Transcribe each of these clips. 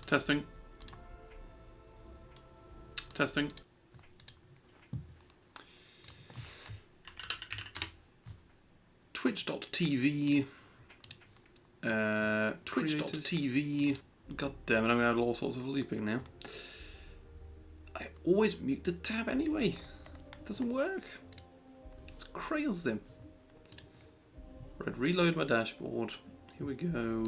Testing. Testing. Twitch.tv. Twitch.tv. God damn it, I'm going to have all sorts of looping now. I always mute the tab anyway. It doesn't work. It's crazy. Right, reload my dashboard. Here we go.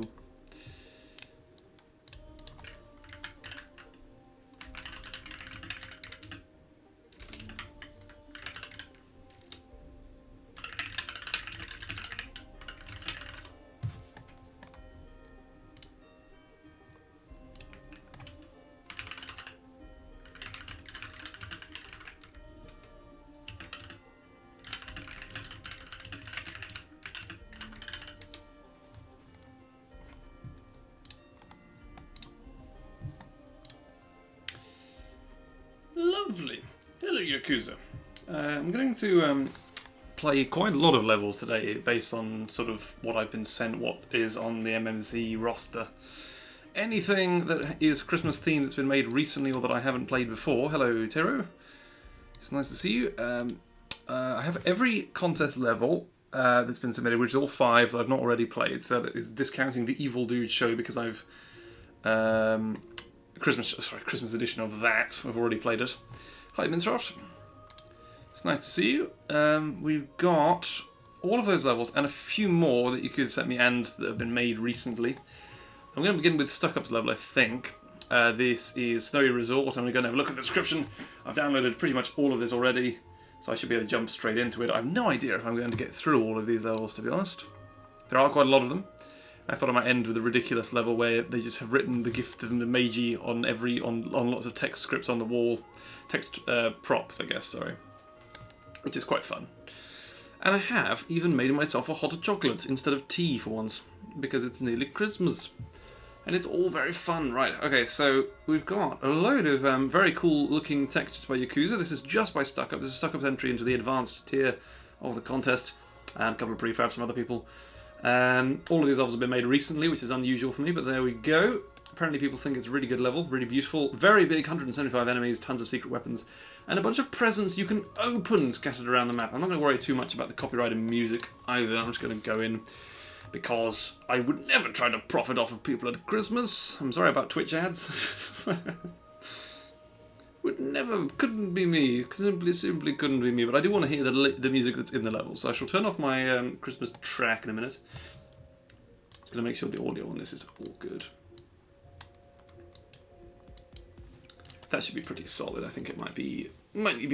Lovely. Hello, Yakuza. I'm going to play quite a lot of levels today based on sort of what I've been sent, what is on the MMC roster. Anything that is Christmas themed that's been made recently or that I haven't played before. Hello, Tero. It's nice to see you. I have every contest level that's been submitted, which is all 5 that I've not already played. So that is discounting the Evil Dude show because I've... Christmas edition of that. I've already played it. Hi, Minsroft. It's nice to see you. We've got all of those levels and a few more that you could send me and that have been made recently. I'm going to begin with Stuck Up's level, I think. This is Snowy Resort. I'm going to have a look at the description. I've downloaded pretty much all of this already, so I should be able to jump straight into it. I have no idea if I'm going to get through all of these levels, to be honest. There are quite a lot of them. I thought I might end with a ridiculous level where they just have written the gift of the Meiji on lots of text scripts on the wall. Text props, I guess, sorry. Which is quite fun. And I have even made myself a hot chocolate instead of tea for once, because it's nearly Christmas. And it's all very fun. Right, okay, so we've got a load of very cool looking textures by Yakuza. This is just by Stuck Up. This is Stuck Up's entry into the advanced tier of the contest. And a couple of prefabs from other people. All of these levels have been made recently, which is unusual for me, but there we go. Apparently people think it's a really good level, really beautiful, very big, 175 enemies, tons of secret weapons, and a bunch of presents you can open scattered around the map. I'm not going to worry too much about the copyrighted music either. I'm just going to go in because I would never try to profit off of people at Christmas. I'm sorry about Twitch ads. Would never, couldn't be me, simply couldn't be me, but I do want to hear the music that's in the level, so I shall turn off my Christmas track in a minute. Just going to make sure the audio on this is all good. That should be pretty solid. I think it might be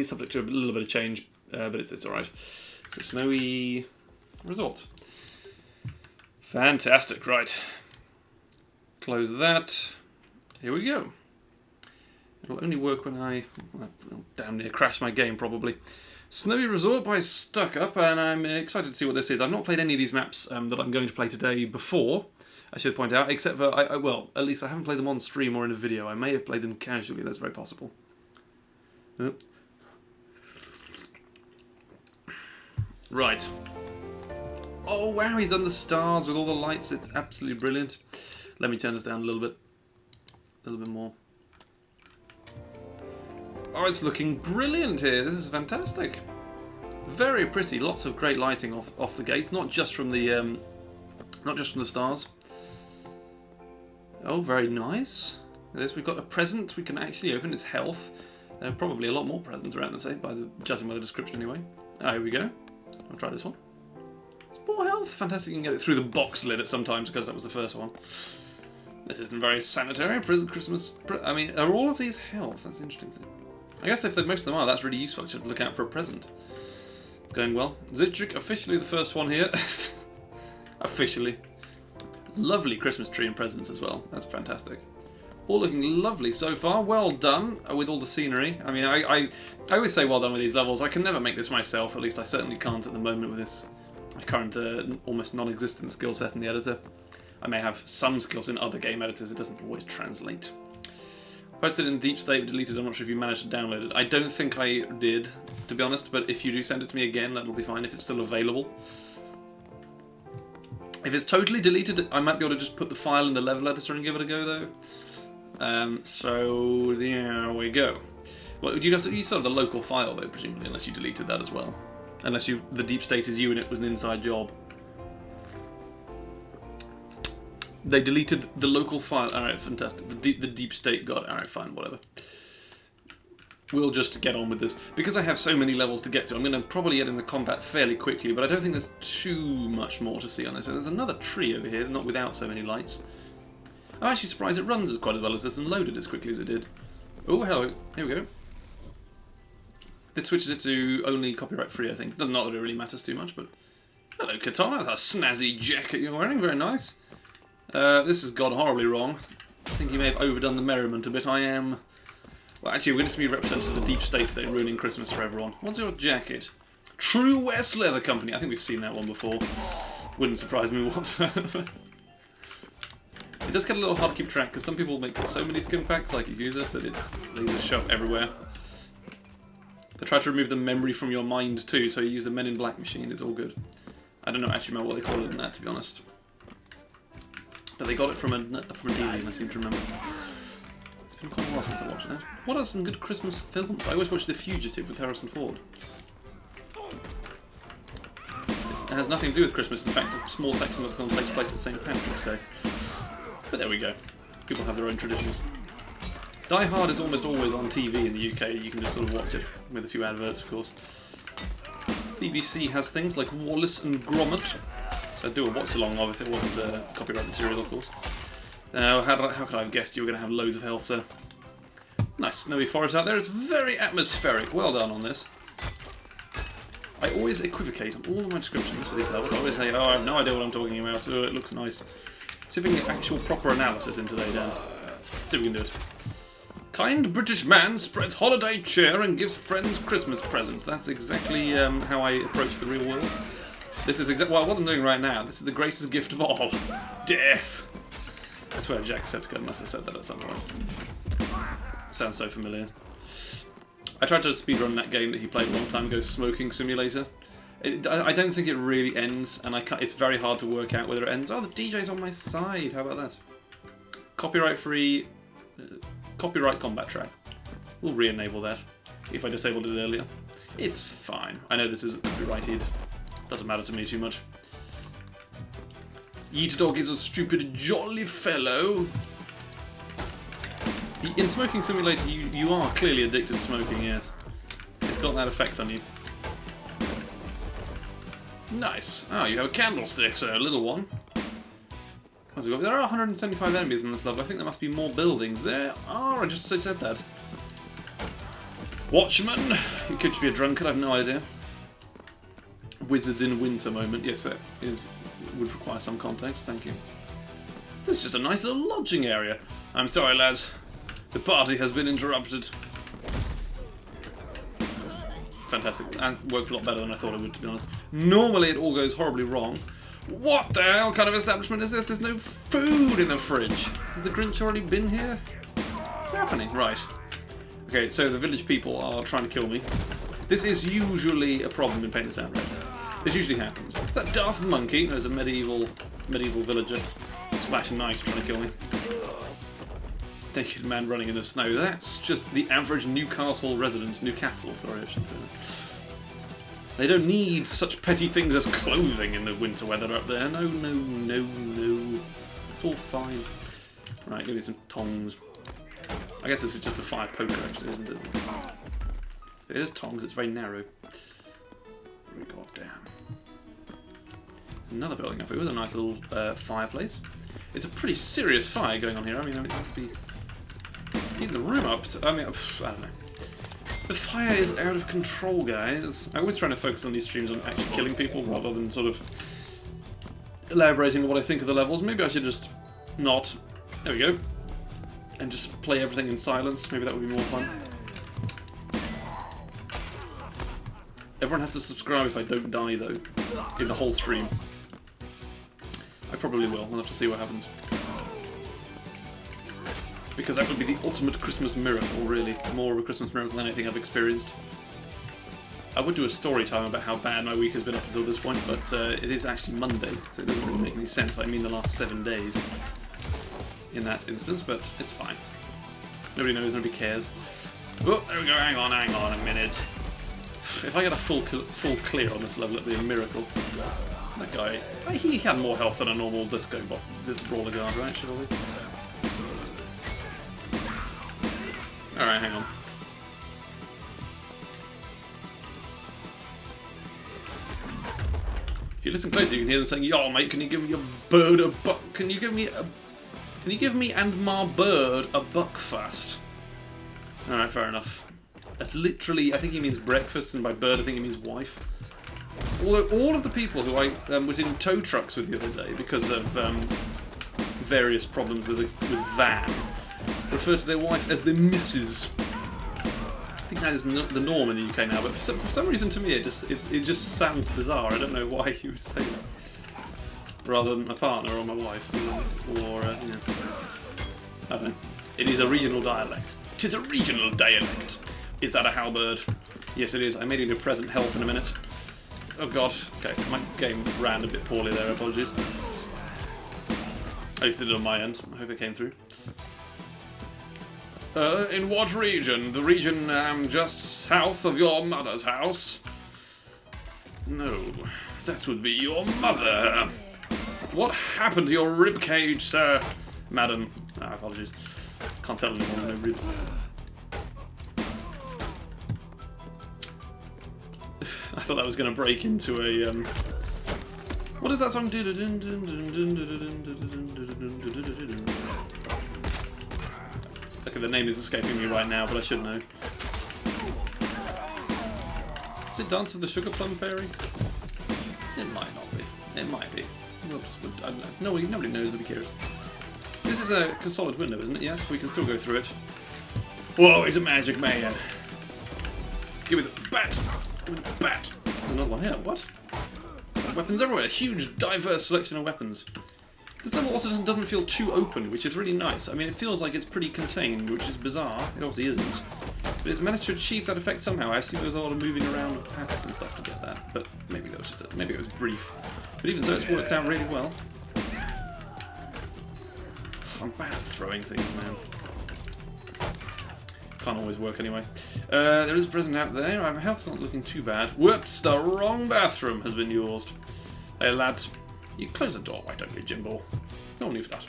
subject to a little bit of change, but it's alright. So Snowy Resort. Fantastic, right. Close that. Here we go. It'll only work when I'll damn near crash my game, probably. Snowy Resort by Stuck Up, and I'm excited to see what this is. I've not played any of these maps that I'm going to play today before, I should point out, except for, well, at least I haven't played them on stream or in a video. I may have played them casually, that's very possible. Right. Oh, wow, he's on the stars with all the lights. It's absolutely brilliant. Let me turn this down a little bit more. Oh, it's looking brilliant here. This is fantastic. Very pretty. Lots of great lighting off the gates, not just from the stars. Oh, very nice. We've got a present we can actually open. It's health. There are probably a lot more presents around the same, judging by the description anyway. Oh, here we go. I'll try this one. It's more health. Fantastic. You can get it through the box lid at sometimes because that was the first one. This isn't very sanitary. I mean, are all of these health? That's an interesting thing. I guess if most of them are, that's really useful. I should look out for a present. It's going well. Zitrik, officially the first one here. Officially. Lovely Christmas tree and presents as well. That's fantastic. All looking lovely so far. Well done with all the scenery. I mean, I always say well done with these levels. I can never make this myself. At least I certainly can't at the moment with this current almost non-existent skill set in the editor. I may have some skills in other game editors. It doesn't always translate. Posted in Deep State, deleted. I'm not sure if you managed to download it. I don't think I did, to be honest, but if you do send it to me again, that'll be fine if it's still available. If it's totally deleted, I might be able to just put the file in the level editor and give it a go, though. So there we go. Well, you still have the local file though, presumably, unless you deleted that as well. Unless the deep state is you and it was an inside job. They deleted the local file. Alright, fantastic. The deep state got it. Alright, fine, whatever. We'll just get on with this. Because I have so many levels to get to, I'm going to probably get into combat fairly quickly, but I don't think there's too much more to see on this. So there's another tree over here, not without so many lights. I'm actually surprised it runs as quite as well as this and loaded as quickly as it did. Oh, hello. Here we go. This switches it to only copyright free, I think. Not that it really matters too much, but... Hello, Katana. That's a snazzy jacket you're wearing. Very nice. This has gone horribly wrong. I think you may have overdone the merriment a bit. I am... Well, actually, we're going to be representatives of the deep state today, ruining Christmas for everyone. What's your jacket? True West Leather Company. I think we've seen that one before. Wouldn't surprise me whatsoever. It does get a little hard to keep track, because some people make so many skin packs, like Yakuza, that they just show up everywhere. They try to remove the memory from your mind too, so you use the Men in Black machine, it's all good. I don't know actually remember what they call it in that, to be honest. But they got it from a DVD, I seem to remember. It's been quite a while since I watched that. What are some good Christmas films? I always watch The Fugitive with Harrison Ford. It has nothing to do with Christmas, in fact a small section of the film takes place at St. Patrick's Day. But there we go. People have their own traditions. Die Hard is almost always on TV in the UK, you can just sort of watch it, with a few adverts of course. BBC has things like Wallace and Gromit, so I'd do a watch along of if it wasn't copyright material of course. Now, how could I have guessed you were going to have loads of health, sir? Nice snowy forest out there, it's very atmospheric, well done on this. I always equivocate on all of my descriptions for these levels, I always say, oh I have no idea what I'm talking about, oh it looks nice. See if we can get actual proper analysis in today, Dan. See if we can do it. Kind British man spreads holiday cheer and gives friends Christmas presents. That's exactly how I approach the real world. This is exactly what I'm doing right now. This is the greatest gift of all. Death. I swear Jacksepticeye must have said that at some point. Sounds so familiar. I tried to speedrun that game that he played a long time ago, Smoking Simulator. I don't think it really ends, and it's very hard to work out whether it ends. Oh, the DJ's on my side. How about that? Copyright-free... Copyright combat track. We'll re-enable that, if I disabled it earlier. It's fine. I know this isn't copyrighted. Doesn't matter to me too much. Yeet Dog is a stupid jolly fellow. In Smoking Simulator, you are clearly addicted to smoking, yes. It's got that effect on you. Nice. Oh, you have a candlestick, so a little one. There are 175 enemies in this level. I think there must be more buildings. There are. I just said that. Watchman. He could just be a drunkard. I have no idea. Wizards in Winter moment. Yes, that would require some context. Thank you. This is just a nice little lodging area. I'm sorry, lads. The party has been interrupted. Fantastic. And worked a lot better than I thought it would, to be honest. Normally it all goes horribly wrong. What the hell kind of establishment is this? There's no food in the fridge. Has the Grinch already been here? What's happening? Right. Okay, so the village people are trying to kill me. This is usually a problem in Paint This Out Red. This usually happens. That daft monkey, there's a medieval villager / knight trying to kill me. Naked man running in the snow. That's just the average Newcastle resident. Newcastle, sorry, I shouldn't say that. They don't need such petty things as clothing in the winter weather up there. No, no, no, no. It's all fine. Right, give me some tongs. I guess this is just a fire poker, actually, isn't it? If it is tongs, it's very narrow. God damn. Another building up here with a nice little fireplace. It's a pretty serious fire going on here. I mean, it must be heating the room up. I mean, I don't know. The fire is out of control, guys. I'm always trying to focus on these streams on actually killing people rather than sort of elaborating on what I think of the levels. Maybe I should just not. There we go. And just play everything in silence. Maybe that would be more fun. Everyone has to subscribe if I don't die, though, in the whole stream. I probably will. We'll have to see what happens. Because that would be the ultimate Christmas miracle, really. More of a Christmas miracle than anything I've experienced. I would do a story time about how bad my week has been up until this point, but it is actually Monday, so it doesn't really make any sense. I mean the last 7 days in that instance, but it's fine. Nobody knows, nobody cares. Oh, there we go, hang on a minute. If I get a full clear on this level, it'd be a miracle. That guy, he had more health than a normal disco brawler guard, right, surely? Alright, hang on. If you listen closely, you can hear them saying, "Yo, mate, can you give me a bird a buck? Can you give me and my bird a buck fast?" Alright, fair enough. That's literally, I think he means breakfast, and by bird I think he means wife. Although all of the people who I was in tow trucks with the other day because of various problems with van refer to their wife as the missus. I think that is the norm in the UK now, but for some reason to me it just sounds bizarre. I don't know why you would say that. Rather than my partner or my wife, or you know, I don't know. It is a regional dialect. It is a regional dialect. Is that a halberd? Yes, it is. I made it a present health in a minute. Oh god. Okay, my game ran a bit poorly there. Apologies. At least it did on my end. I hope it came through. In what region? The region just south of your mother's house? No, that would be your mother. What happened to your ribcage, sir? Madam. Apologies. Can't tell anyone, no ribs. I thought that was going to break into a, What does that song do? Okay, the name is escaping me right now, but I should know. Is it Dance of the Sugar Plum Fairy? It might not be. It might be. I don't know. Nobody knows, nobody cares. This is a solid window, isn't it? Yes, we can still go through it. Whoa, he's a magic man. Give me the bat. Give me the bat. There's another one here. What? Weapons everywhere. A huge, diverse selection of weapons. This level also doesn't feel too open, which is really nice. I mean, it feels like it's pretty contained, which is bizarre. It obviously isn't. But it's managed to achieve that effect somehow. I assume there was a lot of moving around of paths and stuff to get that. But maybe that was just maybe it was brief. But even so, it's worked out really well. I'm bad at throwing things, man. Can't always work anyway. There is a present out there. My health's not looking too bad. Whoops, the wrong bathroom has been used. Hey, lads. You close the door, why don't you, Jimbo? No need for that.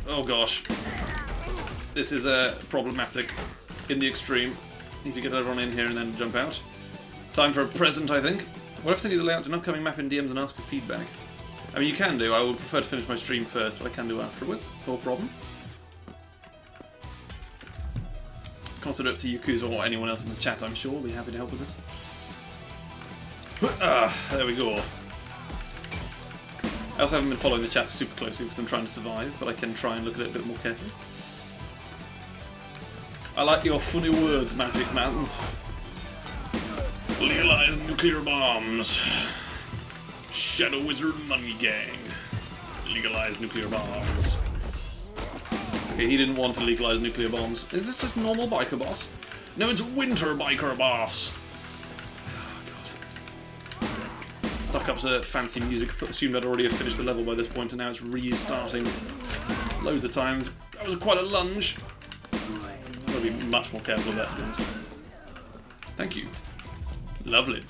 Oh gosh. This is problematic in the extreme. Need to get everyone in here and then jump out. Time for a present, I think. What if I send you the layout to an upcoming map in DMs and ask for feedback? I mean, you can do. I would prefer to finish my stream first, but I can do afterwards. No problem. Consider it to Yakuza or anyone else in the chat, I'm sure. We'll be happy to help with it. There we go. I also haven't been following the chat super closely because I'm trying to survive, but I can try and look at it a bit more carefully. I like your funny words, Magic Man. Legalize nuclear bombs. Shadow Wizard Money Gang. Legalize nuclear bombs. Okay, he didn't want to legalize nuclear bombs. Is this just normal biker boss? No, it's winter biker boss. Stuck up to fancy music. Assumed I'd already have finished the level by this point, and now it's restarting loads of times. That was quite a lunge. Gotta be much more careful of that, to be honest. Thank you. Lovely.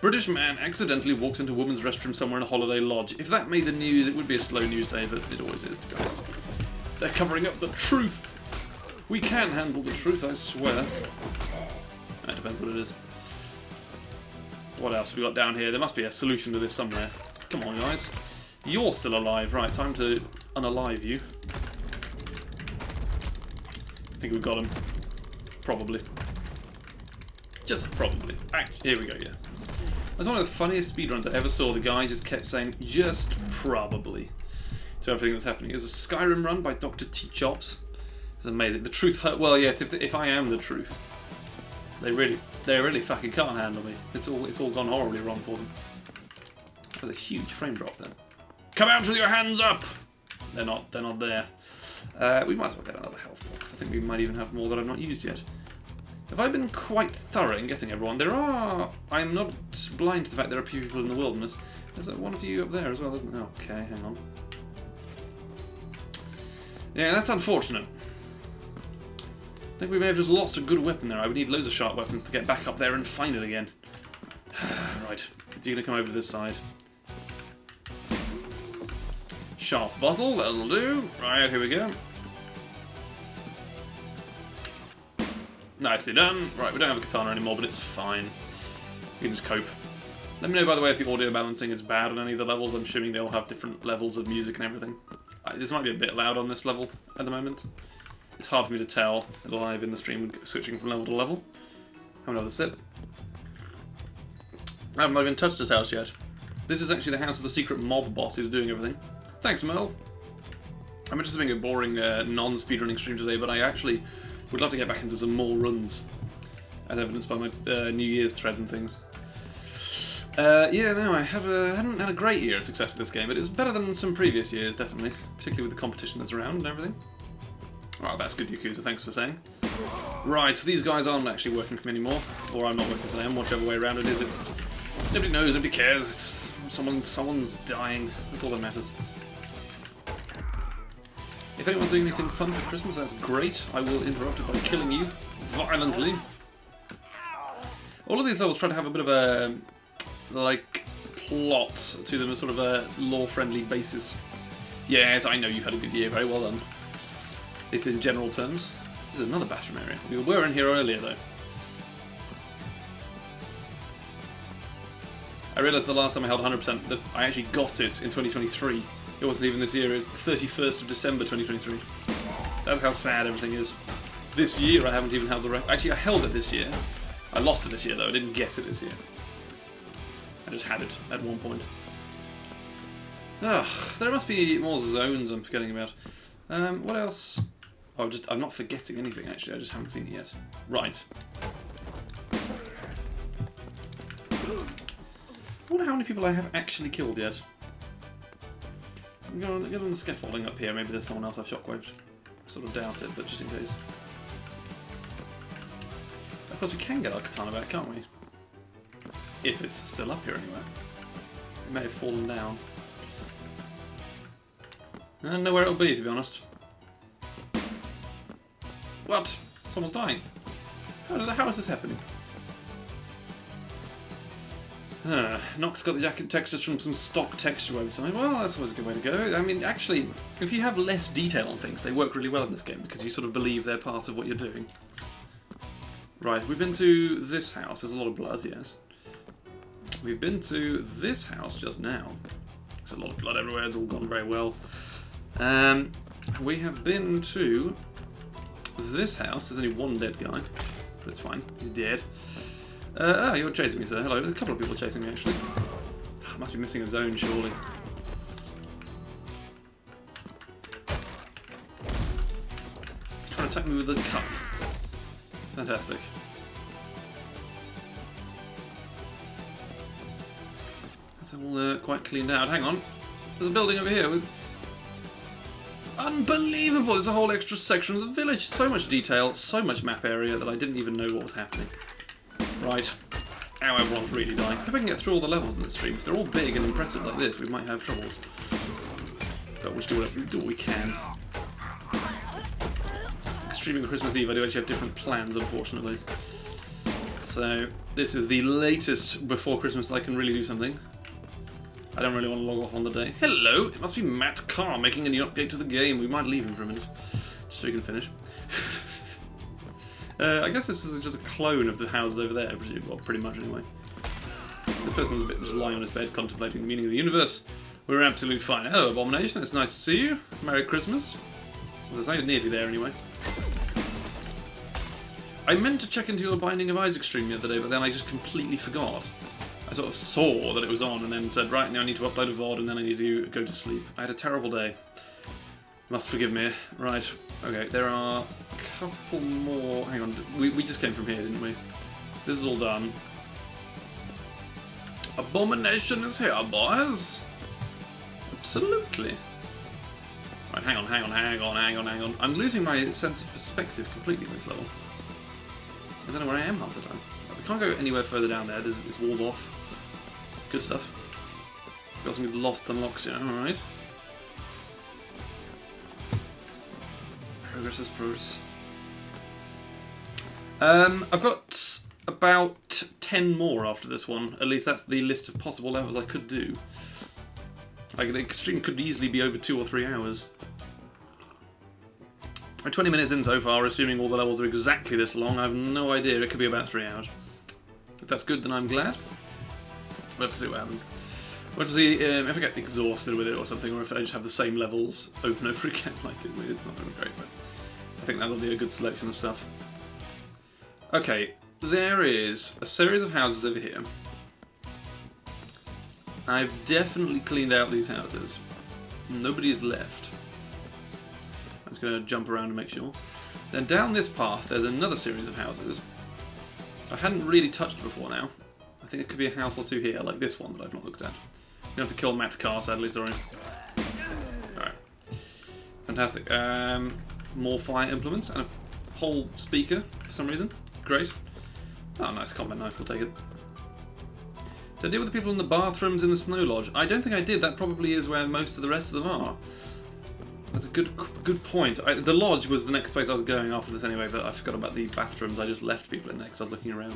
British man accidentally walks into woman's restroom somewhere in a holiday lodge. If that made the news, it would be a slow news day, but it always is, to be honest. They're covering up the truth. We can handle the truth, I swear. That depends what it is. What else have we got down here? There must be a solution to this somewhere. Come on, guys. You're still alive. Right, time to unalive you. I think we've got him. Probably. Just probably. Here we go, yeah. That's one of the funniest speedruns I ever saw. The guy just kept saying, just probably, to everything that's happening. It was a Skyrim run by Dr. T. Chops. It's amazing. The truth hurt. Well, yes, if I am the truth. They really fucking can't handle me. It's all gone horribly wrong for them. That was a huge frame drop then. Come out with your hands up! They're not there. We might as well get another health box. I think we might even have more that I've not used yet. Have I been quite thorough in getting everyone? I'm not blind to the fact there are people in the wilderness. There's one of you up there as well, isn't there? Okay, hang on. Yeah, that's unfortunate. I think we may have just lost a good weapon there. I would need loads of sharp weapons to get back up there and find it again. Right, it's going to come over to this side. Sharp bottle, that'll do. Right, here we go. Nicely done. Right, we don't have a katana anymore, but it's fine. We can just cope. Let me know, by the way, if the audio balancing is bad on any of the levels. I'm assuming they all have different levels of music and everything. This might be a bit loud on this level at the moment. It's hard for me to tell live in the stream, switching from level to level. Have another sip. I haven't even touched this house yet. This is actually the house of the secret mob boss who's doing everything. Thanks, Merle. I'm just having a boring non-speedrunning stream today, but I actually would love to get back into some more runs, as evidenced by my New Year's thread and things. Yeah, no, I hadn't had a great year of success with this game, but it was better than some previous years, definitely. Particularly with the competition that's around and everything. Oh, that's good, Yakuza, thanks for saying. Right, so these guys aren't actually working for me anymore, or I'm not working for them, whichever way around it is. It's nobody knows, nobody cares, it's someone's dying, that's all that matters. If anyone's doing anything fun for Christmas, that's great. I will interrupt it by killing you violently. All of these levels try to have a bit of a plot to them, a sort of a lore-friendly basis. Yes, I know you've had a good year, very well done. At least in general terms. This is another bathroom area. We were in here earlier, though. I realised the last time I held 100% that I actually got it in 2023. It wasn't even this year, it was the 31st of December 2023. That's how sad everything is. This year I haven't even held the record. Actually, I held it this year. I lost it this year, though. I didn't get it this year. I just had it at one point. Ugh, there must be more zones I'm forgetting about. What else? Oh, I'm not forgetting anything, actually. I just haven't seen it yet. Right. I wonder how many people I have actually killed yet. I'm going to get on the scaffolding up here. Maybe there's someone else I've shockwaved. I sort of doubt it, but just in case. Of course, we can get our katana back, can't we? If it's still up here anywhere. It may have fallen down. I don't know where it'll be, to be honest. What? Someone's dying. How is this happening? Nox got the jacket textures from some stock texture website. Well, that's always a good way to go. I mean, actually, if you have less detail on things, they work really well in this game because you sort of believe they're part of what you're doing. Right, we've been to this house. There's a lot of blood, yes. We've been to this house just now. There's a lot of blood everywhere. It's all gone very well. We have been to this house. There's only one dead guy, but it's fine. He's dead. You're chasing me, sir. Hello. There's a couple of people chasing me, actually. I must be missing a zone, surely. He's trying to attack me with a cup. Fantastic. That's all quite cleaned out. Hang on. There's a building over here with... Unbelievable! There's a whole extra section of the village. So much detail, so much map area that I didn't even know what was happening. Right. Ow, everyone's really dying. I hope I can get through all the levels in this stream. If they're all big and impressive like this, we might have troubles. But we'll just do what we can. Streaming on Christmas Eve, I do actually have different plans, unfortunately. So, this is the latest before Christmas I can really do something. I don't really want to log off on the day. Hello! It must be Matt Carr making a new update to the game. We might leave him for a minute, just so he can finish. I guess this is just a clone of the houses over there, well, pretty much anyway. This person's a bit just lying on his bed contemplating the meaning of the universe. We're absolutely fine. Hello, Abomination. It's nice to see you. Merry Christmas. Well, it's nearly there anyway. I meant to check into your Binding of Isaac stream the other day, but then I just completely forgot. I sort of saw that it was on and then said, right, now I need to upload a VOD and then I need to go to sleep. I had a terrible day. Must forgive me. Right, okay, there are a couple more... Hang on, we just came from here, didn't we? This is all done. Abomination is here, boys! Absolutely. Right, hang on. I'm losing my sense of perspective completely in this level. I don't know where I am half the time. We can't go anywhere further down there, it's walled off. Good stuff. Got some good lost unlocks, yeah, alright. Progress is progress. I've got about 10 more after this one. At least that's the list of possible levels I could do. Like, the extreme could easily be over 2 or 3 hours. We're 20 minutes in so far, assuming all the levels are exactly this long. I have no idea. It could be about 3 hours. If that's good, then I'm glad. We'll have to see what happens. We'll have to see if I get exhausted with it or something, or if I just have the same levels over and over again. Like, it's not really great, but I think that'll be a good selection of stuff. Okay, there is a series of houses over here. I've definitely cleaned out these houses. Nobody is left. I'm just going to jump around and make sure. Then down this path, there's another series of houses. I hadn't really touched before now. I think it could be a house or two here, like this one that I've not looked at. You have to kill Matt Carr, sadly, sorry. Alright. Fantastic. More fire implements and a whole speaker for some reason. Great. Oh, nice combat knife, we'll take it. Did I deal with the people in the bathrooms in the Snow Lodge? I don't think I did. That probably is where most of the rest of them are. That's a good point. The lodge was the next place I was going after this anyway, but I forgot about the bathrooms. I just left people in there because I was looking around.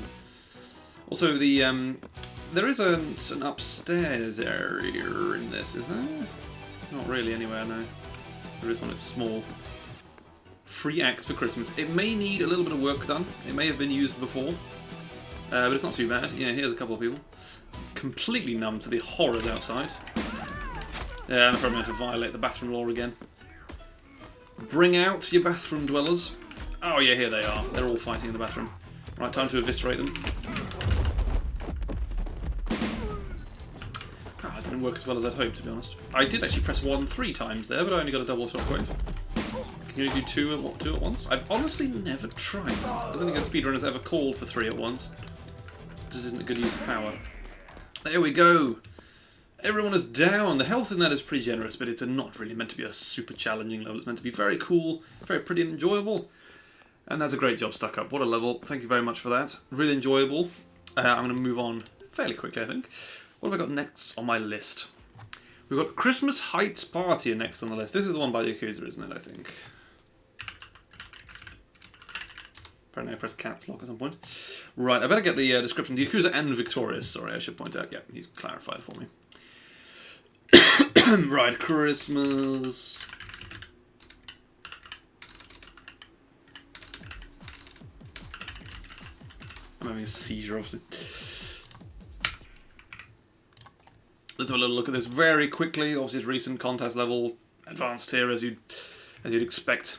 Also, there is an upstairs area in this, is there? Not really anywhere, no. There is one, it's small. Free axe for Christmas. It may need a little bit of work done. It may have been used before. But it's not too bad. Yeah, here's a couple of people. Completely numb to the horrors outside. Yeah, I'm probably going to violate the bathroom law again. Bring out your bathroom dwellers. Oh yeah, here they are. They're all fighting in the bathroom. Right, time to eviscerate them. Oh, it didn't work as well as I'd hoped, to be honest. I did actually press 1 3 times there, but I only got a double shockwave. Can you do two at once? I've honestly never tried that. I don't think a speedrunner's ever called for 3 at once. This isn't a good use of power. There we go! Everyone is down. The health in that is pretty generous, but it's not really meant to be a super challenging level. It's meant to be very cool, very pretty and enjoyable. And that's a great job stuck up. What a level. Thank you very much for that. Really enjoyable. I'm going to move on fairly quickly, I think. What have I got next on my list? We've got Christmas Heights Party next on the list. This is the one by Yakuza, isn't it, I think? Apparently I pressed caps lock at some point. Right, I better get the description. The Yakuza and Victorious, sorry, I should point out. Yeah, he's clarified for me. Right, Christmas. I'm having a seizure, obviously. Let's have a little look at this very quickly. Obviously, it's recent contest level, advanced tier as you'd expect.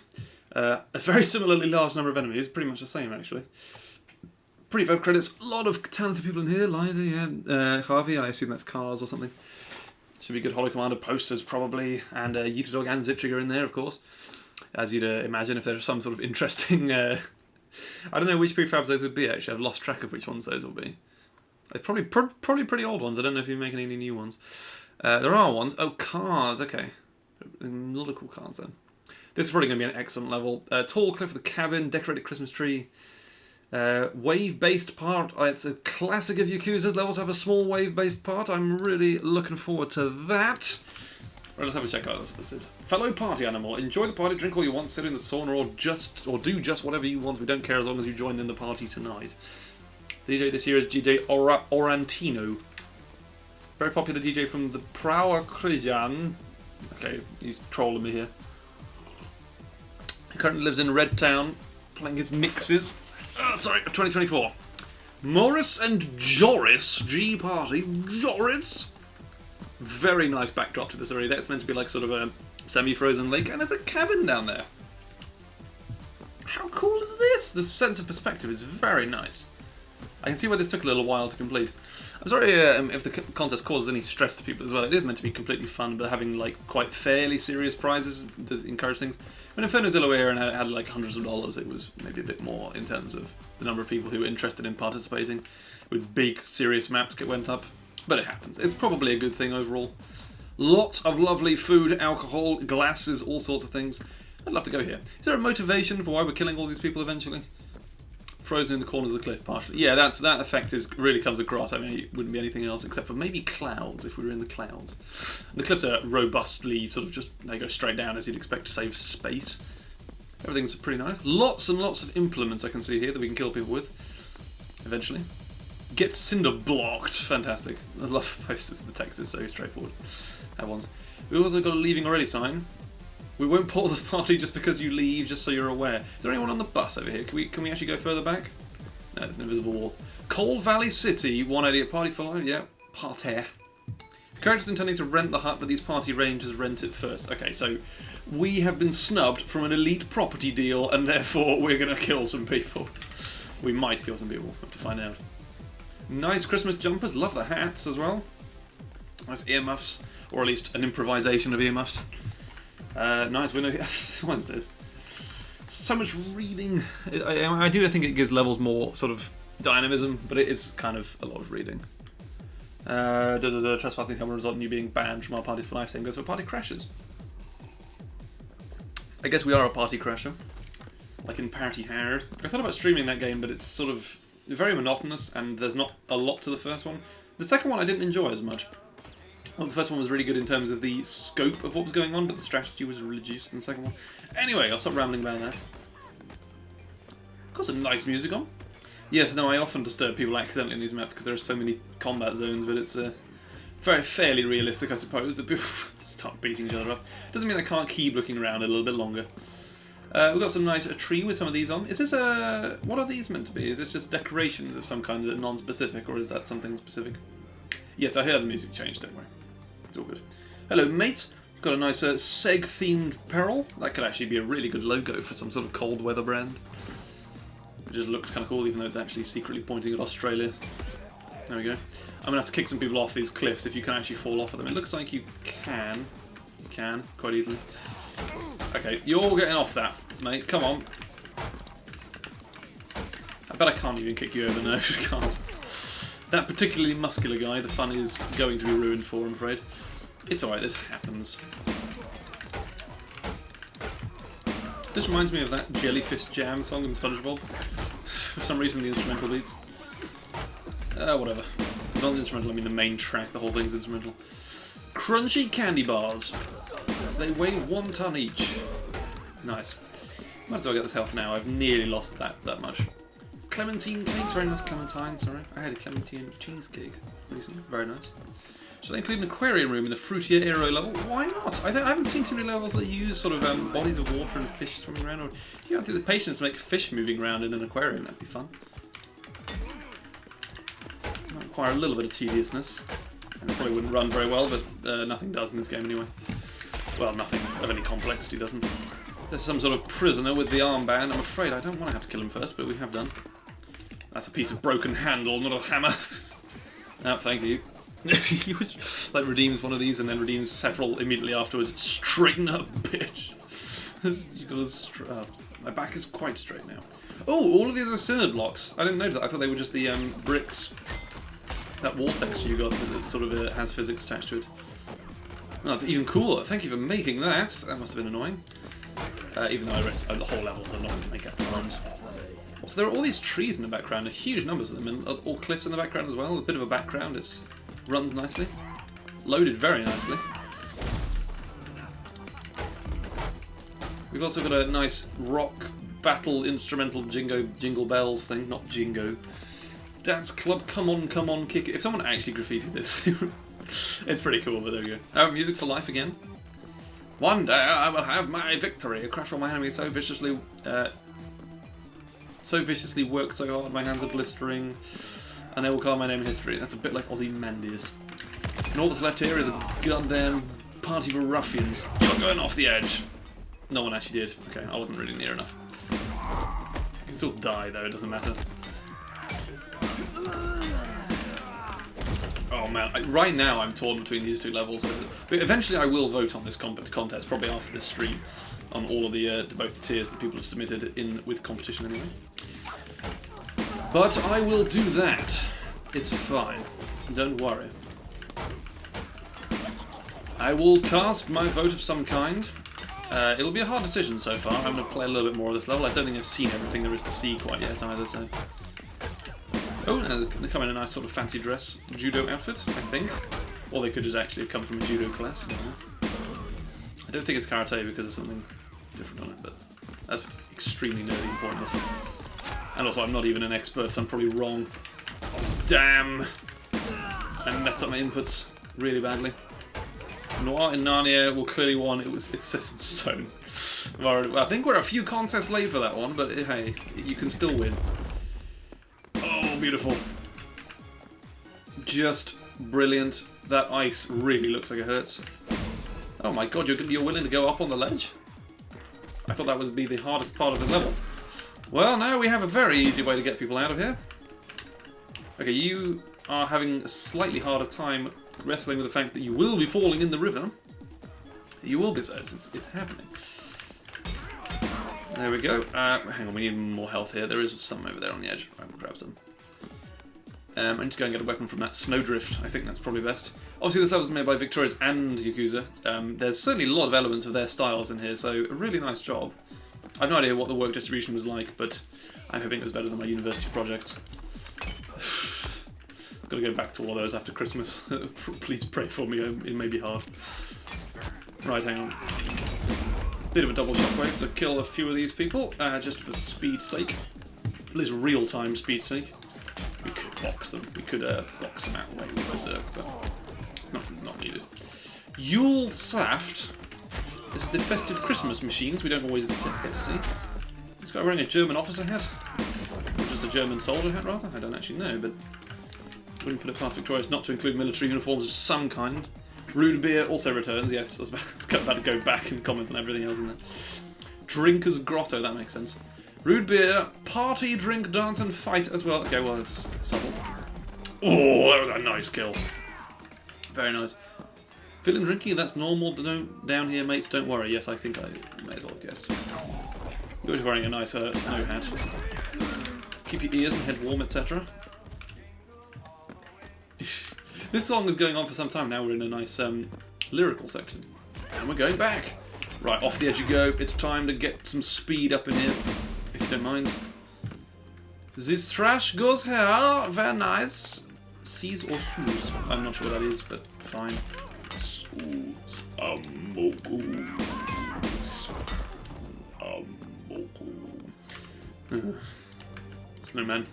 A very similarly large number of enemies, pretty much the same actually. Pretty fair credits. A lot of talented people in here. Lida, yeah, Harvey. I assume that's Cars or something. Should be good Hollow Commander posters probably, and Yutadog and Ziptrigger in there, of course, as you'd imagine if there's some sort of interesting. I don't know which prefabs those would be. Actually, I've lost track of which ones those will be. It's probably pretty old ones. I don't know if you're making any new ones. There are ones. Oh, cars. Okay, a lot of cool cars then. This is probably going to be an excellent level. Tall cliff with a cabin, decorated Christmas tree. Wave-based part. It's a classic of Yakuza's levels have a small wave-based part. I'm really looking forward to that. Right, let's have a check out what this is. Fellow party animal. Enjoy the party, drink all you want, sit in the sauna, or do just whatever you want. We don't care as long as you join in the party tonight. The DJ this year is DJ Orantino. Very popular DJ from the Prawa Krijan. Okay, he's trolling me here. He currently lives in Red Town, playing his mixes. Sorry, 2024. Morris and Joris G Party. Joris. Very nice backdrop to this area. That's meant to be like sort of a semi-frozen lake, and there's a cabin down there. How cool is this? The sense of perspective is very nice. I can see why this took a little while to complete. I'm sorry if the contest causes any stress to people as well. It is meant to be completely fun, but having like quite fairly serious prizes does encourage things. When Inferno Zero Air and I had like hundreds of dollars, it was maybe a bit more in terms of the number of people who were interested in participating. With big, serious maps it went up. But it happens. It's probably a good thing overall. Lots of lovely food, alcohol, glasses, all sorts of things. I'd love to go here. Is there a motivation for why we're killing all these people eventually? Frozen in the corners of the cliff, partially. Yeah, that effect really comes across. I mean, it wouldn't be anything else except for maybe clouds, if we were in the clouds. And the cliffs are robustly sort of just, they go straight down as you'd expect to save space. Everything's pretty nice. Lots and lots of implements I can see here that we can kill people with. Eventually. Get cinder blocked. Fantastic. I love the posters. The text is so straightforward. That one's. We've also got a leaving already sign. We won't pause the party just because you leave, just so you're aware. Is there anyone on the bus over here? Can we actually go further back? No, there's an invisible wall. Cold Valley City, 180 at party for life. Yeah, parterre. Characters intending to rent the hut, but these party rangers rent it first. Okay, so we have been snubbed from an elite property deal, and therefore we're going to kill some people. We might kill some people. We'll have to find out. Nice Christmas jumpers. Love the hats as well. Nice earmuffs, or at least an improvisation of earmuffs. Nice window. What's this? So much reading. I do think it gives levels more sort of dynamism, but it is kind of a lot of reading. Trespassing can result in you being banned from our parties for life. Same goes for party crashes. I guess we are a party crasher, like in Party Hard. I thought about streaming that game, but it's sort of very monotonous, and there's not a lot to the first one. The second one I didn't enjoy as much. Well, the first one was really good in terms of the scope of what was going on, but the strategy was reduced in the second one. Anyway, I'll stop rambling about that. Got some nice music on. Yes, no, I often disturb people accidentally in these maps because there are so many combat zones, but it's fairly realistic, I suppose, that people start beating each other up. Doesn't mean I can't keep looking around a little bit longer. We've got a tree with some of these on. Is this what are these meant to be? Is this just decorations of some kind that are non-specific, or is that something specific? Yes, I heard the music change, don't worry. It's all good. Hello, mate. Got a nice Seg-themed peril. That could actually be a really good logo for some sort of cold weather brand. It just looks kind of cool, even though it's actually secretly pointing at Australia. There we go. I'm going to have to kick some people off these cliffs if you can actually fall off of them. It looks like you can. You can, quite easily. Okay, you're getting off that, mate. Come on. I bet I can't even kick you over. No, I can't. That particularly muscular guy, the fun is going to be ruined for, I'm afraid. It's alright, this happens. This reminds me of that Jellyfish Jam song in SpongeBob. For some reason, the instrumental beats. Whatever. Not the instrumental, I mean the main track. The whole thing's instrumental. Crunchy candy bars. They weigh 1 ton each. Nice. Might as well get this health now. I've nearly lost that much. Clementine cake. Very nice clementine, sorry. I had a clementine cheesecake recently. Very nice. Should I include an aquarium room in the fruitier aero level? Why not? I haven't seen too many levels that use sort of bodies of water and fish swimming around. Or if you don't have the patience to make fish moving around in an aquarium, that'd be fun. Might require a little bit of tediousness. And it probably wouldn't run very well, but nothing does in this game anyway. Well, nothing of any complexity doesn't. There's some sort of prisoner with the armband. I'm afraid I don't want to have to kill him first, but we have done. That's a piece of broken handle, not a hammer. Oh, thank you. He was, like, redeems one of these and then redeems several immediately afterwards. Straighten up, bitch. You gotta my back is quite straight now. Oh, all of these are cinder blocks. I didn't notice that. I thought they were just the bricks. That wall texture you got that sort of has physics attached to it. Oh, that's even cooler. Thank you for making that. That must have been annoying. Even though the whole levels are not going to make at times. So there are all these trees in the background, huge numbers of them, and all cliffs in the background as well. A bit of a background. It runs nicely. Loaded very nicely. We've also got a nice rock battle instrumental jingle bells thing, not jingo. Dance club, come on, kick it. If someone actually graffitied this, it's pretty cool, but there we go. Music for life again. One day I will have my victory. Crush all my enemies so viciously work so hard, my hands are blistering, and they will call my name in history. That's a bit like Ozymandias. And all that's left here is a goddamn party of ruffians. You're going off the edge. No one actually did. Okay, I wasn't really near enough. You can still die though, it doesn't matter. Oh man, right now I'm torn between these two levels. But eventually I will vote on this contest, probably after this stream, on all of the both the tiers that people have submitted in with competition anyway. But I will do that. It's fine. Don't worry. I will cast my vote of some kind. It'll be a hard decision so far. I'm going to play a little bit more of this level. I don't think I've seen everything there is to see quite yet either, so... Oh, they come in a nice sort of fancy dress judo outfit, I think. Or they could just actually have come from a judo class. I don't think it's karate because of something different on it, but That's extremely nerdy and pointless. And also, I'm not even an expert, so I'm probably wrong. Damn! I messed up my inputs really badly. Noir in Narnia will clearly won. It's set in stone. I think we're a few contests late for that one, but hey, you can still win. Oh, beautiful. Just brilliant. That ice really looks like it hurts. Oh my god, you're willing to go up on the ledge? I thought that would be the hardest part of the level. Well, now we have a very easy way to get people out of here. Okay, you are having a slightly harder time wrestling with the fact that you will be falling in the river. You will be, so it's happening. There we go. Hang on, we need more health here. There is some over there on the edge. I will grab some. I need to go and get a weapon from that snowdrift. I think that's probably best. Obviously, this level is made by Victorious and Yakuza. There's certainly a lot of elements of their styles in here, so a really nice job. I have no idea what the work distribution was like, but I'm hoping it was better than my university project. Gotta go back to all those after Christmas. Please pray for me, it may be hard. Right, hang on. Bit of a double shockwave to kill a few of these people, just for speed's sake. At least real-time speed's sake. We could box them. We could box them out of the way with Berserk, but it's not needed. Yule Saft. This is the festive Christmas machines we don't always get to see. This guy wearing a German officer hat? Or just a German soldier hat, rather? I don't actually know, but wouldn't put it past Victorious not to include military uniforms of some kind. Rude Beer also returns, yes. I was about to go back and comment on everything else in there. Drinker's Grotto, that makes sense. Rude Beer, party, drink, dance, and fight as well. Okay, well, it's subtle. Oh, that was a nice kill. Very nice. Feeling drinky, that's normal down here, mates, don't worry. Yes, I think I may as well have guessed. You're just wearing a nice snow hat. Keep your ears and head warm, etc. This song is going on for some time now. We're in a nice lyrical section. And we're going back. Right, off the edge you go. It's time to get some speed up in here, if you don't mind. This trash goes here. Very nice. Seas or Sus? I'm not sure what that is, but fine. Snowman.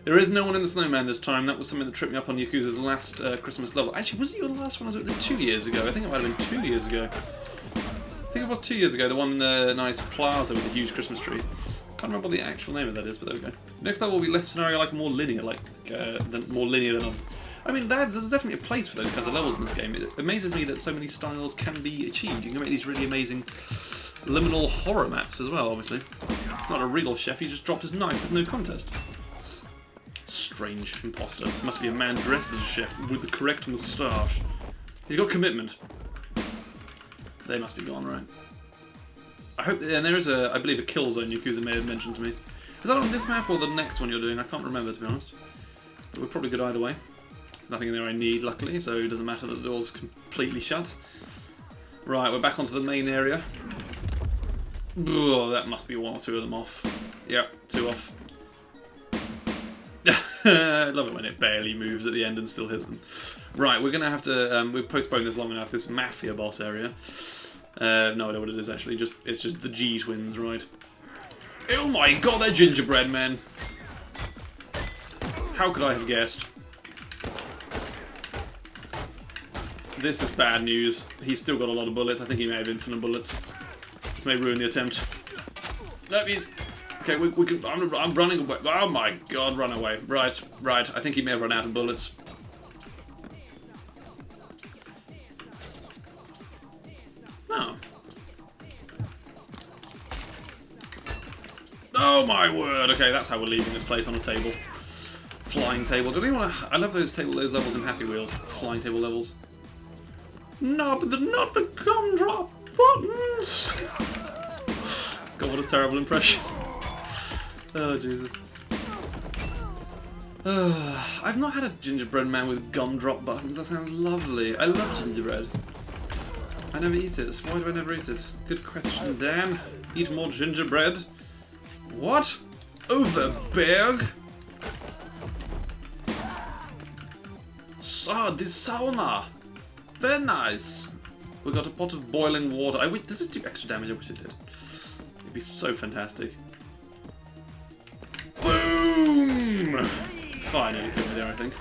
There is no one in the snowman this time. That was something that tripped me up on Yakuza's last Christmas level. Actually, was it your last one? Or was it 2 years ago? I think it might have been 2 years ago. I think it was 2 years ago. The one in the nice plaza with the huge Christmas tree. Can't remember what the actual name of that is, but there we go. Next level will be less scenario-like, more linear, more linear than others. I mean, there's definitely a place for those kinds of levels in this game. It amazes me that so many styles can be achieved. You can make these really amazing liminal horror maps as well, obviously. It's not a real chef, he just dropped his knife with no contest. Strange imposter. Must be a man dressed as a chef with the correct moustache. He's got commitment. They must be gone, right? I hope, and there is I believe a kill zone Yakuza may have mentioned to me. Is that on this map or the next one you're doing? I can't remember, to be honest. But we're probably good either way. There's nothing in there I need, luckily, so it doesn't matter that the door's completely shut. Right, we're back onto the main area. Oh, that must be one or two of them off. Yep, 2 off. I love it when it barely moves at the end and still hits them. Right, we're going to have to... we've postponed this long enough, this Mafia boss area. No idea what it is, actually. It's just the G twins, right? Oh my god, they're gingerbread men! How could I have guessed? This is bad news. He's still got a lot of bullets. I think he may have infinite bullets. This may ruin the attempt. No, he's... Okay, we can... I'm running away. Oh my god, run away. Right. I think he may have run out of bullets. Oh. Oh my word. Okay, that's how we're leaving this place on a table. Flying table. Do anyone... I love those levels in Happy Wheels. Flying table levels. Not the gumdrop buttons! God, what a terrible impression. Oh, Jesus. I've not had a gingerbread man with gumdrop buttons. That sounds lovely. I love gingerbread. I never eat it. Why do I never eat it? Good question, Dan. Eat more gingerbread. What? Overberg? Ah, this sauna. Very nice. We got a pot of boiling water. Does this do extra damage? I wish it did. be so fantastic. Boom! Finally killed me there, I think.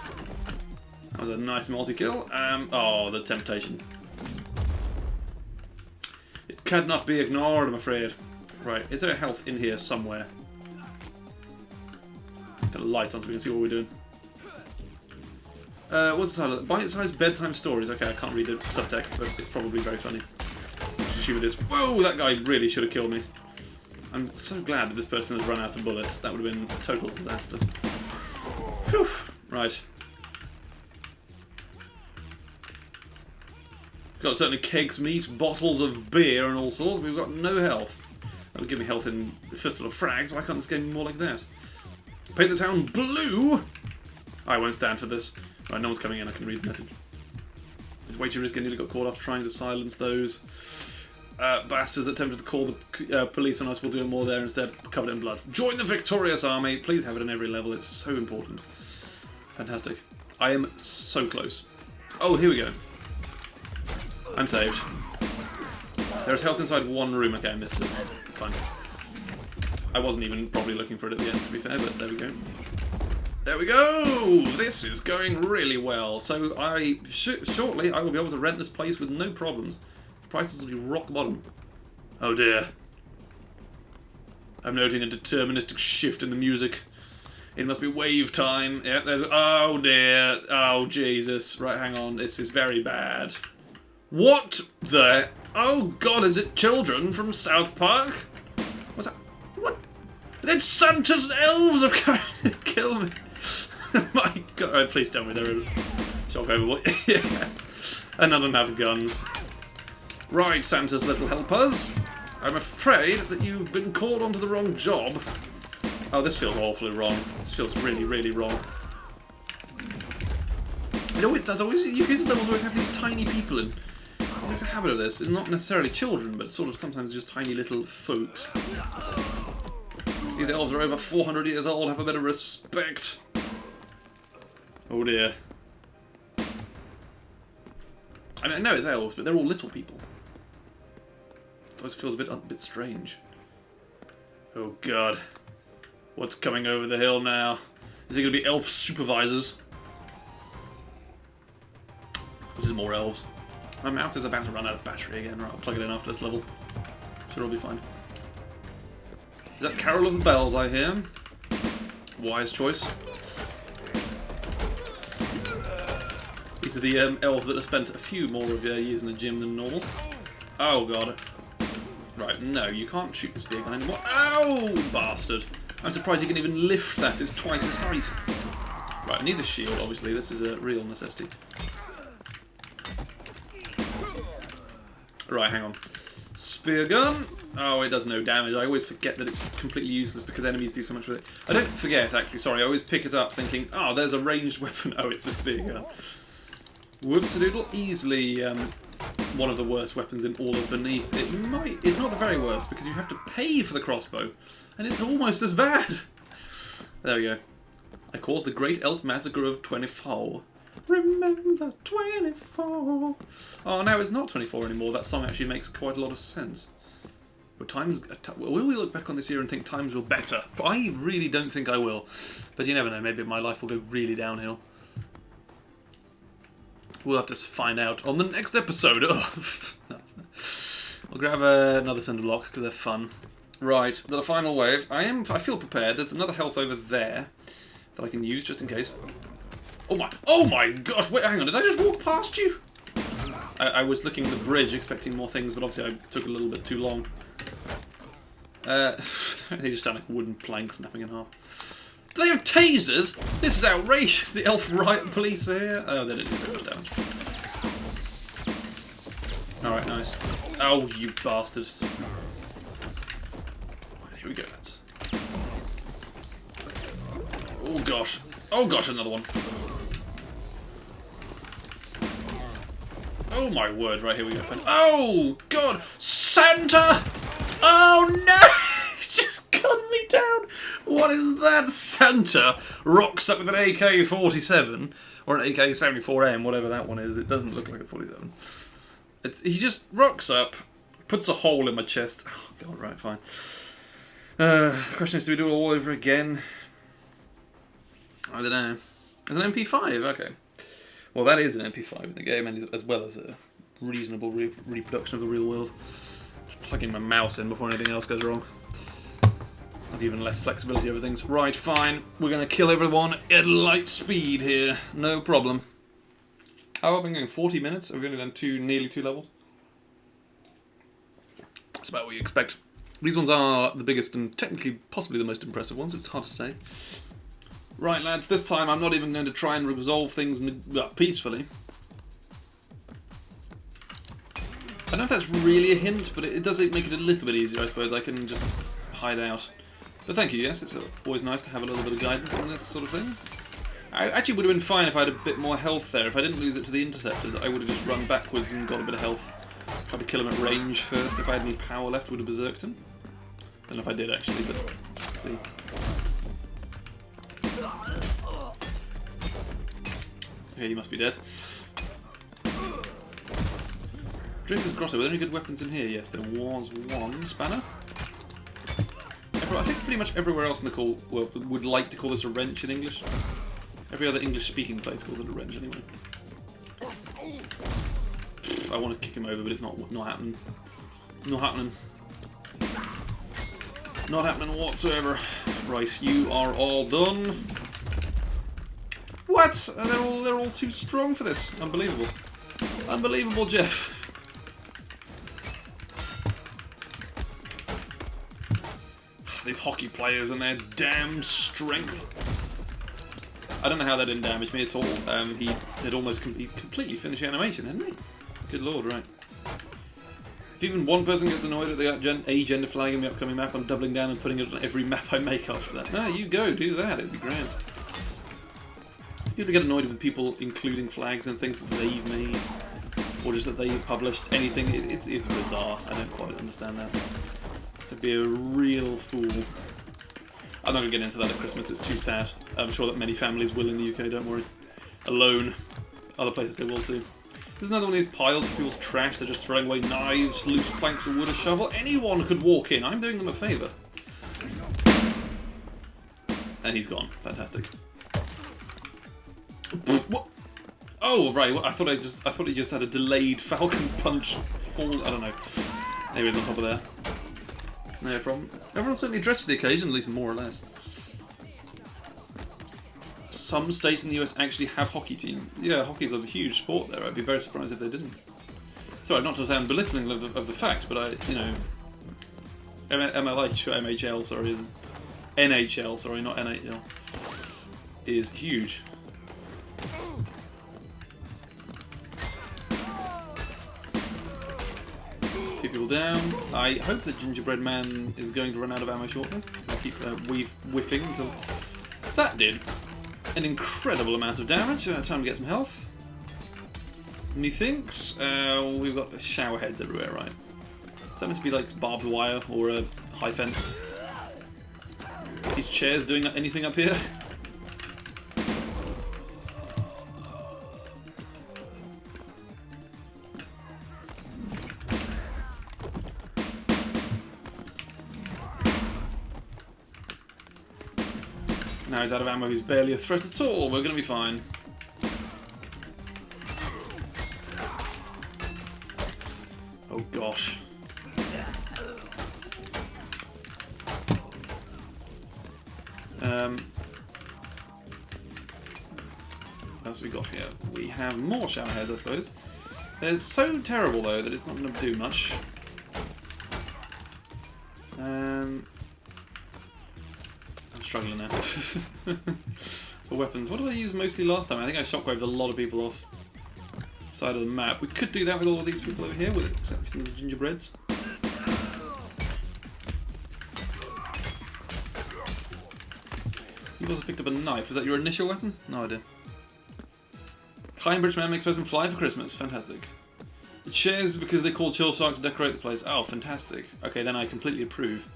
That was a nice multi-kill. Oh, the temptation. It cannot be ignored, I'm afraid. Right, is there a health in here somewhere? Got a light on so we can see what we're doing. What's the title? Bite-sized bedtime stories. Okay, I can't read the subtext, but it's probably very funny. Let's assume it is. Whoa, that guy really should have killed me. I'm so glad that this person has run out of bullets. That would have been a total disaster. Phew. Right. Got certainly kegs, meat, bottles of beer and all sorts. We've got no health. That would give me health in Fistful of Frags. Why can't this game be more like that? Paint the town blue! I won't stand for this. Right, no one's coming in. I can read the message. It's way too risky. I nearly got caught after trying to silence those bastards that attempted to call the police on us. We'll do more there instead. Covered in blood. Join the victorious army. Please have it in every level. It's so important. Fantastic. I am so close. Oh, here we go. I'm saved. There's health inside one room. Okay, I missed it. It's fine. I wasn't even probably looking for it at the end, to be fair, but there we go. There we go! This is going really well. So shortly I will be able to rent this place with no problems. Prices will be rock bottom. Oh dear. I'm noting a deterministic shift in the music. It must be wave time. Yeah, oh dear. Oh Jesus. Right, hang on. This is very bad. What the... Oh god, is it children from South Park? What's that? What? It's Santa's elves are coming to kill me. My god. Right, please tell me they're a shock overboard. Yeah. And none of them have guns. Right, Santa's little helpers. I'm afraid that you've been called onto the wrong job. Oh, this feels awfully wrong. This feels really, really wrong. It always does. You kids always have these tiny people in. There's a habit of this. Not necessarily children, but sort of sometimes just tiny little folks. These elves are over 400 years old. Have a bit of respect. Oh dear. I mean, I know it's elves, but they're all little people. It always feels a bit strange. Oh god. What's coming over the hill now? Is it going to be elf supervisors? This is more elves. My mouse is about to run out of battery again. Right, I'll plug it in after this level. Should all be fine. Is that Carol of the Bells I hear? Wise choice. These are the elves that have spent a few more of their years in the gym than normal. Oh god. Right, no, you can't shoot the spear gun anymore. Ow, bastard. I'm surprised you can even lift that. It's twice its height. Right, I need the shield, obviously. This is a real necessity. Right, hang on. Spear gun. Oh, it does no damage. I always forget that it's completely useless because enemies do so much with it. I don't forget, actually, sorry. I always pick it up thinking, oh, there's a ranged weapon. Oh, it's the spear gun. Whoops-a-doodle. Easily one of the worst weapons in all of Beneath. It's not the very worst because you have to pay for the crossbow. And it's almost as bad. There we go. I caused the Great Elf Massacre of 24. Remember 24. Oh, now it's not 24 anymore. That song actually makes quite a lot of sense. But will we look back on this year and think times were better? I really don't think I will. But you never know. Maybe my life will go really downhill. We'll have to find out on the next episode of... I'll grab another cinder block because they're fun. Right, the final wave. I feel prepared. There's another health over there that I can use just in case. Oh my gosh, wait, hang on, did I just walk past you? I was looking at the bridge expecting more things, but obviously I took a little bit too long. They just sound like wooden planks snapping in half. Do they have tasers? This is outrageous. The elf riot police are here. Oh, they didn't do very much damage. Alright, nice. Oh, you bastards. Here we go, lads. Oh gosh. Oh gosh, another one. Oh my word, right, here we go. Oh god! Santa! Oh no! He's just gunned me down! What is that? Santa rocks up with an AK-47 or an AK-74M, whatever that one is. It doesn't look like a 47. He just rocks up, puts a hole in my chest. Oh god, right, fine. The question is, do we do it all over again? I don't know. It's an MP5, okay. Well, that is an MP5 in the game, and as well as a reasonable reproduction of the real world. Just plugging my mouse in before anything else goes wrong. I've even less flexibility over things. Right, fine. We're going to kill everyone at light speed here. No problem. How have I been going? 40 minutes? Have we only done nearly two levels? That's about what you expect. These ones are the biggest and technically possibly the most impressive ones. It's hard to say. Right, lads, this time I'm not even going to try and resolve things peacefully. I don't know if that's really a hint, but it does make it a little bit easier, I suppose. I can just hide out. But thank you, yes, it's always nice to have a little bit of guidance in this sort of thing. I actually would have been fine if I had a bit more health there. If I didn't lose it to the interceptors, I would have just run backwards and got a bit of health. Tried to kill him at range first. If I had any power left, would have berserked him. Don't know if I did actually, but let's see. Okay, you must be dead. Drinker's Grotto. Were there any good weapons in here? Yes, there was one. Spanner. I think pretty much everywhere else in the call would like to call this a wrench in English. Every other English-speaking place calls it a wrench anyway. I want to kick him over, but it's not happening. Not happening. Not happening whatsoever. Right, you are all done. What? They're all too strong for this. Unbelievable. Unbelievable, Jeff. These hockey players and their damn strength. I don't know how that didn't damage me at all. He had almost completely finished the animation, hadn't he? Good lord, right. If even one person gets annoyed that they got a gender flag in the upcoming map, I'm doubling down and putting it on every map I make after that. No, you go, do that, it'd be grand. People get annoyed with people including flags and things that they've made, or just that they've published, anything. It's bizarre, I don't quite understand that. To be a real fool. I'm not going to get into that at Christmas, it's too sad. I'm sure that many families will in the UK, don't worry. Alone. Other places they will too. This is another one of these piles of people's trash. They're just throwing away knives, loose planks of wood, a shovel. Anyone could walk in. I'm doing them a favour. And he's gone. Fantastic. What? Oh, right. I thought he just had a delayed Falcon Punch fall. I don't know. Anyways, on top of there. No problem. Everyone's certainly dressed for the occasion, at least more or less. Some states in the US actually have hockey teams. Yeah, hockey's a huge sport there. I'd be very surprised if they didn't. Sorry, not to sound belittling of the fact, but MHL, sorry, NHL, sorry, not NHL, is huge. People down. I hope the gingerbread man is going to run out of ammo shortly. I'll keep whiffing until that did an incredible amount of damage. Time to get some health. Methinks we've got shower heads everywhere, right? Is that meant to be like barbed wire or a high fence? These chairs doing anything up here? Now he's out of ammo, he's barely a threat at all, we're gonna be fine. Oh gosh. What else have we got here? We have more shower heads, I suppose. They're so terrible though that it's not gonna do much. Struggling now. For weapons. What did I use mostly last time? I think I shockwaved a lot of people off the side of the map. We could do that with all of these people over here, with exception of the gingerbreads. You've also picked up a knife. Was that your initial weapon? No idea. Kind British man makes person fly for Christmas. Fantastic. The chairs because they call Chill Shark to decorate the place. Oh, fantastic. Okay, then I completely approve.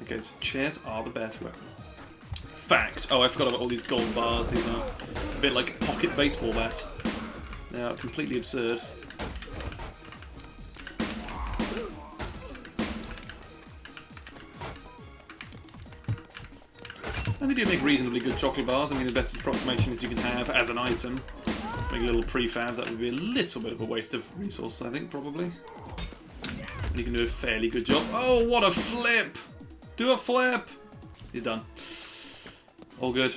Okay, so chairs are the best weapon. Fact. Oh, I forgot about all these gold bars. These are a bit like pocket baseball bats. They are completely absurd. And they do make reasonably good chocolate bars. I mean, the best approximation as you can have as an item. Make little prefabs, that would be a little bit of a waste of resources, I think, probably. And you can do a fairly good job. Oh, what a flip! Do a flip! He's done. All good.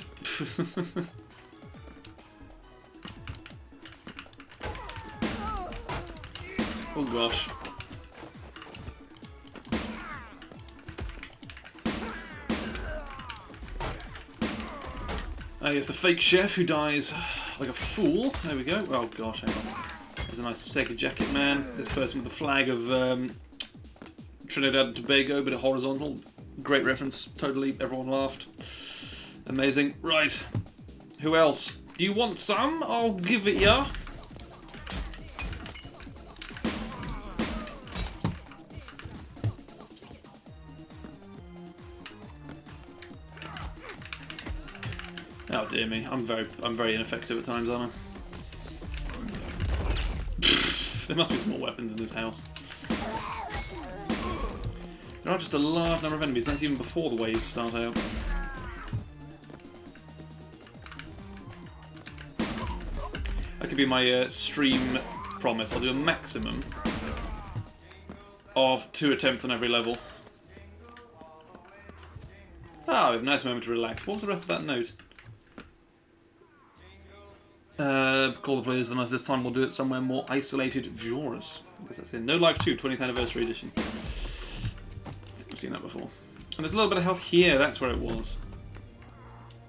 Oh gosh. It's the fake chef who dies like a fool. There we go. Oh gosh, hang on. There's a nice Sega jacket, man. This person with the flag of Trinidad and Tobago, but a horizontal. Great reference, totally. Everyone laughed. Amazing. Right. Who else? Do you want some? I'll give it ya. Oh dear me, I'm very ineffective at times, aren't I? There must be some more weapons in this house. There are just a large number of enemies, and that's even before the waves start out. That could be my stream promise. I'll do a maximum of 2 attempts on every level. Ah, we have a nice moment to relax. What was the rest of that note? Call the players on us. This time we'll do it somewhere more isolated. Joris. I guess that's it. No Life 2, 20th Anniversary Edition. I've seen that before. And there's a little bit of health here. That's where it was.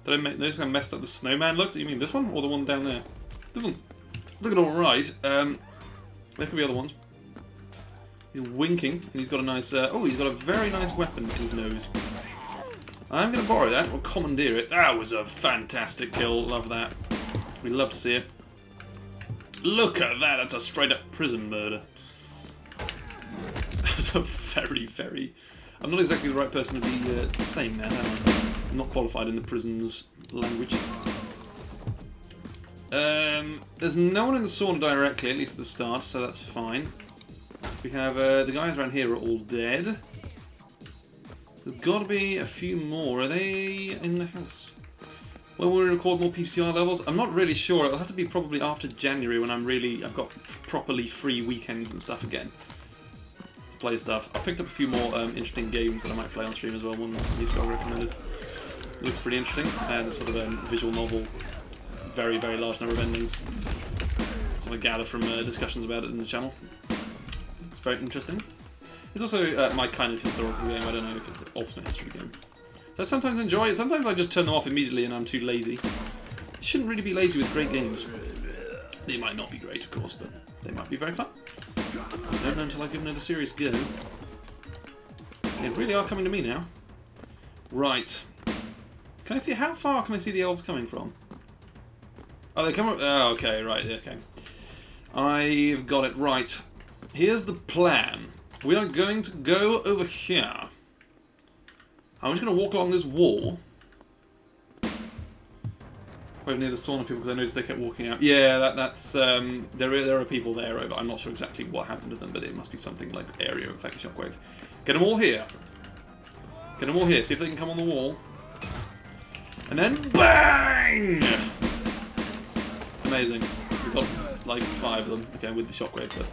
Did I notice I messed up the snowman look? Do you mean this one or the one down there? This one. Looking alright. There could be other ones. He's winking, and he's got a nice... oh, he's got a very nice weapon in his nose. I'm going to borrow that, or commandeer it. That was a fantastic kill. Love that. We love to see it. Look at that! That's a straight-up prison murder. That's a very... I'm not exactly the right person to be saying that, am I? I'm not qualified in the prison's language. There's no one in the sauna directly, at least at the start, so that's fine. We have the guys around here are all dead. There's got to be a few more. Are they in the house? When will we record more PTR levels? I'm not really sure. It'll have to be probably after January when I've got properly free weekends and stuff again to play stuff. I picked up a few more interesting games that I might play on stream as well. One that I recommended. Looks pretty interesting. And a sort of visual novel. Very large number of endings. That's what I gather from discussions about it in the channel. It's very interesting. It's also my kind of historical game. I don't know if it's an alternate history game. So I sometimes enjoy it. Sometimes I just turn them off immediately and I'm too lazy. You shouldn't really be lazy with great games. They might not be great, of course, but they might be very fun. I don't know until I've given it a serious go. They really are coming to me now. Right. Can I see... How far can I see the elves coming from? Oh, they come... Oh, okay, right, okay. I've got it right. Here's the plan. We are going to go over here. I'm just going to walk along this wall. Over near the sauna people, because I noticed they kept walking out. Yeah, that's... there are people there over. I'm not sure exactly what happened to them, but it must be something like area effect shockwave. Get them all here. Get them all here. See if they can come on the wall. And then BANG! Amazing. We've got like 5 of them. Okay, with the shockwave, but...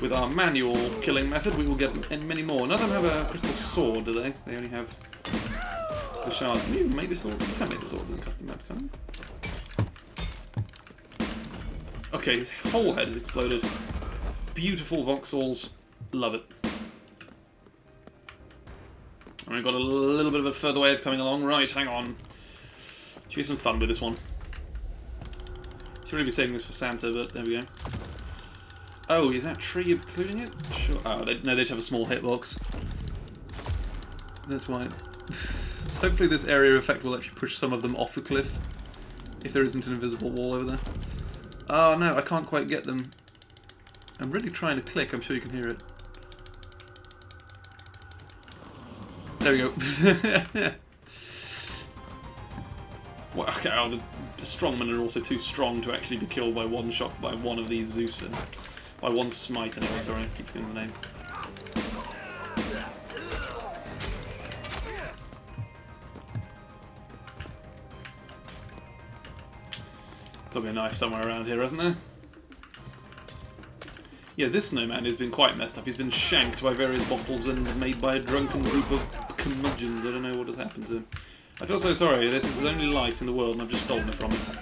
With our manual killing method, we will get many more. None of them have a crystal sword, do they? They only have the shards. Can you even make the sword? You can make the swords in the custom map, can't you? Okay, his whole head has exploded. Beautiful voxels. Love it. And we've got a little bit of a further way of coming along. Right, hang on. Should be some fun with this one. Should really be saving this for Santa, but there we go. Oh, is that tree including it? Sure. Oh, no, they'd have a small hitbox. That's why. Hopefully this area effect will actually push some of them off the cliff. If there isn't an invisible wall over there. Oh no, I can't quite get them. I'm really trying to click, I'm sure you can hear it. There we go. Well, okay, oh, the strongmen are also too strong to actually be killed by one shot by one of these Zeus fins. By one smite anyway, sorry, I keep forgetting the name. Got to be a knife somewhere around here, hasn't there? Yeah, this snowman has been quite messed up. He's been shanked by various bottles and made by a drunken group of curmudgeons. I don't know what has happened to him. I feel so sorry. This is the only light in the world and I've just stolen it from him.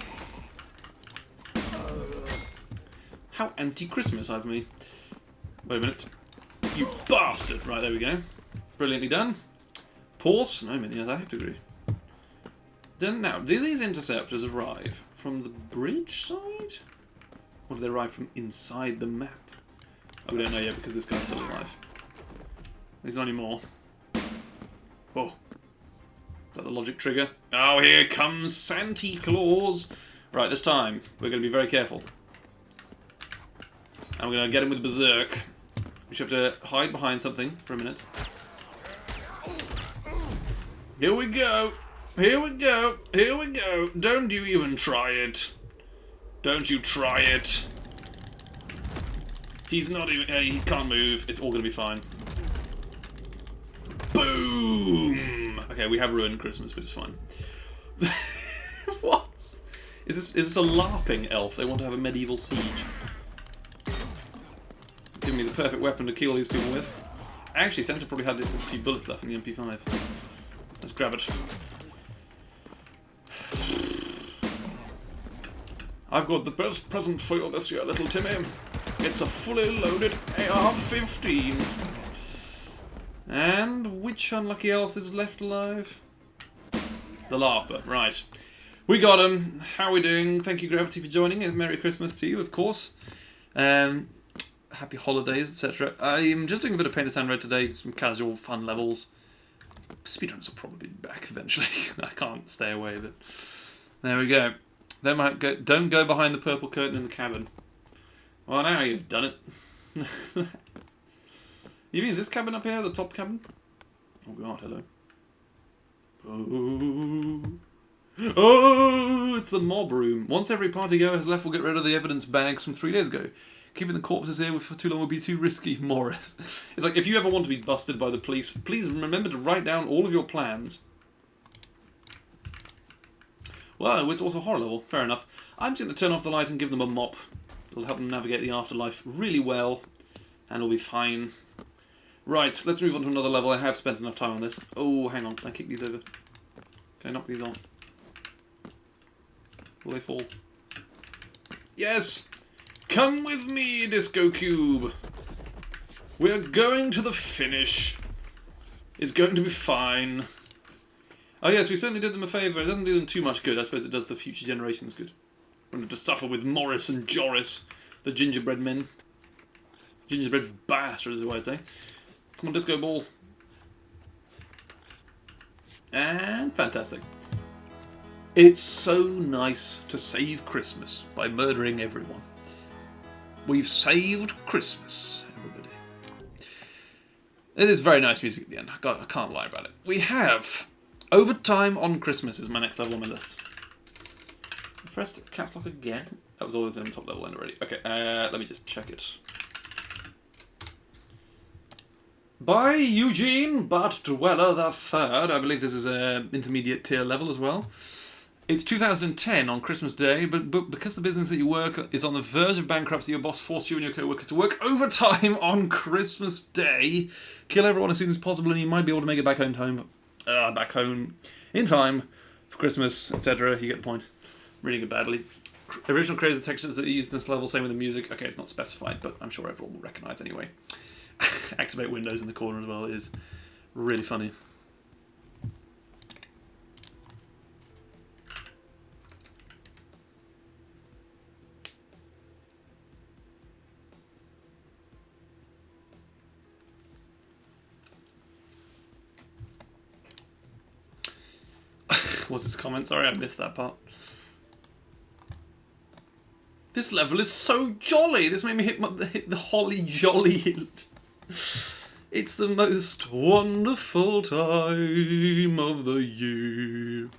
How anti-Christmas of me. Wait a minute. You bastard! Right, there we go. Brilliantly done. Pause. Snowman, yes, I have to agree. Then now, do these interceptors arrive from the bridge side? Or do they arrive from inside the map? Oh, we don't know yet because this guy's still alive. There's not any more. Oh. Is that the logic trigger? Oh, here comes Santa Claus! Right, this time, we're going to be very careful. And we're going to get him with Berserk. We should have to hide behind something for a minute. Here we go! Here we go! Here we go! Don't you even try it! Don't you try it! He's not even... he can't move. It's all going to be fine. Boom! Okay, we have ruined Christmas, but it's fine. What? Is this a LARPing elf? They want to have a medieval siege. Give me the perfect weapon to kill these people with. Actually, Santa probably had a few bullets left in the MP5. Let's grab it. I've got the best present for you this year, little Timmy. It's a fully loaded AR-15. And which unlucky elf is left alive? The LARPer, right. We got him. How are we doing? Thank you, Gravity, for joining. And Merry Christmas to you, of course. Happy holidays, etc. I'm just doing a bit of Paint the Town Red today, some casual fun levels. Speedruns will probably be back eventually. I can't stay away, but there we go. Don't go behind the purple curtain in the cabin. Well, now you've done it. You mean this cabin up here, the top cabin? Oh god, hello. Oh, it's the mob room. Once every party goer has left, we'll get rid of the evidence bags from 3 days ago. Keeping the corpses here for too long would be too risky, Morris. It's like, if you ever want to be busted by the police, please remember to write down all of your plans. Well, it's also a horror level. Fair enough. I'm just going to turn off the light and give them a mop. It'll help them navigate the afterlife really well, and it'll be fine. Right, let's move on to another level. I have spent enough time on this. Oh, hang on. Can I kick these over? Can I knock these off? Will they fall? Yes! Come with me, Disco Cube! We're going to the finish. It's going to be fine. Oh yes, we certainly did them a favour. It doesn't do them too much good. I suppose it does the future generations good. We're going to suffer with Morris and Joris, the gingerbread men. Gingerbread bastards, is what I'd say. Come on, Disco Ball. And fantastic. It's so nice to save Christmas by murdering everyone. We've saved Christmas, everybody. It is very nice music at the end. I can't lie about it. We have Overtime on Christmas is my next level on my list. Press caps lock again. That was all that's in the top level end already. Okay, let me just check it. By Eugene Bart Dweller III. I believe this is an intermediate tier level as well. It's 2010 on Christmas Day, but because the business that you work is on the verge of bankruptcy, your boss forced you and your co-workers to work overtime on Christmas Day. Kill everyone as soon as possible, and you might be able to make it back home in time for Christmas, etc. You get the point. Reading it badly. Original creative textures that are used in this level, same with the music. Okay, it's not specified, but I'm sure everyone will recognise anyway. Activate windows in the corner as well is really funny. What's his comment? Sorry, I missed that part. This level is so jolly. This made me hit the holly jolly. It's the most wonderful time of the year.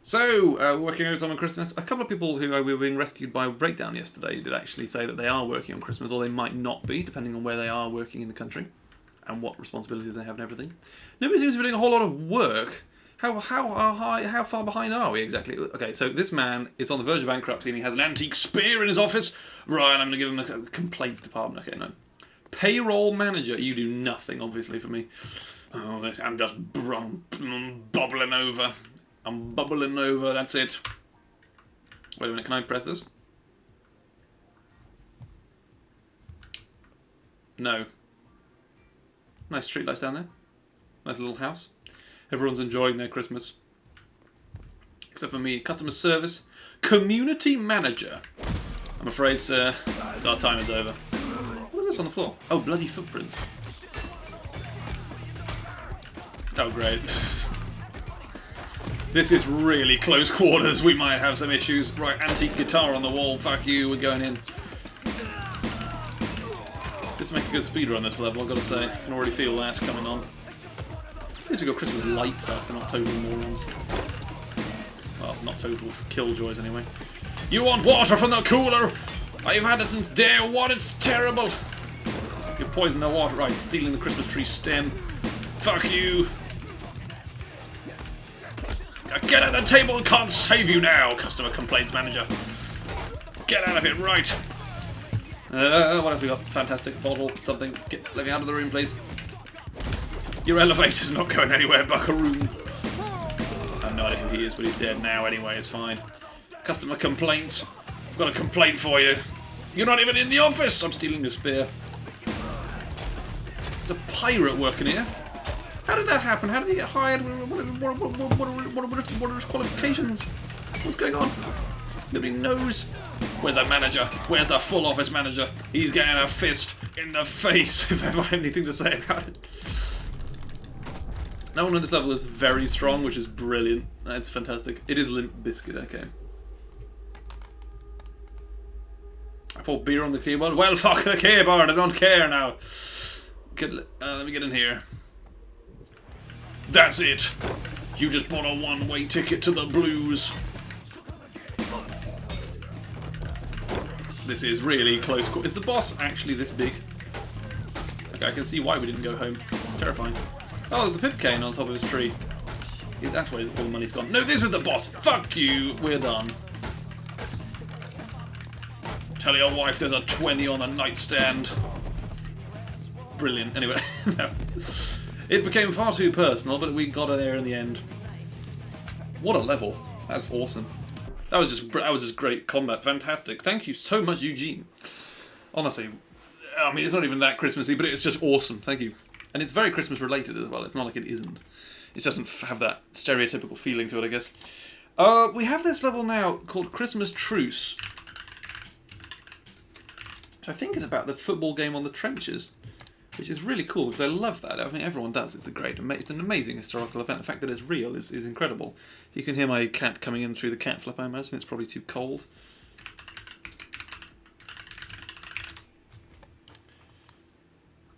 So, working overtime on Christmas. A couple of people who were being rescued by Breakdown yesterday did actually say that they are working on Christmas, or they might not be, depending on where they are working in the country and what responsibilities they have and everything. Nobody seems to be doing a whole lot of work. How far behind are we exactly? Okay, so this man is on the verge of bankruptcy and he has an antique spear in his office. Right, I'm going to give him a complaints department. Okay, no. Payroll manager. You do nothing, obviously, for me. Oh, I'm just bubbling over. I'm bubbling over, that's it. Wait a minute, can I press this? No. Nice streetlights down there. Nice little house. Everyone's enjoying their Christmas. Except for me. Customer service. Community manager. I'm afraid, sir, our time is over. What is this on the floor? Oh, bloody footprints. Oh, great. This is really close quarters. We might have some issues. Right, antique guitar on the wall. Fuck you, we're going in. This will make a good speedrun this level, I've got to say. I can already feel that coming on. At least we've got Christmas lights up, they're not total morons. Well, not total killjoys anyway. You want water from the cooler? I've had it since day one, it's terrible. You poisoned the water, right, stealing the Christmas tree stem. Fuck you. Get at the table, can't save you now, customer complaints manager. Get out of here, right. What have we got? Fantastic bottle, something. Let me out of the room, please. Your elevator's not going anywhere, buckaroo. I have no idea who he is, but he's dead now anyway, it's fine. Customer complaints. I've got a complaint for you. You're not even in the office! I'm stealing your spear. There's a pirate working here. How did that happen? How did he get hired? What are his qualifications? What's going on? Nobody knows. Where's that manager? Where's the full office manager? He's getting a fist in the face if I have anything to say about it. No one on this level is very strong, which is brilliant. It's fantastic. It is Limp Bizkit, okay. I pour beer on the keyboard. Well, fuck the keyboard, I don't care now. Let me get in here. That's it. You just bought a one-way ticket to the blues. This is really close. Is the boss actually this big? Okay, I can see why we didn't go home. It's terrifying. Oh, there's a pip cane on top of his tree. Yeah, that's where all the money's gone. No, this is the boss. Fuck you. We're done. Tell your wife there's a 20 on the nightstand. Brilliant. Anyway, no. It became far too personal, but we got there in the end. What a level. That's awesome. That was just great combat. Fantastic. Thank you so much, Eugene. Honestly, I mean, it's not even that Christmassy, but it's just awesome. Thank you. And it's very Christmas related as well. It's not like it isn't. It doesn't have that stereotypical feeling to it, I guess. We have this level now called Christmas Truce. Which I think is about the football game on the trenches. Which is really cool, because I love that. I think everyone does. It's it's an amazing historical event. The fact that it's real is incredible. You can hear my cat coming in through the cat flap, I imagine. It's probably too cold.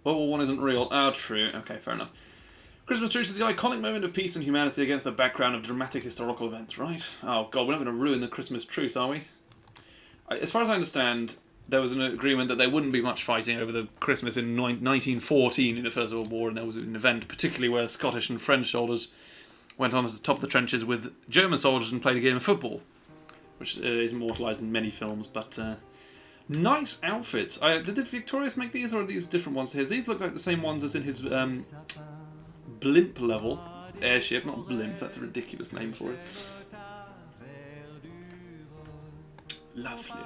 World War I isn't real. Oh, true. Okay, fair enough. Christmas Truce is the iconic moment of peace and humanity against the background of dramatic historical events, right? Oh, God, we're not going to ruin the Christmas Truce, are we? As far as I understand, there was an agreement that there wouldn't be much fighting over the Christmas in 1914 in the First World War, and there was an event, particularly where Scottish and French soldiers went on to the top of the trenches with German soldiers and played a game of football, which is immortalised in many films, but nice outfits. Did Victorious make these, or are these different ones to his? These look like the same ones as in his blimp level. Airship, not blimp, that's a ridiculous name for it. Lovely.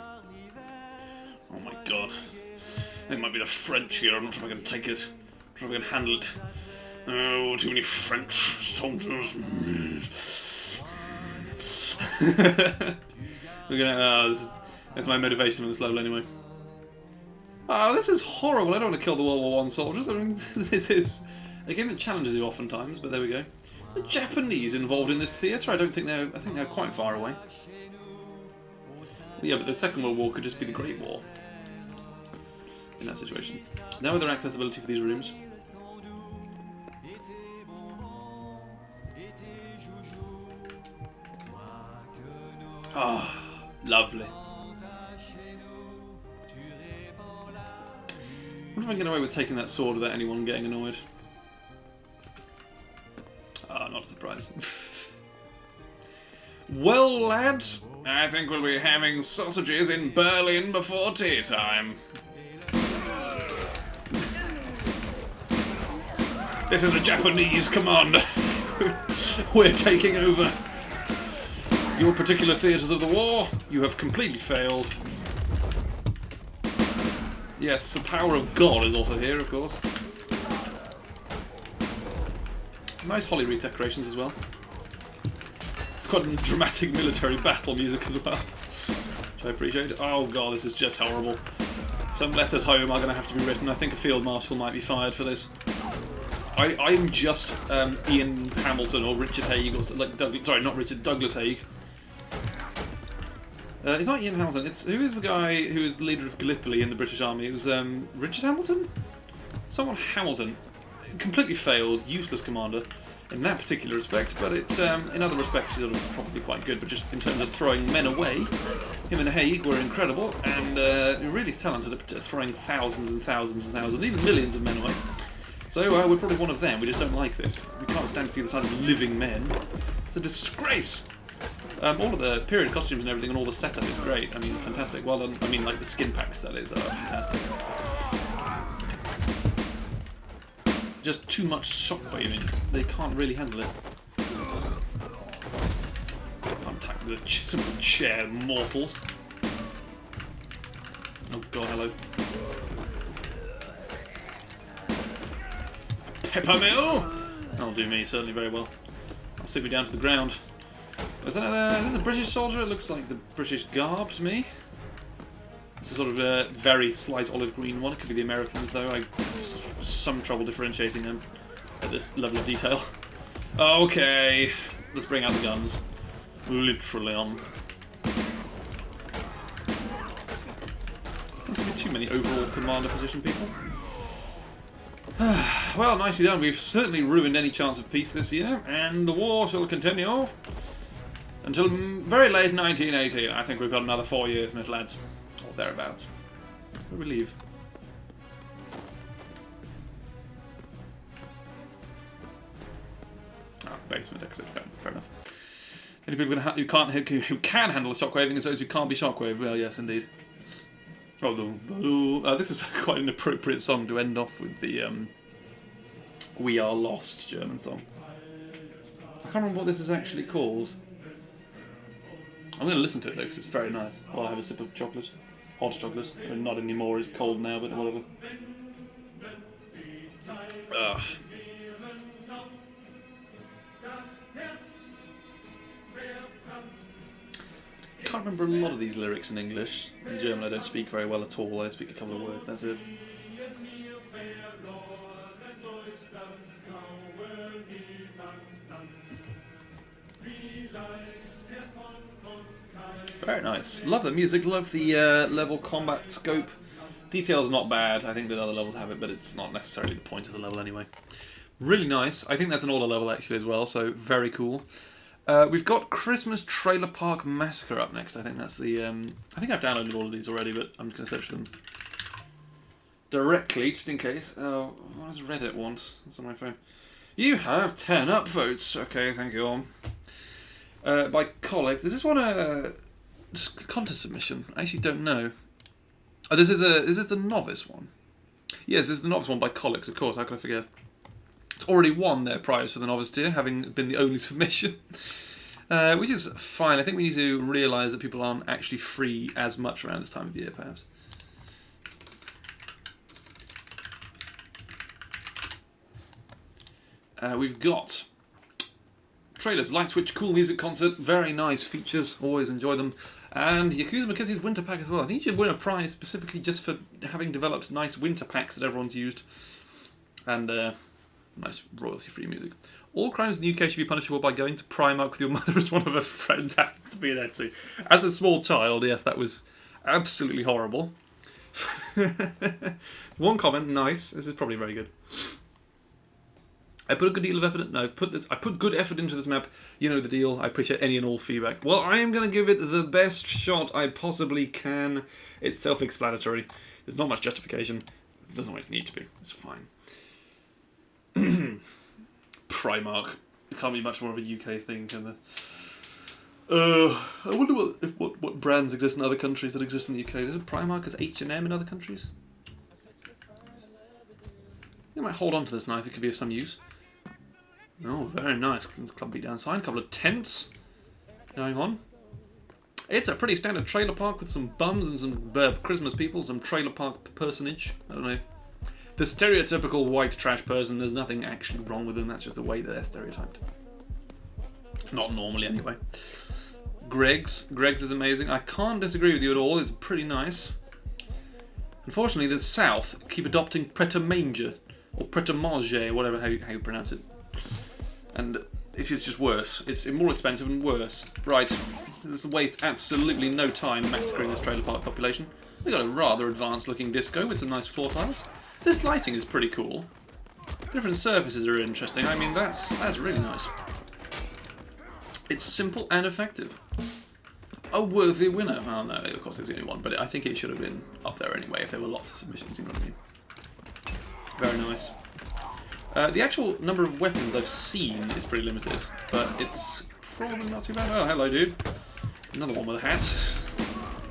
Oh my god. I think it might be the French here, I'm not sure if I can take it. I'm not sure if I can handle it. Oh, too many French soldiers. We're gonna, that's my motivation on this level anyway. Oh, this is horrible. I don't want to kill the World War I soldiers. I mean, this is a game that challenges you oftentimes, but there we go. The Japanese involved in this theatre, I think they're quite far away. Yeah, but the Second World War could just be the Great War. In that situation. No other accessibility for these rooms. Ah, oh, lovely. I wonder if I can get away with taking that sword without anyone getting annoyed. Ah, not a surprise. Well, lads, I think we'll be having sausages in Berlin before tea time. This is a Japanese commander. We're taking over your particular theatres of the war. You have completely failed. Yes, the power of God is also here, of course. Nice holly wreath decorations as well. It's quite a dramatic military battle music as well, which I appreciate. Oh god, this is just horrible. Some letters home are going to have to be written. I think a field marshal might be fired for this. I'm just Ian Hamilton or Richard Haig, or like sorry, not Richard, Douglas Haig. It's not Ian Hamilton. Who is the guy who is the leader of Gallipoli in the British Army? It was Richard Hamilton? Someone Hamilton. Completely failed, useless commander in that particular respect, but it, in other respects he's probably quite good, but just in terms of throwing men away, him and Haig were incredible, and really talented at throwing thousands and thousands and thousands, even millions of men away. So we're probably one of them. We just don't like this. We can't stand to see the sight of living men. It's a disgrace. All of the period costumes and everything and all the setup is great. I mean, fantastic. Well done. I mean, like the skin packs, that is, are fantastic. Just too much shockwaving. They can't really handle it. I'm attacking with a simple chair, mortals. Oh god, hello. Peppermill! That'll do me, certainly very well. I'll sit me down to the ground. Is this a British soldier? It looks like the British garb to me. It's a sort of a very slight olive green one. It could be the Americans, though. I have some trouble differentiating them at this level of detail. Okay, let's bring out the guns. Literally on. Doesn't be too many overall commander position people. Well, nicely done. We've certainly ruined any chance of peace this year, and the war shall continue until very late 1918. I think we've got another 4 years in it, lads. Or thereabouts. Where we leave? Ah, basement exit. Fair enough. Any people who can handle the shockwaving is those who can't be shockwave. Well, yes, indeed. This is quite an appropriate song to end off with the "We Are Lost" German song. I can't remember what this is actually called. I'm going to listen to it though because it's very nice while I have a sip of chocolate. Hot chocolate. I mean, not anymore, it's cold now, but whatever. Ugh. I can't remember a lot of these lyrics in English. In German I don't speak very well at all, I speak a couple of words, that's it. Very nice. Love the music, love the level combat scope. Detail's not bad, I think the other levels have it, but it's not necessarily the point of the level anyway. Really nice. I think that's an older level actually as well, so very cool. We've got Christmas Trailer Park Massacre up next. I think that's the... I think I've downloaded all of these already, but I'm just going to search them directly, just in case. Oh, what does Reddit want? That's on my phone. You have 10 upvotes. Okay, thank you all. By colleagues. Is this one a contest submission? I actually don't know. Oh, is this the novice one? Yes, this is the novice one by colleagues, of course. How could I forget? It's already won their prize for the novice tier, having been the only submission. Which is fine. I think we need to realise that people aren't actually free as much around this time of year, perhaps. We've got trailers, Light Switch, cool music concert, very nice features, always enjoy them. And Yakuza McKenzie's winter pack as well. I think you should win a prize specifically just for having developed nice winter packs that everyone's used. And nice royalty-free music. All crimes in the UK should be punishable by going to Primark with your mother as one of her friends happens to be there too. As a small child, yes, that was absolutely horrible. One comment, nice. This is probably very good. I put a good deal of effort. No, I put good effort into this map. You know the deal. I appreciate any and all feedback. Well, I am going to give it the best shot I possibly can. It's self-explanatory. There's not much justification. It doesn't always need to be. It's fine. Primark. It can't be much more of a UK thing, can there? I wonder what brands exist in other countries that exist in the UK. Is it Primark as H&M in other countries? I might hold on to this knife, it could be of some use. Oh, very nice. Club Beatdown sign, a couple of tents going on. It's a pretty standard trailer park with some bums and some Christmas people, some trailer park personage. I don't know. The stereotypical white trash person, there's nothing actually wrong with them, that's just the way that they're stereotyped. Not normally, anyway. Greg's is amazing. I can't disagree with you at all, it's pretty nice. Unfortunately, the South keep adopting pret-a-manger, or pret-a-manger, whatever how you pronounce it. And it is just worse. It's more expensive and worse. Right, this wastes absolutely no time massacring this trailer park population. They've got a rather advanced looking disco with some nice floor tiles. This lighting is pretty cool. Different surfaces are interesting. I mean, that's really nice. It's simple and effective. A worthy winner. Well, no, of course it's the only one, but I think it should have been up there anyway if there were lots of submissions, you know what I mean. Very nice. The actual number of weapons I've seen is pretty limited, but it's probably not too bad. Oh, hello, dude. Another one with a hat.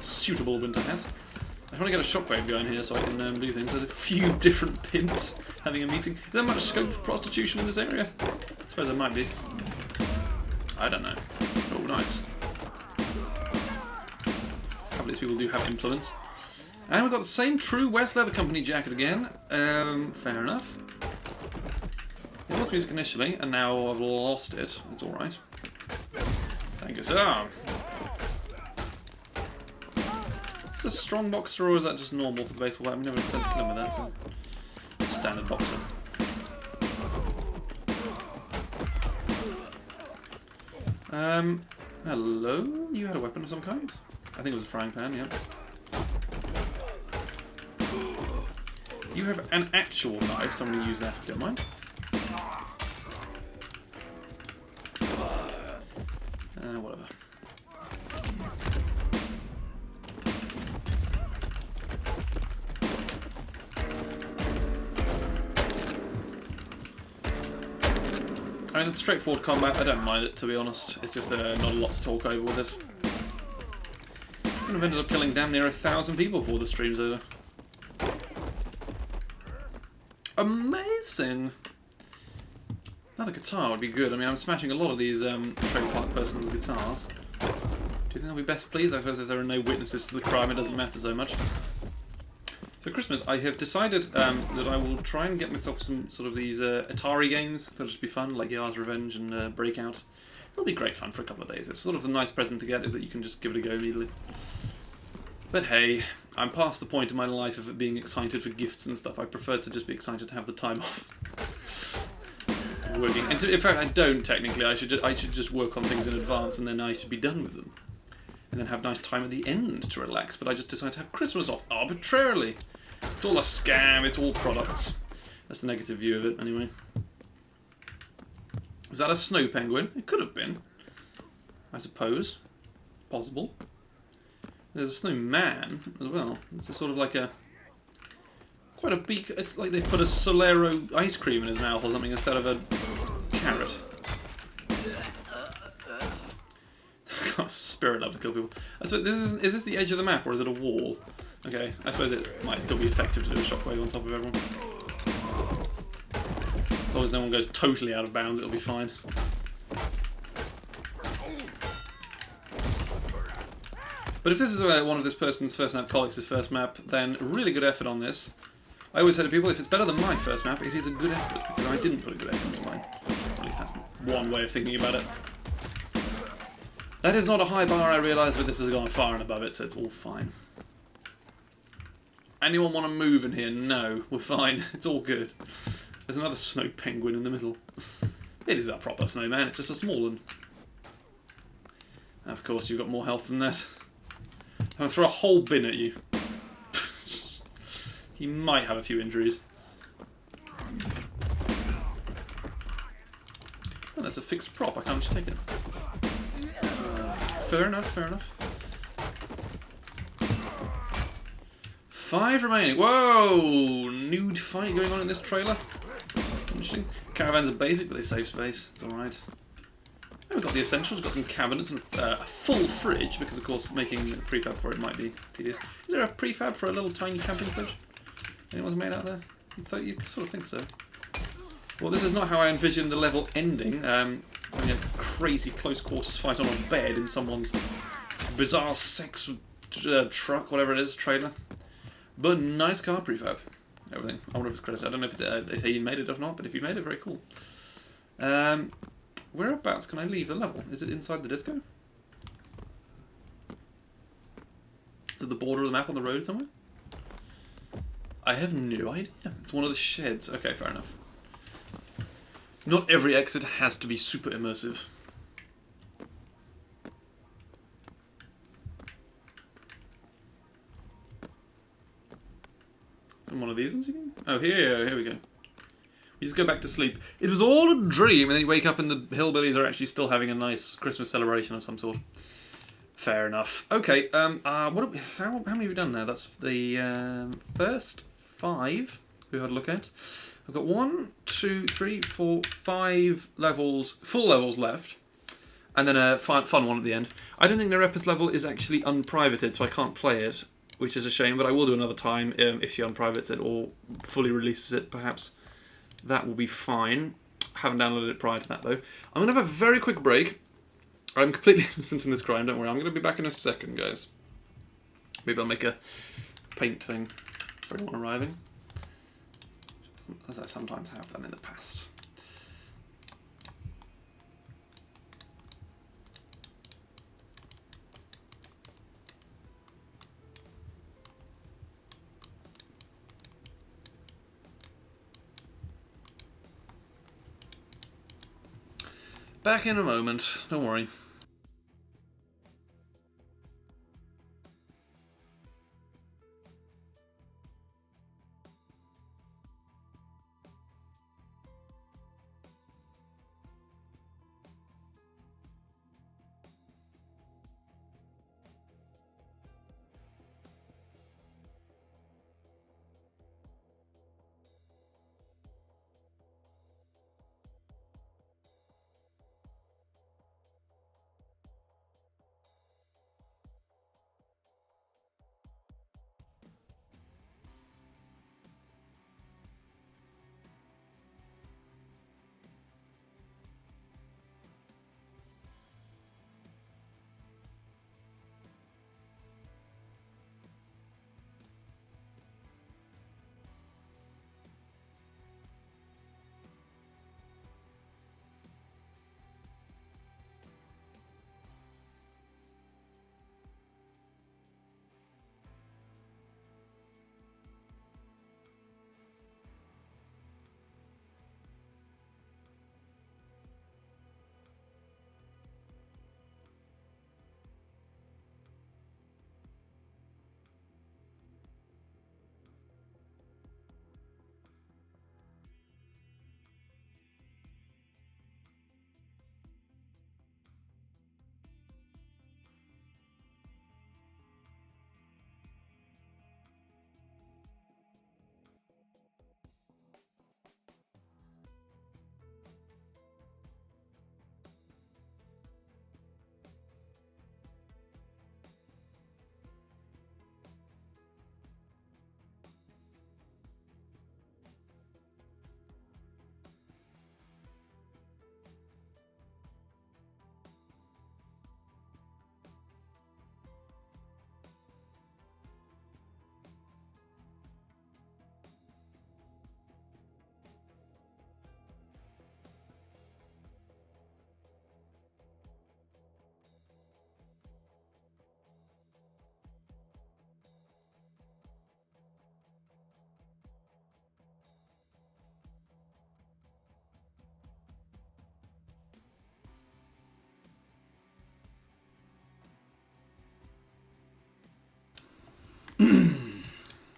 Suitable winter hat. I want to get a shockwave going here so I can do things. There's a few different pimps having a meeting. Is there much scope for prostitution in this area? I suppose there might be. I don't know. Oh, nice. A couple of these people do have influence. And we've got the same true West Leather Company jacket again. Fair enough. It was music initially, and now I've lost it. It's alright. Thank you, sir. Is this a strong boxer, or is that just normal for the baseball? I've never done kill him with that, so... Standard boxer. Hello? You had a weapon of some kind? I think it was a frying pan, yeah. You have an actual knife, somebody use that if you don't mind. Whatever. I mean, it's straightforward combat, I don't mind it to be honest. It's just not a lot to talk over with it. I've ended up killing damn near 1,000 people before the stream's over. Amazing! Another guitar would be good. I mean, I'm smashing a lot of these trailer park person's guitars. Do you think I'll be best pleased? I suppose if there are no witnesses to the crime, it doesn't matter so much. For Christmas, I have decided that I will try and get myself some sort of these Atari games. That'll just be fun, like Yar's Revenge and Breakout. It'll be great fun for a couple of days. It's sort of the nice present to get, is that you can just give it a go immediately. But hey, I'm past the point in my life of being excited for gifts and stuff. I prefer to just be excited to have the time off. Working. And in fact, I don't technically. I should just work on things in advance, and then I should be done with them, and then have nice time at the end to relax. But I just decide to have Christmas off arbitrarily. It's all a scam. It's all products. That's the negative view of it, anyway. Was that a snow penguin? It could have been, I suppose. Possible. There's a snowman as well. It's a sort of like a quite a big. It's like they put a Solero ice cream in his mouth or something instead of a carrot. God, spirit love to kill people. I suppose is this the edge of the map or is it a wall? Okay, I suppose it might still be effective to do a shockwave on top of everyone. As long as no one goes totally out of bounds, it'll be fine. But if this is one of this person's first map, Colix's first map, then really good effort on this. I always say to people, if it's better than my first map, it is a good effort, because I didn't put a good effort into mine. At least that's one way of thinking about it. That is not a high bar, I realise, but this has gone far and above it, so it's all fine. Anyone want to move in here? No, we're fine. It's all good. There's another snow penguin in the middle. It is a proper snowman, it's just a small one. Of course, you've got more health than that. I'm going to throw a whole bin at you. He might have a few injuries. Oh, that's a fixed prop, I can't just take it. Fair enough, fair enough. 5 remaining. Whoa! Nude fight going on in this trailer. Interesting. Caravans are basic, but they save space. It's alright. And we've got the essentials, we've got some cabinets and a full fridge, because of course making a prefab for it might be tedious. Is there a prefab for a little tiny camping fridge? Anyone's made out there? You sort of think so. Well, this is not how I envisioned the level ending. Having a crazy close quarters fight on a bed in someone's bizarre sex truck, whatever it is, trailer. But nice car prefab. Everything. I wonder if it's credited. I don't know if he made it or not, but if he made it, very cool. Whereabouts can I leave the level? Is it inside the disco? Is it the border of the map on the road somewhere? I have no idea. It's one of the sheds. Okay, fair enough. Not every exit has to be super immersive. One of these ones, you mean? Oh, here we go. We just go back to sleep. It was all a dream, and then you wake up and the hillbillies are actually still having a nice Christmas celebration of some sort. Fair enough. Okay, how many have we done now? That's the first 5 we've had a look at. I've got 1, 2, 3, 4, 5 levels, full levels left, and then a fun one at the end. I don't think the Repus level is actually unprivated, so I can't play it, which is a shame, but I will do another time if she unprivates it or fully releases it, perhaps. That will be fine. Haven't downloaded it prior to that, though. I'm going to have a very quick break. I'm completely innocent in this crime, don't worry. I'm going to be back in a second, guys. Maybe I'll make a paint thing for anyone arriving, as I sometimes have done in the past. Back in a moment, don't worry.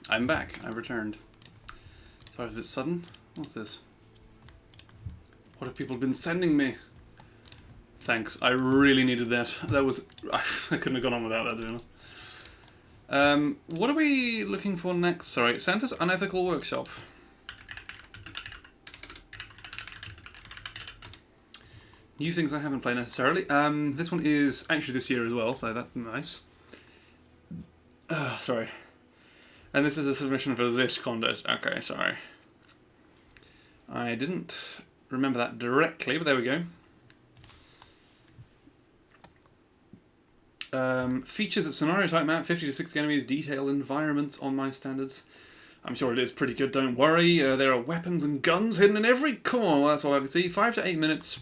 I'm back. I've returned. Sorry if it's sudden. What's this? What have people been sending me? Thanks. I really needed that. That was... I couldn't have gone on without that, to be honest. What are we looking for next? Sorry. Santa's Unethical Workshop. New things I haven't played necessarily. This one is actually this year as well, so that's nice. Sorry. And this is a submission for this contest. Okay, sorry. I didn't remember that directly, but there we go. Features a scenario type map, 50 to 60 enemies, detailed environments on my standards. I'm sure it is pretty good, don't worry. There are weapons and guns hidden in every corner. Well, that's all I can see. 5 to 8 minutes.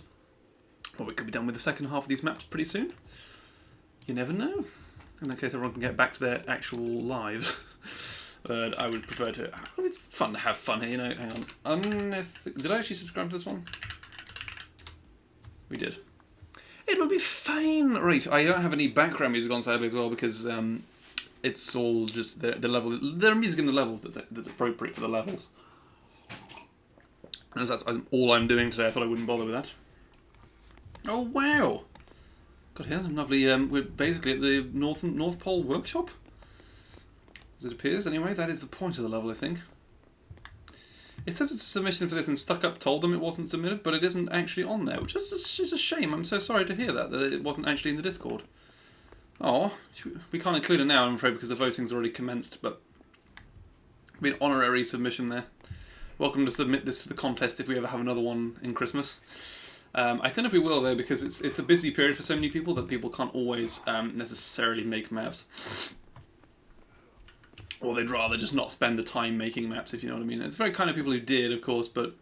Well, we could be done with the second half of these maps pretty soon. You never know. In that case, everyone can get back to their actual lives. But I would prefer to... Oh, it's fun to have fun here, you know. Hang on. Did I actually subscribe to this one? We did. It'll be fine. Right, I don't have any background music on sadly as well because it's all just the level. There are music in the levels that's appropriate for the levels. And that's all I'm doing today. I thought I wouldn't bother with that. Oh wow! God, here's some lovely. We're basically at the North Pole workshop, as it appears. Anyway, that is the point of the level, I think. It says it's a submission for this, and Stuck Up told them it wasn't submitted, but it isn't actually on there, which is a shame. I'm so sorry to hear that it wasn't actually in the Discord. Oh, we can't include it now, I'm afraid, because the voting's already commenced. But be an honorary submission there. Welcome to submit this to the contest if we ever have another one in Christmas. I don't know if we will though, because it's a busy period for so many people that people can't always necessarily make maps. Or they'd rather just not spend the time making maps, if you know what I mean. It's very kind of people who did, of course, but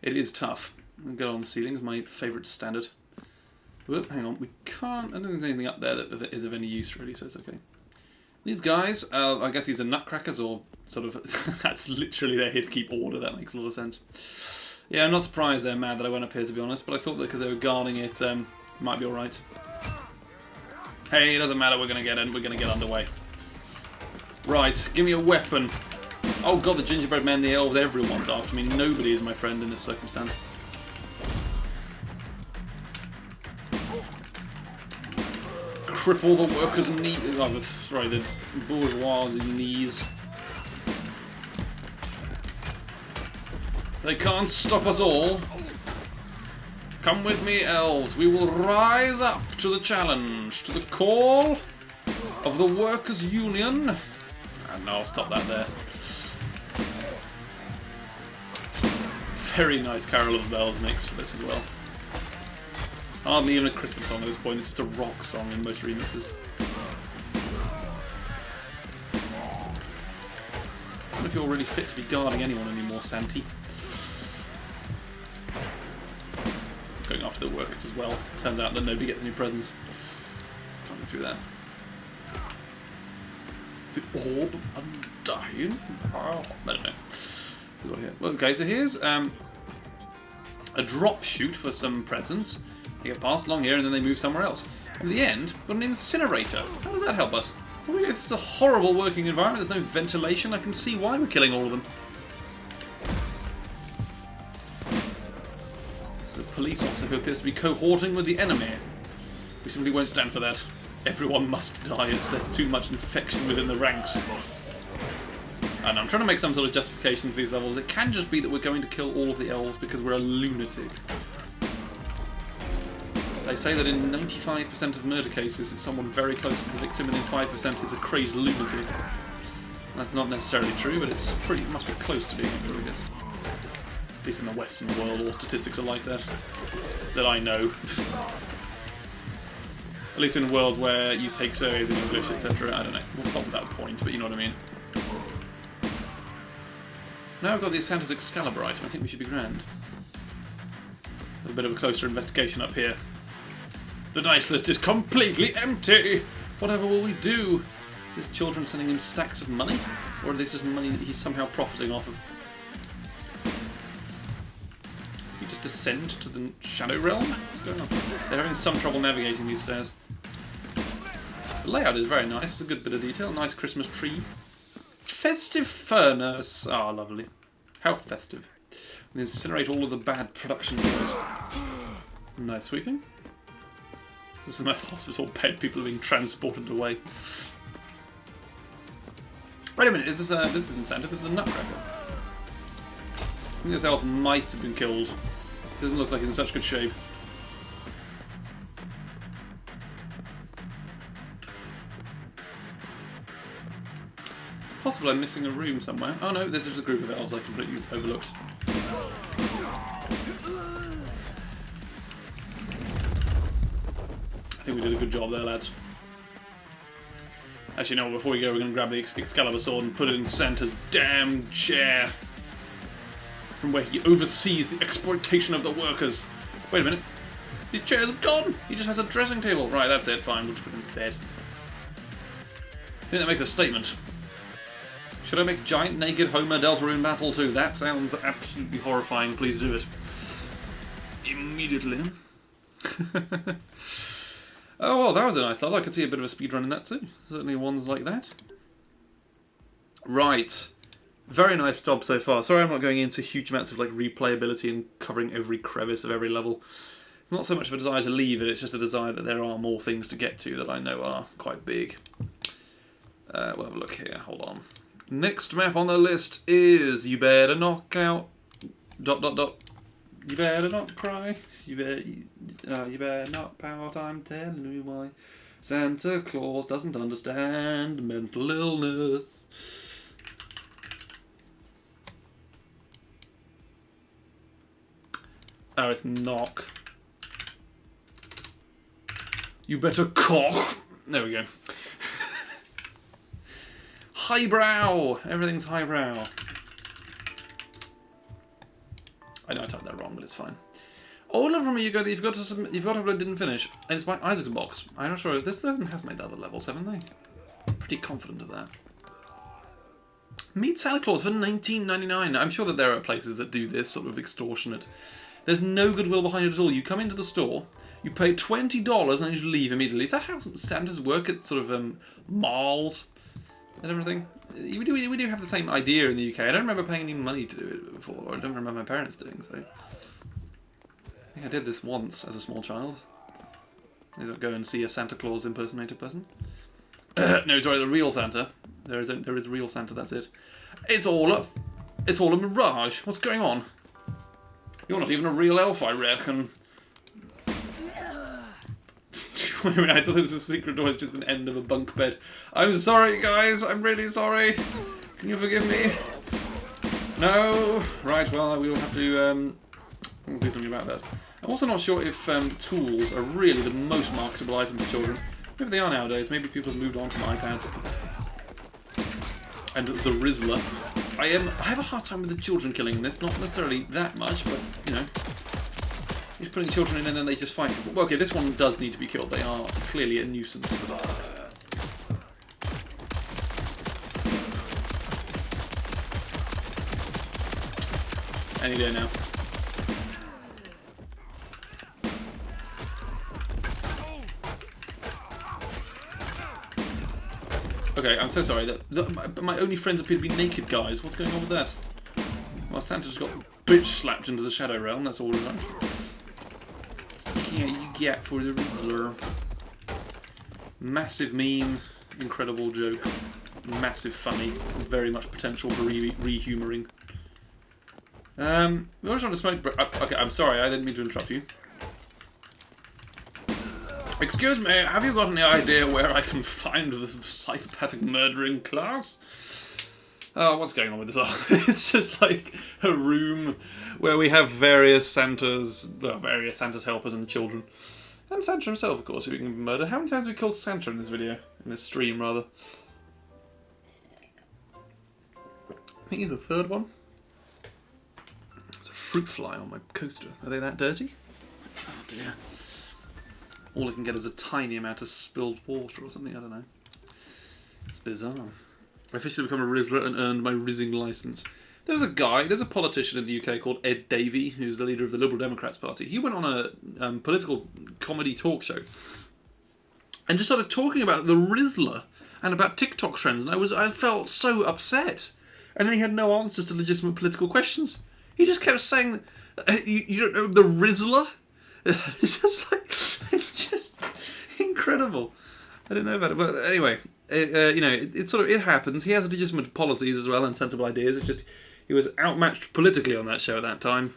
it is tough. I'll get on the ceiling, is my favourite standard. Whoop, hang on, we can't... I don't think there's anything up there that is of any use, really, so it's okay. These guys, I guess these are nutcrackers, or sort of... that's literally their here to keep order, that makes a lot of sense. Yeah, I'm not surprised they're mad that I went up here, to be honest, but I thought that because they were guarding it, might be alright. Hey, it doesn't matter, we're going to get underway. Right, give me a weapon. Oh god, the gingerbread men, the elves, everyone's after me. Nobody is my friend in this circumstance. Cripple the workers' knees. Oh, sorry, the bourgeois' knees. They can't stop us all. Come with me, elves. We will rise up to the challenge, to the call of the workers' union. And no, I'll stop that there. Very nice Carol of Bells mix for this as well. It's hardly even a Christmas song at this point, it's just a rock song in most remixes. I don't know if you're really fit to be guarding anyone anymore, Santi. Going after the workers as well. Turns out that nobody gets any presents. Can't go through that. The Orb of Undying? Oh, I don't know. Okay, so here's a drop chute for some presents. They get passed along here and then they move somewhere else. And at the end, got an incinerator. How does that help us? Well, this is a horrible working environment. There's no ventilation. I can see why we're killing all of them. There's a police officer who appears to be cohorting with the enemy. We simply won't stand for that. Everyone must die. There's too much infection within the ranks. And I'm trying to make some sort of justification for these levels. It can just be that we're going to kill all of the elves because we're a lunatic. They say that in 95% of murder cases it's someone very close to the victim, and in 5% it's a crazed lunatic. That's not necessarily true, but it must be close to being true, I guess. At least in the Western world, all statistics are like that. That I know. At least in worlds where you take surveys in English, etc. I don't know. We'll stop at that point, but you know what I mean. Now I've got the Santa's Excalibur item, I think we should be grand. A bit of a closer investigation up here. The nice list is completely empty! Whatever will we do? Is children sending him stacks of money? Or is this just money that he's somehow profiting off of? We just descend to the Shadow Realm? What's going on? They're having some trouble navigating these stairs. The layout is very nice, it's a good bit of detail, nice Christmas tree. Festive furnace! Ah, oh, lovely. How festive. We incinerate all of the bad production noise. Nice sweeping. This is a nice hospital bed, people are being transported away. Wait a minute, this isn't Santa, this is a nutcracker. I think this elf might have been killed. Doesn't look like he's in such good shape. possible I'm missing a room somewhere. Oh no, there's just a group of elves I completely overlooked. I think we did a good job there, lads. Actually, no, before we go, we're going to grab the Excalibur sword and put it in Santa's damn chair. From where he oversees the exploitation of the workers. Wait a minute. His chair's gone! He just has a dressing table. Right, that's it, fine, we'll just put him to bed. I think that makes a statement. Should I make giant naked Homer Deltarune battle too? That sounds absolutely horrifying. Please do it. Immediately. Oh, well, that was a nice level. I could see a bit of a speedrun in that too. Certainly ones like that. Right. Very nice job so far. Sorry I'm not going into huge amounts of like replayability and covering every crevice of every level. It's not so much of a desire to leave it, it's just a desire that there are more things to get to that I know are quite big. We'll have a look here. Hold on. Next map on the list is You Better Knock Out... ... You better not cry, you better not pout, I'm telling you why. Santa Claus doesn't understand mental illness. Oh, it's knock. You better cock. There we go. Highbrow! Everything's highbrow. I know I typed that wrong, but it's fine. All of them you go that you've got to upload didn't finish, and it's by Isaac's Box. I'm not sure if this person has made other levels, haven't they? I'm pretty confident of that. Meet Santa Claus for $19.99. I'm sure that there are places that do this sort of extortionate. There's no goodwill behind it at all. You come into the store, you pay $20, and then you leave immediately. Is that how Santas work at sort of malls and everything? We do have the same idea in the UK. I don't remember paying any money to do it before, or I don't remember my parents doing so. I think I did this once as a small child. I don't go and see a Santa Claus impersonator person. No, sorry, the real Santa. There is real Santa. That's it. It's all a mirage. What's going on? You're not even a real elf, I reckon. Wait a minute, I thought it was a secret door, it's just an end of a bunk bed. I'm sorry, guys, I'm really sorry. Can you forgive me? No? Right, well, we will have to we'll do something about that. I'm also not sure if tools are really the most marketable item for children. Maybe they are nowadays, maybe people have moved on from iPads. And the Rizzler. I have a hard time with the children killing in this, not necessarily that much, but, you know. He's putting children in and then they just fight. Well, okay, this one does need to be killed. They are clearly a nuisance. Any day now. Okay, I'm so sorry. My only friends appear to be naked guys. What's going on with that? Well, Santa just got bitch slapped into the Shadow Realm. That's all we've done. You get for the Rizzler. Massive meme, incredible joke, massive funny, very much potential for re-humouring. We were trying to smoke break. Okay, I'm sorry, I didn't mean to interrupt you. Excuse me, have you got any idea where I can find the psychopathic murdering class? Oh, what's going on with this art? It's just like a room where we have various Santas helpers and children. And Santa himself, of course, who we can murder. How many times have we killed Santa in this video? In this stream, rather. I think he's the third one. There's a fruit fly on my coaster. Are they that dirty? Oh dear. All I can get is a tiny amount of spilled water or something, I don't know. It's bizarre. I officially become a Rizzler and earned my rizzing license. There's a politician in the UK called Ed Davey, who's the leader of the Liberal Democrats Party. He went on a political comedy talk show and just started talking about the Rizzler and about TikTok trends, and I felt so upset. And then he had no answers to legitimate political questions. He just kept saying, you don't know the Rizzler? It's just incredible. I didn't know about it, but anyway, it happens. He has legitimate policies as well and sensible ideas. It's just he was outmatched politically on that show at that time.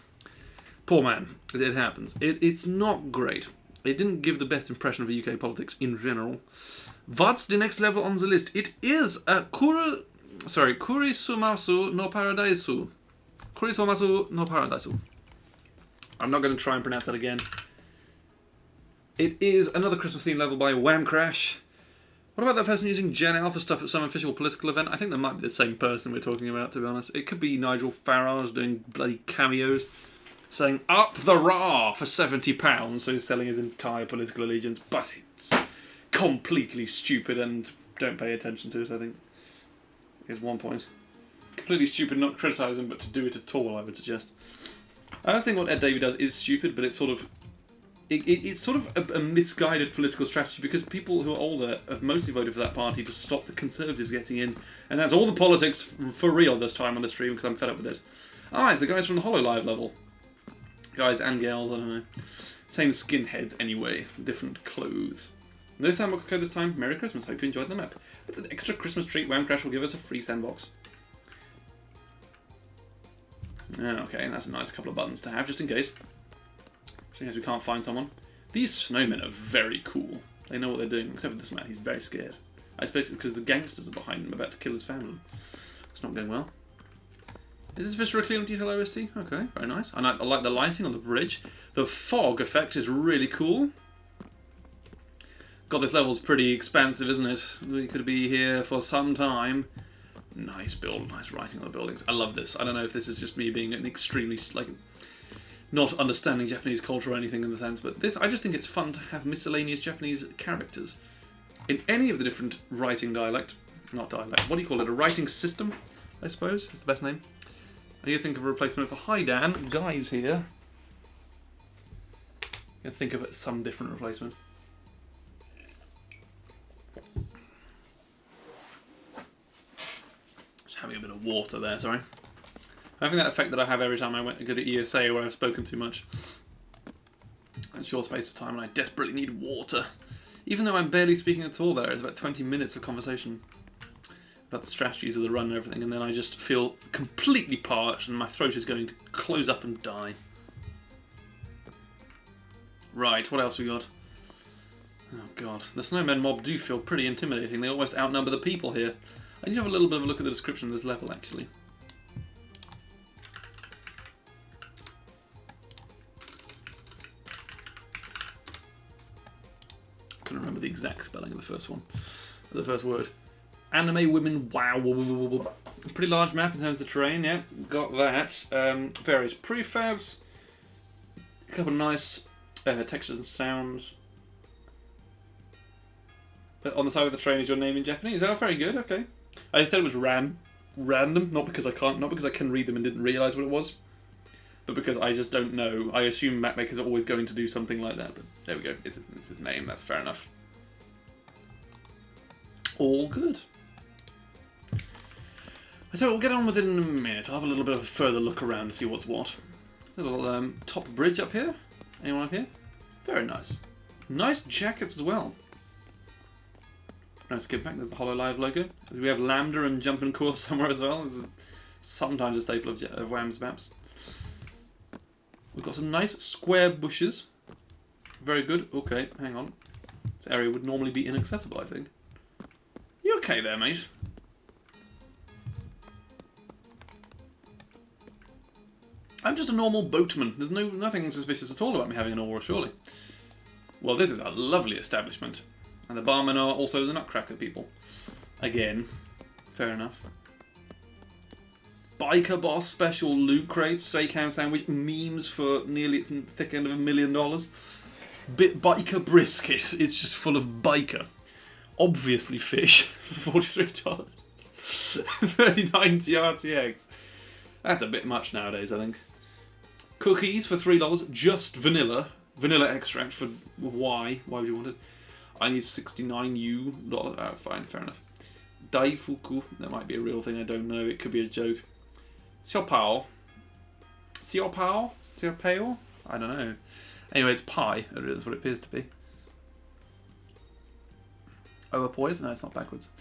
Poor man. It happens. It's not great. It didn't give the best impression of UK politics in general. What's the next level on the list? It is Sorry, Kurisumasu no Paradaisu. Kurisumasu no Paradaisu. I'm not going to try and pronounce that again. It is another Christmas theme level by Wham Crash. What about that person using Gen Alpha stuff at some official political event? I think that might be the same person we're talking about, to be honest. It could be Nigel Farage doing bloody cameos, saying, up the rah for £70, so he's selling his entire political allegiance, but it's completely stupid and don't pay attention to it, I think, is one point. Completely stupid not to criticise him, but to do it at all, I would suggest. I don't think what Ed Davey does is stupid, but it's sort of... It's sort of a misguided political strategy because people who are older have mostly voted for that party to stop the Conservatives getting in, and that's all the politics for real this time on the stream because I'm fed up with it. Ah, it's the guys from the HoloLive level. Guys and girls, I don't know. Same skinheads anyway, different clothes. No sandbox code this time. Merry Christmas, hope you enjoyed the map. That's an extra Christmas treat. Wham Crash will give us a free sandbox. Okay, that's a nice couple of buttons to have just in case. In case we can't find someone. These snowmen are very cool. They know what they're doing, except for this man, he's very scared. I expect it's because the gangsters are behind him about to kill his family. It's not going well. Is this Viscera Clean Detail OST? Okay, very nice. I like the lighting on the bridge. The fog effect is really cool. God, this level's pretty expansive, isn't it? We could be here for some time. Nice build, nice writing on the buildings. I love this. I don't know if this is just me being an extremely, like, not understanding Japanese culture or anything in the sense, but this, I just think it's fun to have miscellaneous Japanese characters. In any of the different writing what do you call it, a writing system, I suppose, is the best name. I need to think of a replacement for Hi Dan, Guy's here. I think of some different replacement. Just having a bit of water there, sorry. Having that effect that I have every time I go to ESA where I've spoken too much. In a short space of time and I desperately need water. Even though I'm barely speaking at all there, it's about 20 minutes of conversation about the strategies of the run and everything, and then I just feel completely parched and my throat is going to close up and die. Right, what else we got? Oh god, the snowmen mob do feel pretty intimidating. They almost outnumber the people here. I need to have a little bit of a look at the description of this level actually. Couldn't remember the exact spelling of the first one. The first word. Anime women, wow. Pretty large map in terms of terrain, yeah. Got that. Various prefabs. A couple of nice textures and sounds. On the side of the train is your name in Japanese. Oh, very good, okay. I said it was random, not because I can read them and didn't realise what it was. But because I just don't know. I assume mapmakers are always going to do something like that, but there we go. It's his name, that's fair enough. All good. So we'll get on with it in a minute. I'll have a little bit of a further look around and see what's what. There's a little top bridge up here. Anyone up here? Very nice. Nice jackets as well. Nice skip back, there's the HoloLive logo. We have Lambda and Jump and Course somewhere as well. This is sometimes a staple of Wham's maps. We've got some nice square bushes. Very good. Okay, hang on. This area would normally be inaccessible, I think. You okay there, mate? I'm just a normal boatman. There's nothing suspicious at all about me having an aura, surely. Well, this is a lovely establishment. And the barmen are also the Nutcracker people. Again, fair enough. Biker Boss special loot crates, steakhouse sandwich, memes for nearly the thick end of $1 million. Biker brisket, it's just full of biker. Obviously fish for $43. 39 TRTX. That's a bit much nowadays, I think. Cookies for $3, just vanilla. Vanilla extract for why? Why would you want it? I need 69 U dollars. Oh, fine, fair enough. Daifuku, that might be a real thing, I don't know. It could be a joke. Xiaopao. Xiaopao? Xiaopao? I don't know. Anyway, it's pie. It is what it appears to be. Overpoise? No, it's not backwards.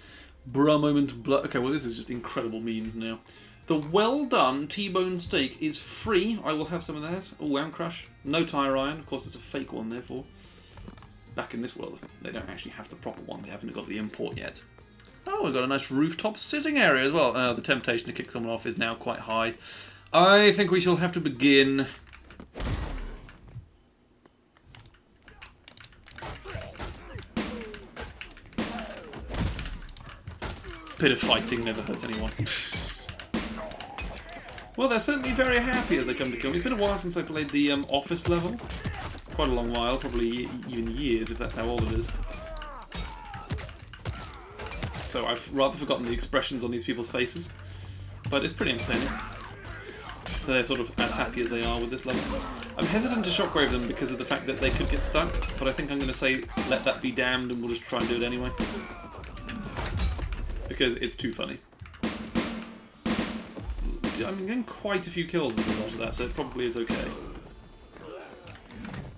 Bruh moment. Okay, well, this is just incredible memes now. The well done T-bone steak is free. I will have some of that. Oh, Wham Crush. No tire iron. Of course, it's a fake one, therefore. Back in this world, they don't actually have the proper one. They haven't got the import yet. Oh, we've got a nice rooftop sitting area as well. The temptation to kick someone off is now quite high. I think we shall have to begin. Bit of fighting never hurts anyone. Well, they're certainly very happy as they come to kill me. It's been a while since I played the office level. Quite a long while, probably even years if that's how old it is. So I've rather forgotten the expressions on these people's faces. But it's pretty entertaining. They're sort of as happy as they are with this level. I'm hesitant to shockwave them because of the fact that they could get stuck, but I think I'm going to say let that be damned and we'll just try and do it anyway. Because it's too funny. I'm getting quite a few kills as a result of that, so it probably is okay.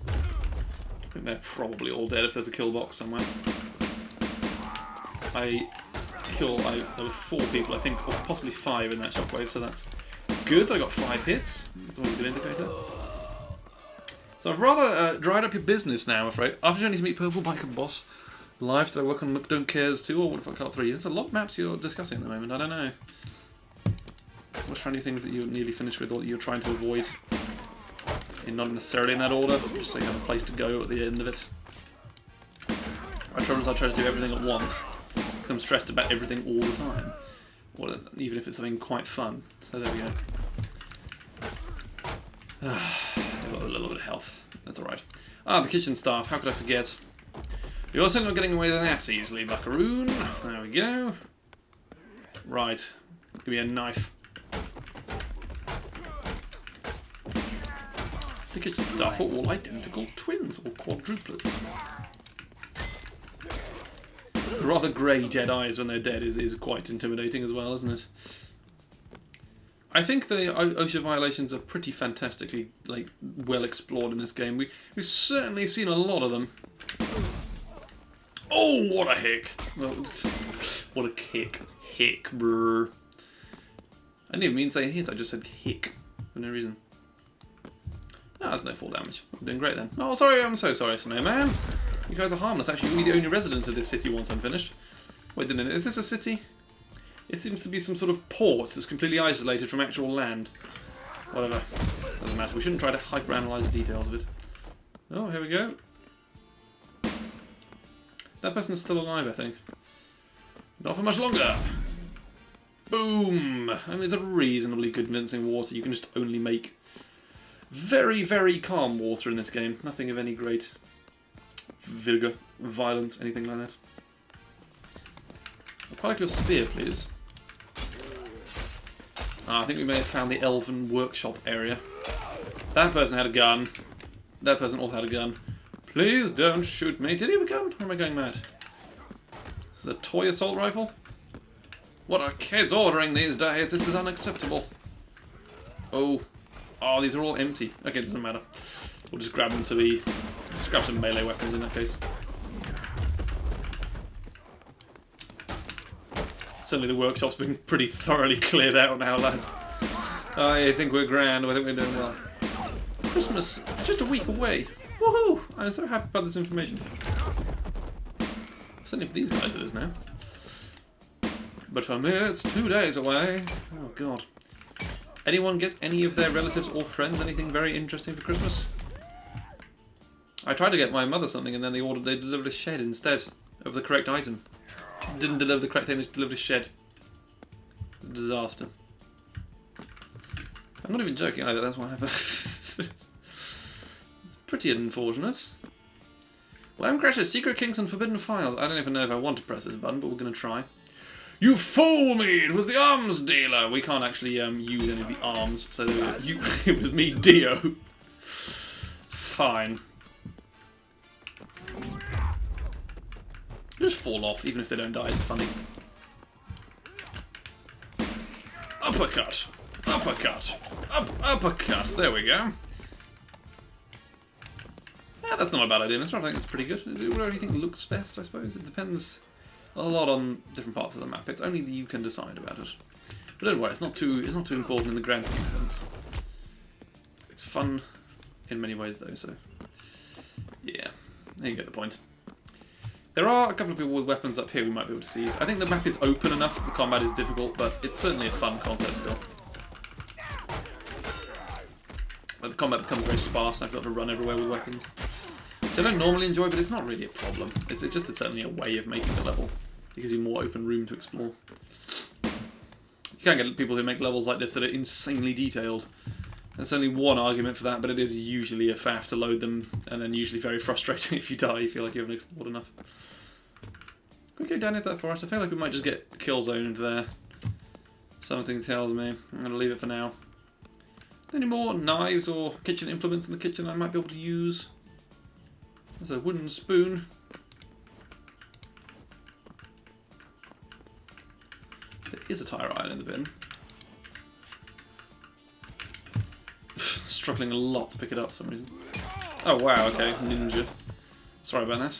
I think they're probably all dead if there's a kill box somewhere. There were 4 people, I think, or possibly 5 in that shockwave, so that's good. I got 5 hits. That's always a good indicator. So I've rather dried up your business now, I'm afraid. After journey to meet Purple Biker Boss live, did I work on Look Don't Cares 2 or What If I Cut 3? There's a lot of maps you're discussing at the moment, I don't know. What's trying to do things that you're nearly finished with or that you're trying to avoid? Not necessarily in that order, just so you have a place to go at the end of it. I try to do everything at once, because I'm stressed about everything all the time. Or even if it's something quite fun. So there we go. I've got a little bit of health. That's alright. Ah, the kitchen staff. How could I forget? You're also not getting away with that easily, buckaroon. There we go. Right. Give me a knife. The kitchen staff are all identical twins, or quadruplets. Rather grey dead eyes when they're dead is quite intimidating as well, isn't it? I think the OSHA violations are pretty fantastically well explored in this game. We've certainly seen a lot of them. Oh, what a hick! Well, what a kick. Hick, brr. I didn't even mean to say hit, I just said hick for no reason. Oh, that's no full damage. I'm doing great then. Oh, sorry, I'm so sorry, Snowman. You guys are harmless. Actually, you'll be the only resident of this city once I'm finished. Wait a minute, is this a city? It seems to be some sort of port that's completely isolated from actual land. Whatever. Doesn't matter. We shouldn't try to hyper-analyse the details of it. Oh, here we go. That person's still alive, I think. Not for much longer. Boom! I mean, it's a reasonably good convincing water. You can just only make very, very calm water in this game. Nothing of any great vigour, violence, anything like that. I'd quite like your spear, please. I think we may have found the elven workshop area. That person had a gun. That person also had a gun. Please don't shoot me. Did he have a gun? Or am I going mad? This is a toy assault rifle? What are kids ordering these days? This is unacceptable. Oh. Oh, these are all empty. Okay, it doesn't matter. We'll just grab them to be... Just grab some melee weapons in that case. Certainly the workshop's been pretty thoroughly cleared out now, lads. I think we're grand. I think we're doing well. Christmas is just a week away. Woohoo! I'm so happy about this information. Certainly for these guys it is now. But for me, it's 2 days away. Oh, God. Anyone get any of their relatives or friends anything very interesting for Christmas? I tried to get my mother something and then they delivered a shed instead of the correct item. Didn't deliver the correct thing, they just delivered a shed. A disaster. I'm not even joking either, that's what happened. It's pretty unfortunate. Lamb Crasher's Secret Kinks and Forbidden Files. I don't even know if I want to press this button, but we're going to try. You fool me! It was the arms dealer! We can't actually use any of the arms, so it was me, Dio. Fine. Just fall off, even if they don't die, it's funny. Uppercut! Uppercut! Uppercut! There we go. Yeah, that's not a bad idea. I think it's pretty good. Whatever you think looks best, I suppose. It depends a lot on different parts of the map. It's only that you can decide about it. But don't worry, it's not too important in the grand scheme of things. It's fun in many ways though, so yeah. You get the point. There are a couple of people with weapons up here we might be able to seize. I think the map is open enough that the combat is difficult, but it's certainly a fun concept still. But the combat becomes very sparse and I've got to run everywhere with weapons. So I don't normally enjoy, but it's not really a problem. It's just certainly a way of making the level. It gives you more open room to explore. You can get people who make levels like this that are insanely detailed. There's only one argument for that, but it is usually a faff to load them, and then usually very frustrating if you die, you feel like you haven't explored enough. Can we go down into that forest? I feel like we might just get kill zoned there. Something tells me. I'm going to leave it for now. Any more knives or kitchen implements in the kitchen I might be able to use? There's a wooden spoon. There is a tire iron in the bin. Struggling a lot to pick it up for some reason. Oh wow, okay, ninja. Sorry about that.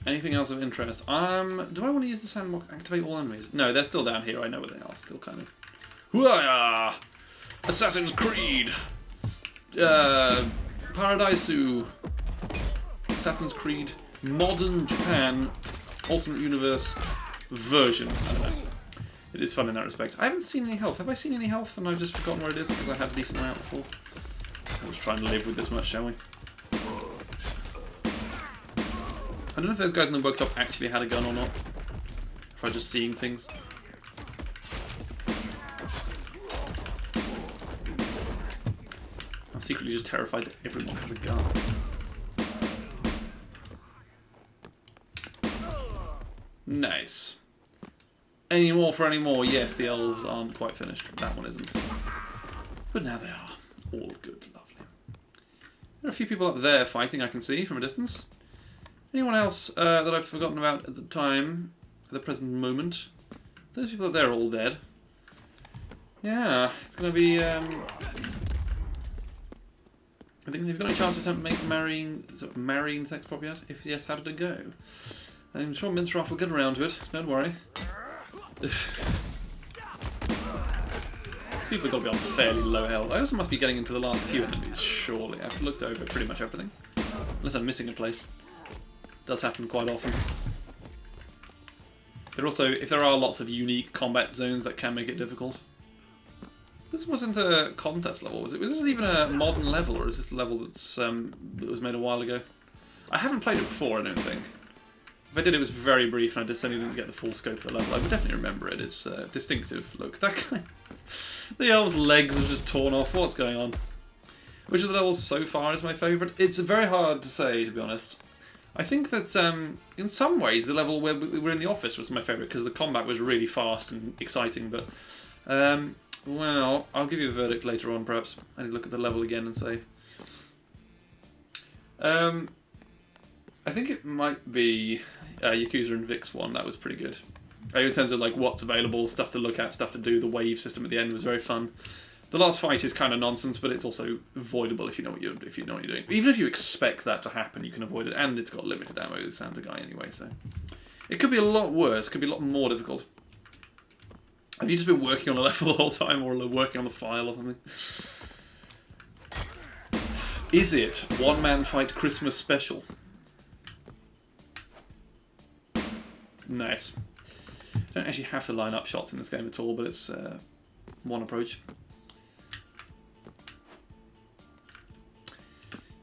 Anything else of interest? Do I want to use the sandbox? Activate all enemies? No, they're still down here. I know where they are. Still kind of. Hooah! Assassin's Creed. Paradaisu. Assassin's Creed. Modern Japan. Alternate universe version. I don't know. It is fun in that respect. I haven't seen any health. Have I seen any health and I've just forgotten where it is because I had a decent amount before? Let's try and live with this much, shall we? I don't know if those guys in the workshop actually had a gun or not. If I'm just seeing things. I'm secretly just terrified that everyone has a gun. Nice. Any more for any more? Yes, the elves aren't quite finished. That one isn't. But now they are. All good, lovely. There are a few people up there fighting, I can see from a distance. Anyone else that I've forgotten about at the time, at the present moment? Those people up there are all dead. Yeah, it's going to be... I think they've got a chance to attempt marrying the sex prop yet? If yes, how did it go? I'm sure Minceroff will get around to it, don't worry. People have got to be on fairly low health. I also must be getting into the last few enemies, surely. I've looked over pretty much everything. Unless I'm missing a place. Does happen quite often. But also, if there are lots of unique combat zones, that can make it difficult. This wasn't a contest level, was it? Was this even a modern level, or is this a level that was made a while ago? I haven't played it before, I don't think. If I did, it was very brief, and I just only didn't get the full scope of the level. I would definitely remember it. It's distinctive. Look, that guy... The elf's legs have just torn off. What's going on? Which of the levels so far is my favourite? It's very hard to say, to be honest. I think that in some ways the level where we were in the office was my favourite because the combat was really fast and exciting, but well, I'll give you a verdict later on perhaps. I need to look at the level again and say. I think it might be Yakuza and Vix one. That was pretty good. In terms of like what's available, stuff to look at, stuff to do, the wave system at the end was very fun. The last fight is kind of nonsense, but it's also avoidable if you know what you're doing. Even if you expect that to happen, you can avoid it, and it's got limited ammo. It sounds a guy anyway, so it could be a lot worse. Could be a lot more difficult. Have you just been working on a level the whole time, or working on the file or something? Is it one-man fight Christmas special? Nice. You don't actually have to line up shots in this game at all, but it's one approach.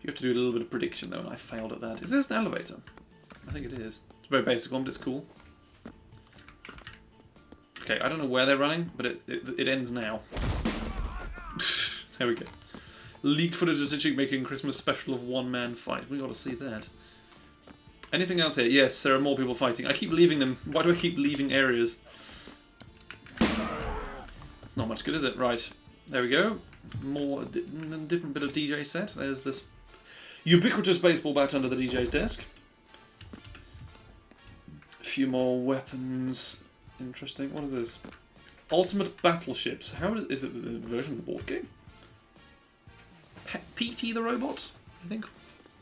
You have to do a little bit of prediction though, and I failed at that. Is this an elevator? I think it is. It's a very basic one, but it's cool. Okay, I don't know where they're running, but it ends now. There we go. Leaked footage of Zichik making Christmas special of one-man fight. We got to see that. Anything else here? Yes, there are more people fighting. I keep leaving them. Why do I keep leaving areas? It's not much good, is it? Right. There we go. More different bit of DJ set. There's this ubiquitous baseball bat under the DJ's desk. A few more weapons. Interesting. What is this? Ultimate Battleships. How is it the version of the board game? PT the robot, I think.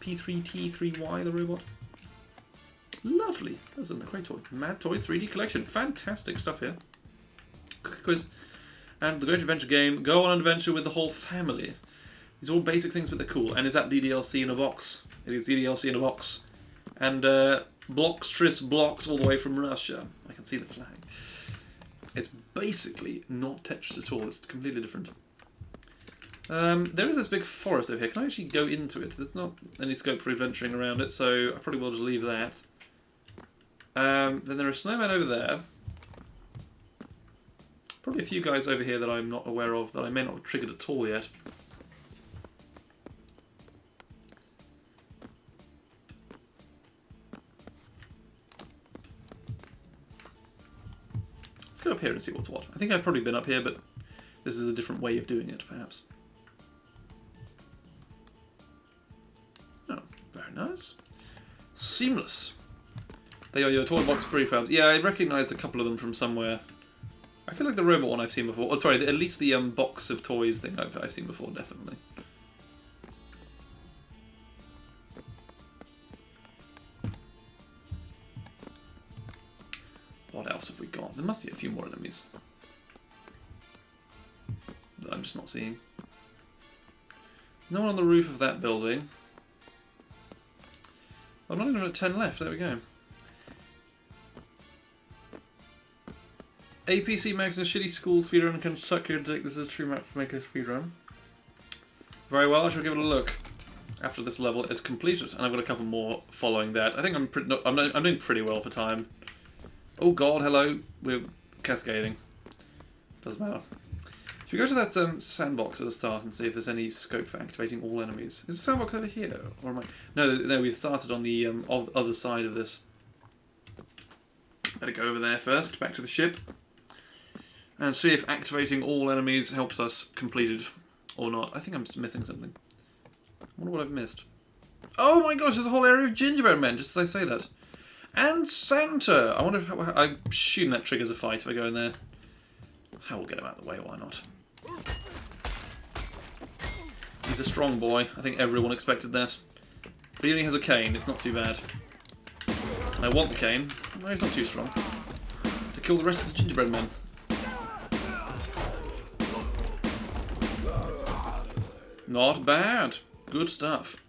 P3T3Y the robot. Lovely. That's a great toy. Mad Toys 3D collection. Fantastic stuff here. Quiz. And the Great Adventure game. Go on an adventure with the whole family. These are all basic things, but they're cool. And is that DDLC in a box? It is DLC in a box. And blocks, tris blocks all the way from Russia. I can see the flag. It's basically not Tetris at all. It's completely different. There is this big forest over here. Can I actually go into it? There's not any scope for adventuring around it, so I probably will just leave that. Then there are snowmen over there. Probably a few guys over here that I'm not aware of, that I may not have triggered at all yet. Let's go up here and see what's what. I think I've probably been up here, but this is a different way of doing it, perhaps. Oh, very nice. Seamless. They are your toy box prefabs. Yeah, I recognised a couple of them from somewhere. I feel like the robot one I've seen before. Oh, sorry, at least the box of toys thing I've seen before, definitely. What else have we got? There must be a few more enemies that I'm just not seeing. No one on the roof of that building. I'm not even at 10 left. There we go. APC makes a shitty school speedrun and can suck your dick. This is a true match to make a speedrun. Very well, I shall give it a look after this level is completed, and I've got a couple more following that. I think I'm doing pretty well for time. Oh god, hello. We're cascading. Doesn't matter. Should we go to that sandbox at the start and see if there's any scope for activating all enemies? Is the sandbox over here, or am I? No, we started on the other side of this. Better go over there first. Back to the ship. And see if activating all enemies helps us complete it or not. I think I'm just missing something. I wonder what I've missed. Oh my gosh, there's a whole area of gingerbread men, just as I say that. And Santa! I wonder if... I assume that triggers a fight if I go in there. I will get him out of the way, why not? He's a strong boy. I think everyone expected that. But he only has a cane, it's not too bad. And I want the cane. No, he's not too strong. To kill the rest of the gingerbread men. Not bad. Good stuff.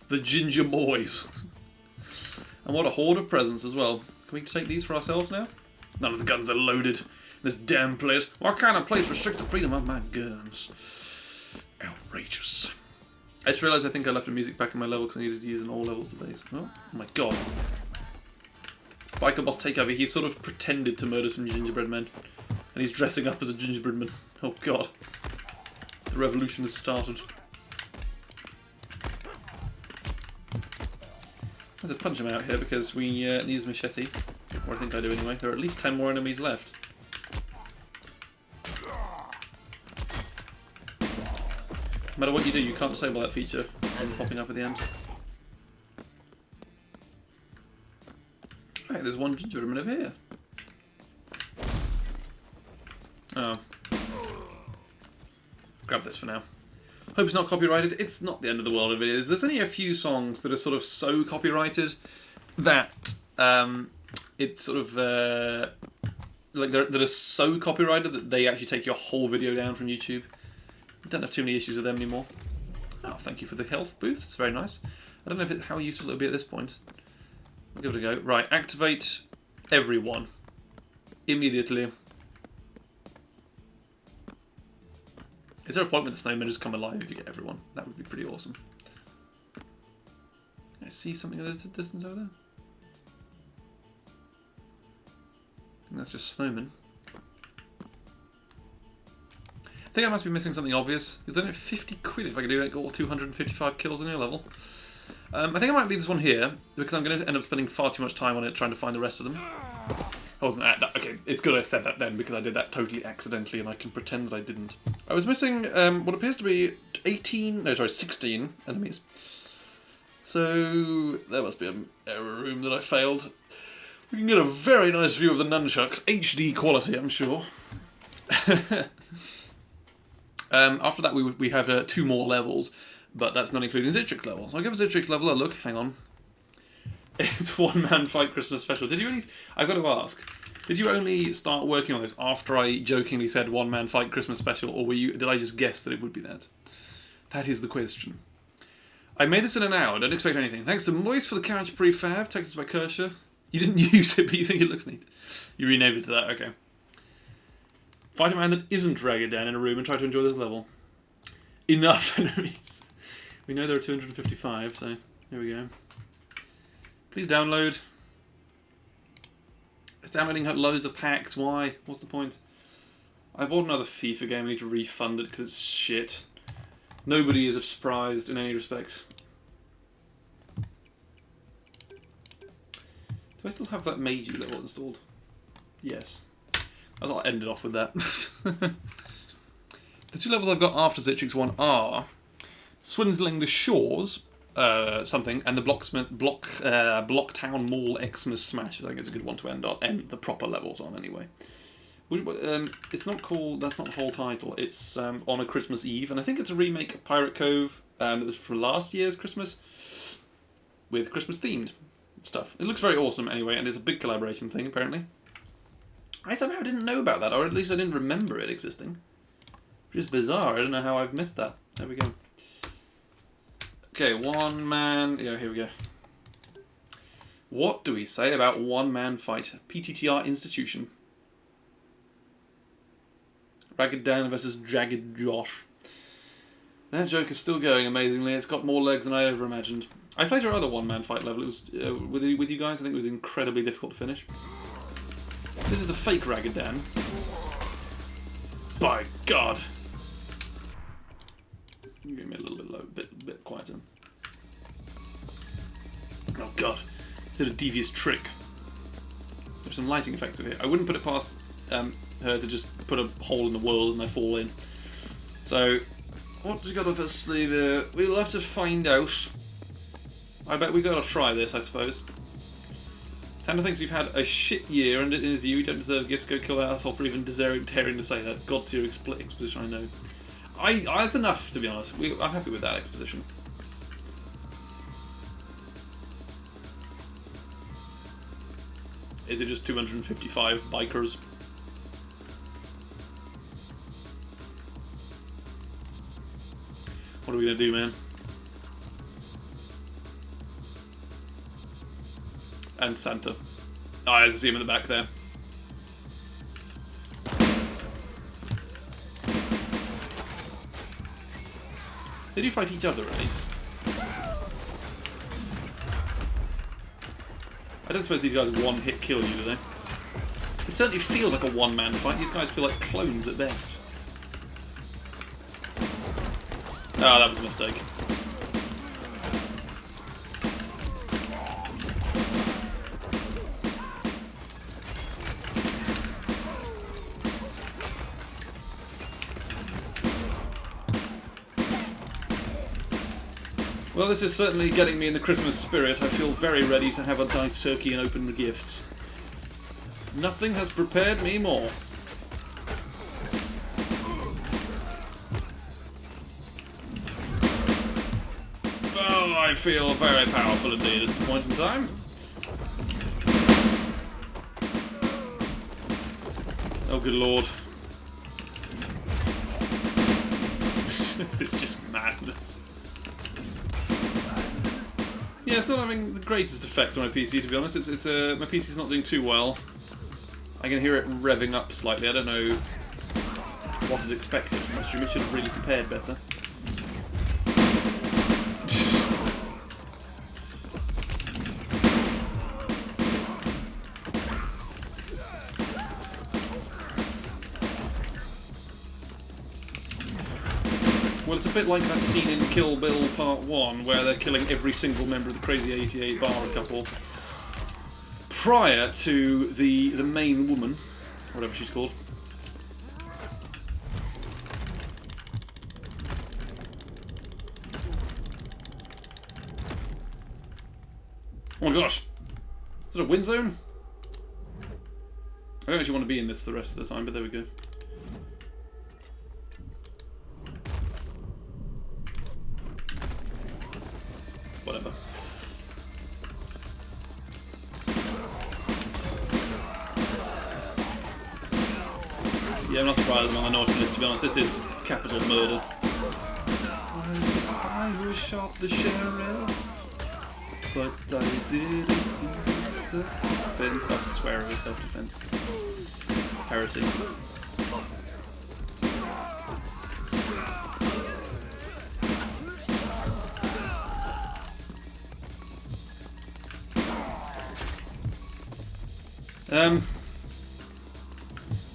The Ginger Boys. And what a horde of presents as well. Can we take these for ourselves now? None of the guns are loaded in this damn place. What kind of place restricts the freedom of my guns? Outrageous. I just realised I think I left the music back in my level because I needed to use in all levels of base. Oh my god. Biker Boss Takeover, he sort of pretended to murder some gingerbread men. And he's dressing up as a gingerbread man. Oh god. The revolution has started. I have to punch him out here because we need his machete. Or I think I do anyway. There are at least 10 more enemies left. No matter what you do, you can't disable that feature on popping up at the end. Right, there's one gingerbread man over here. Oh. Grab this for now. Hope it's not copyrighted. It's not the end of the world if it is. There's only a few songs that are sort of so copyrighted that it's sort of like that are so copyrighted that they actually take your whole video down from YouTube. I don't have too many issues with them anymore. Oh, thank you for the health boost. It's very nice. I don't know if how useful it'll be at this point. I'll give it a go. Right, activate everyone immediately. Is there a point where the snowmen just come alive if you get everyone? That would be pretty awesome. I see something in the distance over there. I think that's just snowmen. I think I must be missing something obvious. You'll donate 50 quid if I can do like all 255 kills in your level. I think it might be this one here, because I'm going to end up spending far too much time on it trying to find the rest of them. I wasn't at that. Okay, it's good I said that then, because I did that totally accidentally and I can pretend that I didn't. I was missing what appears to be 16 enemies. So there must be an error room that I failed. We can get a very nice view of the nunchucks. HD quality, I'm sure. After that we have 2 more levels, but that's not including Zitrix levels. I'll give Zitrix level a look, hang on. It's One Man Fight Christmas Special. Did you only... I've got to ask, did you only start working on this after I jokingly said One Man Fight Christmas Special, or did I just guess that it would be that? That is the question. I made this in an hour, don't expect anything. Thanks to Moist for the character prefab, texted by Kershaw. You didn't use it, but you think it looks neat. You renamed it to that, okay. Fight a man that isn't RaggedDan in a room and try to enjoy this level. Enough enemies. We know there are 255, so here we go. Please download. It's downloading loads of packs. Why? What's the point? I bought another FIFA game. I need to refund it because it's shit. Nobody is surprised in any respect. Do I still have that Meiji level installed? Yes. I'll end it off with that. The two levels I've got after Citrix 1 are Swindling the Shores, something, and the Blocktown Mall Xmas Smash. I think it's a good one to end the proper levels on anyway. It's not called, that's not the whole title, it's on a Christmas Eve, and I think it's a remake of Pirate Cove that was from last year's Christmas, with Christmas themed stuff. It looks very awesome anyway, and it's a big collaboration thing apparently. I somehow didn't know about that, or at least I didn't remember it existing. Which is bizarre, I don't know how I've missed that. There we go. Okay, one man, yeah, here we go. What do we say about one man fight? PTTR Institution. RaggedDan versus Jagged Josh. That joke is still going amazingly. It's got more legs than I ever imagined. I played your other one-man fight level. It was with you guys. I think it was incredibly difficult to finish. This is the fake RaggedDan. By God! Give me a little bit low, bit quieter. Oh God! Is it a devious trick? There's some lighting effects over here. I wouldn't put it past her to just put a hole in the world and I fall in. So, what's he got up his sleeve here? We'll have to find out. I bet we gotta try this, I suppose. Santa thinks you've had a shit year, and in his view, you don't deserve gifts. Go kill that asshole for even daring to say that. God tier exposition, I know. That's enough, to be honest. I'm happy with that exposition. Is it just 255 bikers? What are we gonna do, man? And Santa. Oh, I can see him in the back there. They do fight each other, at least. I don't suppose these guys one-hit kill you, do they? It certainly feels like a one-man fight. These guys feel like clones at best. Oh, that was a mistake. Well, this is certainly getting me in the Christmas spirit. I feel very ready to have a nice turkey and open the gifts. Nothing has prepared me more. Oh, I feel very powerful indeed at this point in time. Oh, good lord. This is just madness. Yeah, it's not having the greatest effect on my PC, to be honest. My PC's not doing too well. I can hear it revving up slightly. I don't know what I'd expected from my stream. It should have really prepared better. Well, it's a bit like that scene in Kill Bill Part 1 where they're killing every single member of the Crazy 88 bar couple prior to the main woman, whatever she's called. Oh my gosh! Is it a win zone? I don't actually want to be in this the rest of the time, but there we go. Whatever. Yeah, I'm not surprised I'm on the naughty list, to be honest. This is capital murder. I shot the sheriff, but I didn't use self-defense. I swear it was self-defense. Heresy.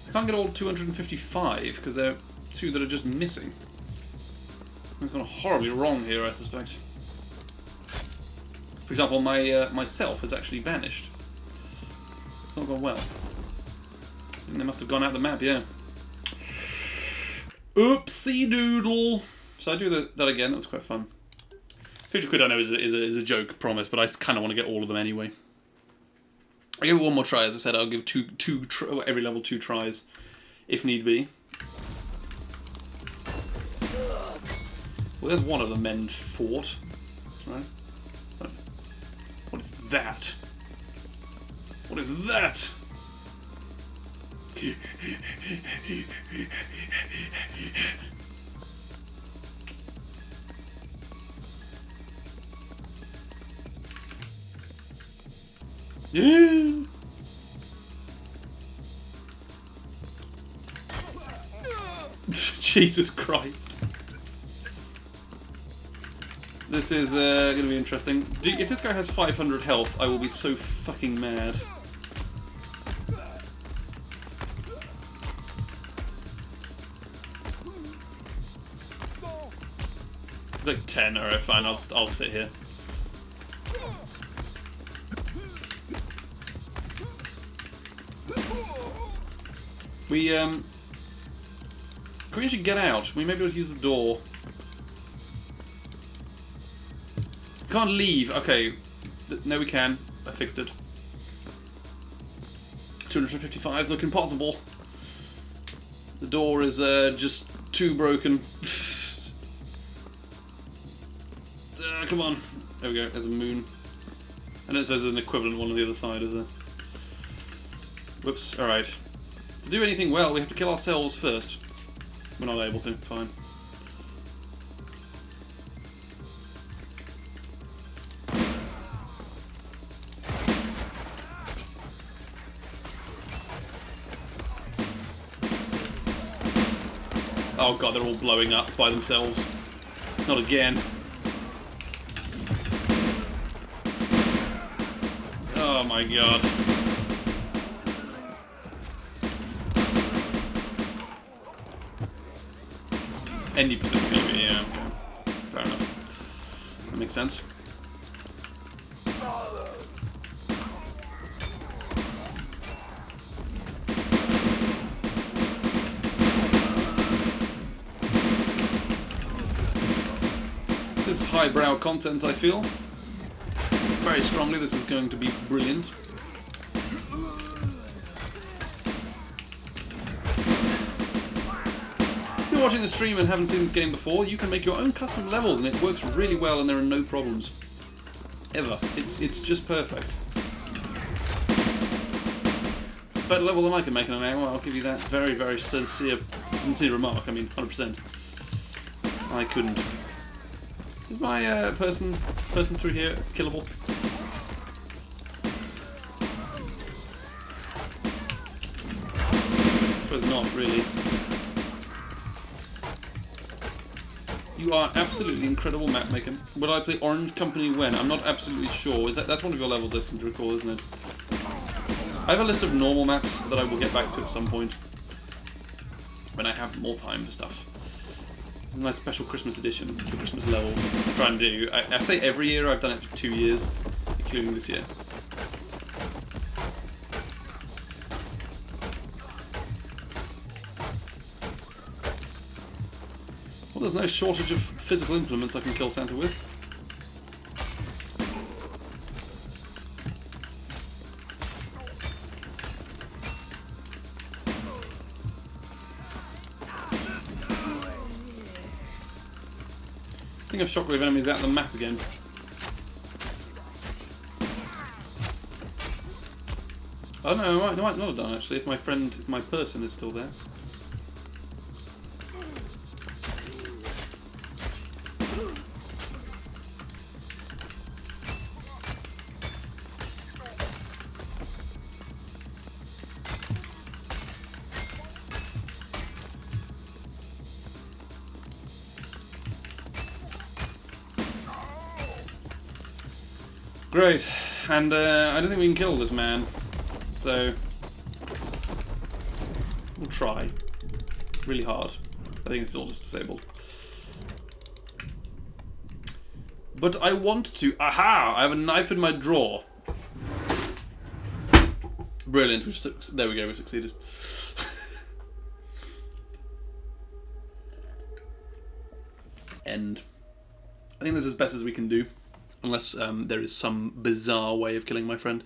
I can't get all 255 because there are 2 that are just missing. I've gone horribly wrong here, I suspect. For example, myself has actually vanished. It's not gone well. And they must have gone out the map, yeah. Oopsie doodle. So I do that again. That was quite fun. 50 quid I know is a joke, promise, but I kind of want to get all of them anyway. I'll give it one more try. As I said, I'll give every level 2 tries, if need be. Well, there's one of the men fought, right? What is that? What is that? Yeah. Jesus Christ. This is going to be interesting. If this guy has 500 health, I will be so fucking mad. It's like 10. Alright, fine. I'll sit here. Can we actually get out? We may be able to use the door. Can't leave. Okay. No, we can. I fixed it. 255 is looking possible. The door is just too broken. Come on. There we go. There's a moon. I don't suppose there's an equivalent one on the other side, is there? Whoops. Alright. To do anything well, we have to kill ourselves first. We're not able to. Fine. Oh god, they're all blowing up by themselves. Not again. Oh my god. Any percent maybe, yeah, okay. Fair enough. That makes sense. This is highbrow content, I feel. Very strongly, this is going to be brilliant. If you're watching the stream and haven't seen this game before, you can make your own custom levels and it works really well and there are no problems. Ever. It's just perfect. It's a better level than I can make in an hour, I'll give you that very, very sincere remark. I mean, 100%. I couldn't. Is my person through here killable? I suppose not, really. You are absolutely incredible map maker. Would I play Orange Company when? I'm not absolutely sure. That's one of your levels I seem to recall, isn't it? I have a list of normal maps that I will get back to at some point. When I have more time for stuff. My special Christmas edition for Christmas levels. I try and do. I say every year, I've done it for 2 years, including this year. Well, there's no shortage of physical implements I can kill Santa with. I think I've shockwave enemies out of the map again. Oh no, I might not have done actually, if my person is still there. Great. And I don't think we can kill this man. So we'll try. Really hard. I think it's still just disabled. But I want to... Aha! I have a knife in my drawer. Brilliant. There we go, we succeeded. End. I think this is as best as we can do. Unless there is some bizarre way of killing my friend.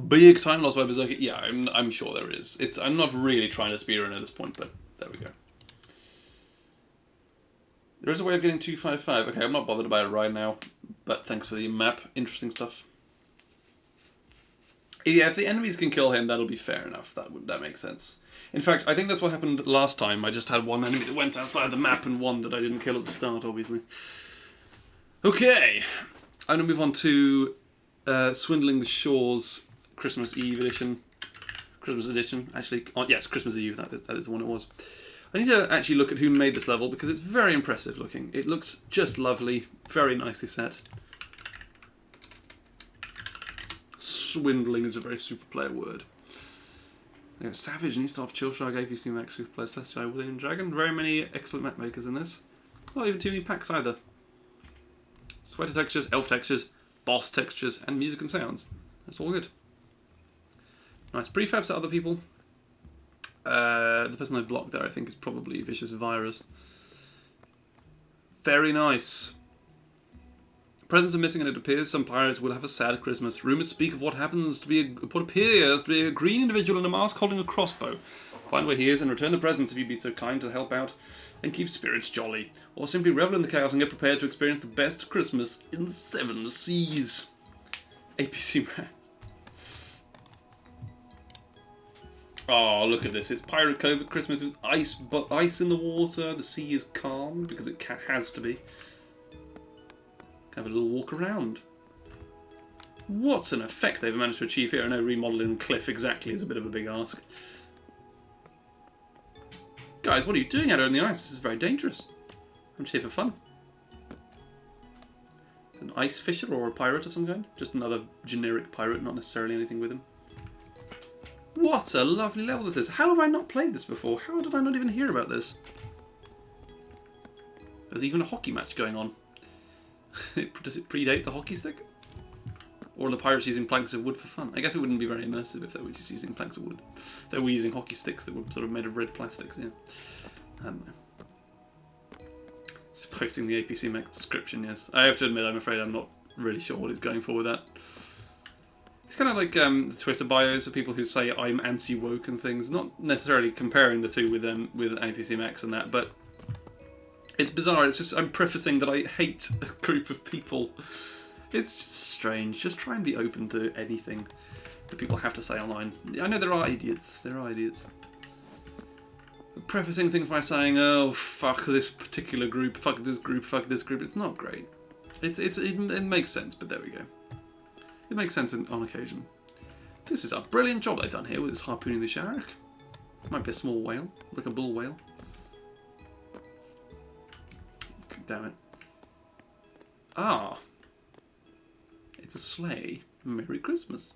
Big time loss by Berserker. Yeah, I'm sure there is. I'm not really trying to speedrun at this point, but there we go. There is a way of getting 255. Okay, I'm not bothered about it right now, but thanks for the map. Interesting stuff. Yeah, if the enemies can kill him, that'll be fair enough. That makes sense. In fact, I think that's what happened last time. I just had one enemy that went outside the map and one that I didn't kill at the start, obviously. Okay, I'm going to move on to Swindling the Shores Christmas Eve edition. Christmas edition, actually. Oh, yes, Christmas Eve, that is the one it was. I need to actually look at who made this level because it's very impressive looking. It looks just lovely, very nicely set. Swindling is a very super player word. Yeah, Savage, Needstaff, Chillshark, APC Max, Super Player, Celestial, William Dragon. Very many excellent map makers in this. Not even too many packs either. Sweater textures, elf textures, boss textures, and music and sounds. That's all good. Nice prefabs to other people. The person I blocked there, I think, is probably Vicious Virus. Very nice. Presents are missing and it appears some pirates will have a sad Christmas. Rumours speak of what appears to be a green individual in a mask holding a crossbow. Find where he is and return the presents if you'd be so kind to help out and keep spirits jolly. Or simply revel in the chaos and get prepared to experience the best Christmas in the 7 seas. APC Max. Oh, look at this. It's Pirate Cove at Christmas with ice in the water. The sea is calm because it has to be. Have a little walk around. What an effect they've managed to achieve here. I know remodeling Cliff exactly is a bit of a big ask. Guys, what are you doing out there in the ice? This is very dangerous. I'm just here for fun. An ice fisher or a pirate of some kind? Just another generic pirate, not necessarily anything with him. What a lovely level this is. How have I not played this before? How did I not even hear about this? There's even a hockey match going on. Does it predate the hockey stick? Or are the pirates using planks of wood for fun? I guess it wouldn't be very immersive if they were just using planks of wood. They were using hockey sticks that were sort of made of red plastics, yeah. I don't know. Just posting the APC Max description, yes. I have to admit, I'm afraid I'm not really sure what he's going for with that. It's kind of like the Twitter bios of people who say I'm anti-woke and things. Not necessarily comparing the two with APC Max and that, but it's bizarre. It's just I'm prefacing that I hate a group of people. It's just strange. Just try and be open to anything that people have to say online. I know there are idiots. There are idiots. Prefacing things by saying, "Oh, fuck this particular group. Fuck this group. Fuck this group." It's not great. It makes sense, but there we go. It makes sense on occasion. This is a brilliant job they've done here with this harpooning the shark. Might be a small whale, like a bull whale. Damn it. Ah. It's a sleigh. Merry Christmas.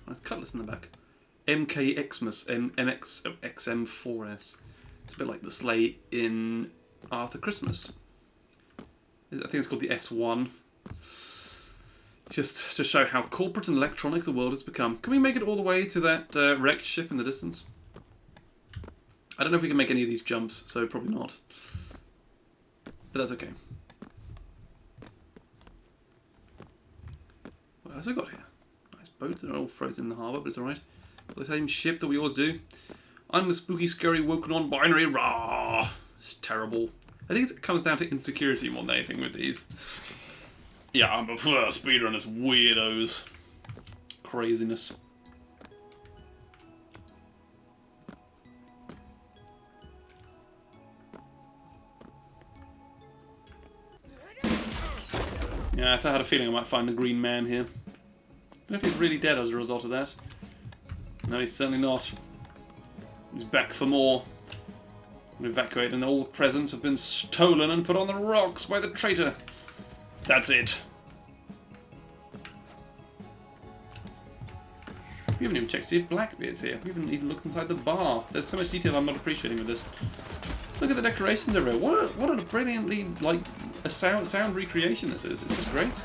Nice cutlass in the back. MK Xmas, MX, XM4S. It's a bit like the sleigh in Arthur Christmas. I think it's called the S1. Just to show how corporate and electronic the world has become. Can we make it all the way to that wrecked ship in the distance? I don't know if we can make any of these jumps, so probably not. But that's okay. What else have I got here? Nice boat. They're all frozen in the harbour, but it's alright. The same ship that we always do. I'm a spooky, scary, woken on binary. Rah! It's terrible. I think it comes down to insecurity more than anything with these. Yeah, I'm a speedrunners, weirdos. Craziness. Yeah, I had a feeling I might find the green man here. I don't know if he's really dead as a result of that. No, he's certainly not. He's back for more. Evacuated and all presents have been stolen and put on the rocks by the traitor. That's it. We haven't even checked to see if Blackbeard's here. We haven't even looked inside the bar. There's so much detail I'm not appreciating with this. Look at the decorations everywhere. What a brilliantly, like, a sound recreation this is. It's just great.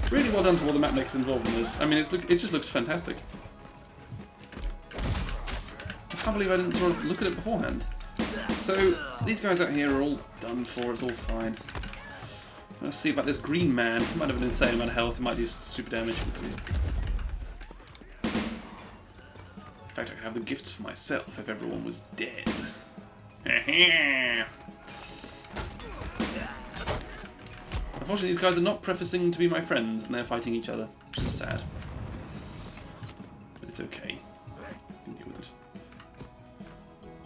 Really well done to all the map makers involved in this. I mean, it just looks fantastic. I can't believe I didn't sort of look at it beforehand. So, these guys out here are all done for. It's all fine. Let's see about this green man. He might have an insane amount of health. He might do super damage. In fact, I could have the gifts for myself if everyone was dead. Unfortunately, these guys are not prefacing to be my friends, and they're fighting each other, which is sad. But it's okay. I can deal with it.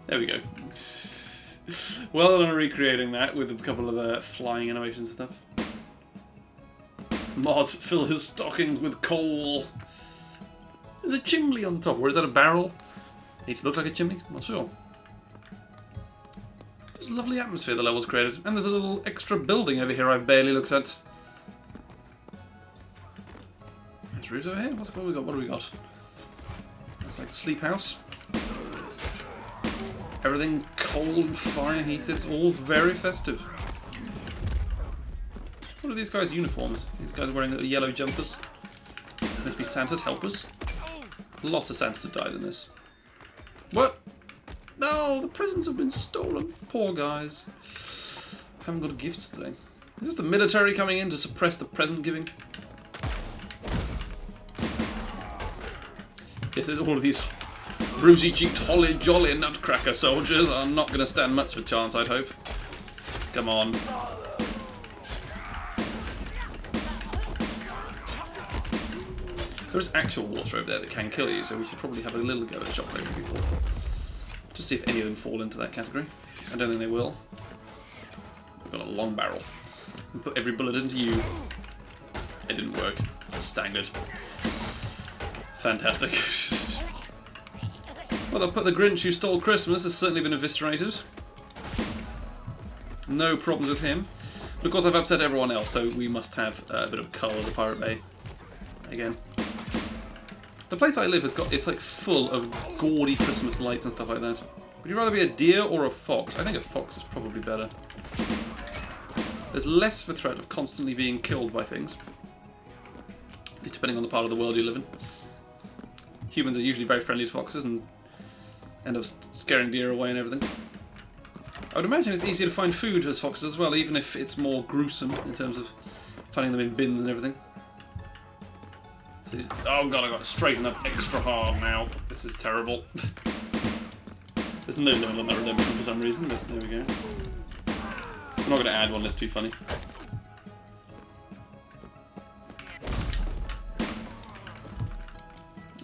There we go. Well done recreating that with a couple of flying animations and stuff. Mods fill his stockings with coal. There's a chimney on top, or is that a barrel? It looks like a chimney? I'm not sure. There's a lovely atmosphere the level's created, and there's a little extra building over here I've barely looked at. There's rooms over here? What have we got? What do we got? It's like a sleep house. Everything cold and fire heated. It's all very festive. What are these guys' uniforms? These guys are wearing little yellow jumpers. Must be Santa's helpers. Lots of Santas have died in this. What? No, the presents have been stolen. Poor guys. Haven't got gifts today. Is this the military coming in to suppress the present giving? Yes, all of these rosy-cheeked, holly-jolly nutcracker soldiers are not going to stand much of a chance, I'd hope. Come on. There's actual water over there that can kill you, so we should probably have a little go at shockwave people. Just see if any of them fall into that category. I don't think they will. We've got a long barrel. We put every bullet into you. It didn't work. Staggered. Fantastic. Well, they'll put the Grinch who stole Christmas has certainly been eviscerated. No problems with him. But of course I've upset everyone else, so we must have a bit of colour of the Pirate Bay. Again. The place I live it's like full of gaudy Christmas lights and stuff like that. Would you rather be a deer or a fox? I think a fox is probably better. There's less of a threat of constantly being killed by things. At least depending on the part of the world you live in. Humans are usually very friendly to foxes and end up scaring deer away and everything. I would imagine it's easier to find food as foxes as well, even if it's more gruesome in terms of finding them in bins and everything. Oh god, I got to straighten up extra hard now. This is terrible. There's no limit on that redemption for some reason, but there we go. I'm not going to add one, that's too funny.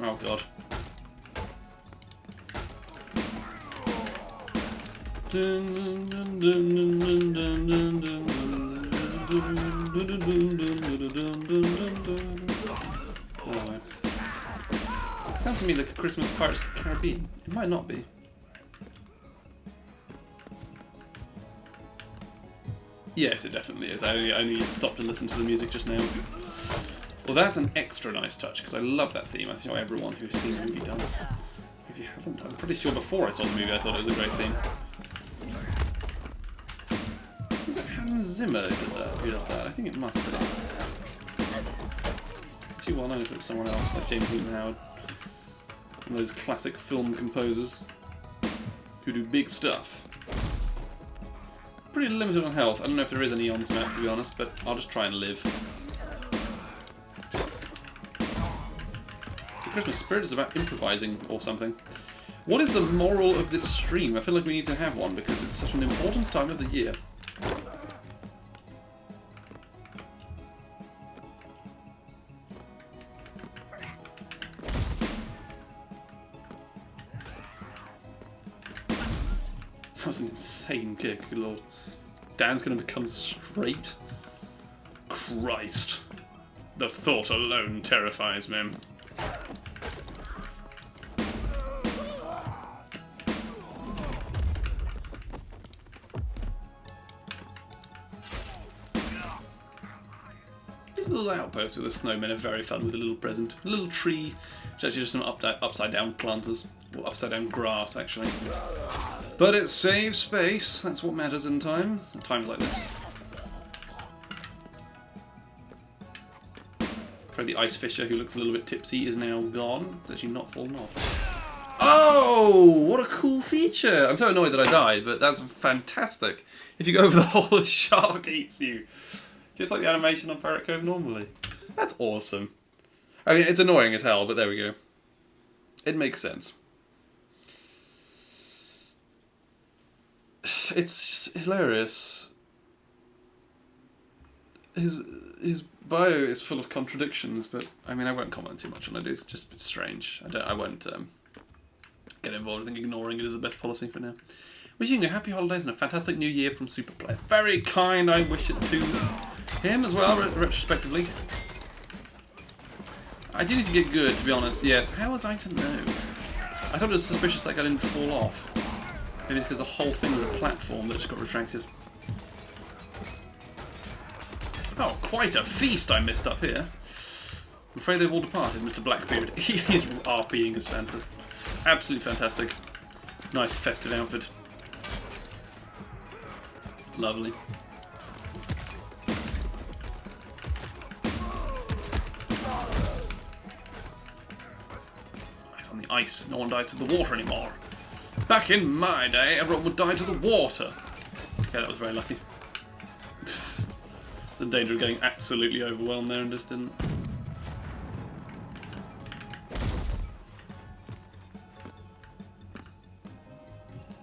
Oh god. Oh, it sounds to me like a Christmas Pirates of the Caribbean. It might not be. Yes, it definitely is. I only stopped to listen to the music just now. Well, that's an extra nice touch, because I love that theme. I think everyone who's seen the movie does. If you haven't, I'm pretty sure before I saw the movie I thought it was a great theme. Is it Hans Zimmer who does that? I think it must be. Too well known if it was someone else, like James Newton Howard. And those classic film composers who do big stuff. Pretty limited on health. I don't know if there is any on this map, to be honest, but I'll just try and live. The Christmas spirit is about improvising or something. What is the moral of this stream? I feel like we need to have one because it's such an important time of the year. That was an insane kick, good lord. Dan's gonna become straight? Christ. The thought alone terrifies me. a little outpost with the snowmen are very fun with a little present. A little tree, which is actually just some upside down planters. Or upside down grass, actually. But it saves space, that's what matters in times like this. Afraid the ice fisher, who looks a little bit tipsy, is now gone. It's actually not fallen off. Oh, what a cool feature! I'm so annoyed that I died, but that's fantastic. If you go over the hole, the shark eats you. Just like the animation on Pirate Cove normally. That's awesome. I mean, it's annoying as hell, but there we go. It makes sense. It's just hilarious. His bio is full of contradictions, but I mean, I won't comment too much on it. It's just strange. I won't get involved. I think ignoring it is the best policy for now. Wishing you happy holidays and a fantastic new year from Superplayer. Very kind. I wish it to him as well, retrospectively. I do need to get good, to be honest. Yes. How was I to know? I thought it was suspicious that guy didn't fall off. Maybe it's because the whole thing was a platform that just got retracted. Oh, quite a feast I missed up here. I'm afraid they've all departed, Mr. Blackbeard. He's RPing as Santa. Absolutely fantastic. Nice festive outfit. Lovely. It's on the ice. No one dies to the water anymore. Back in my day, everyone would die to the water. Okay, that was very lucky. It's in danger of getting absolutely overwhelmed there and just didn't.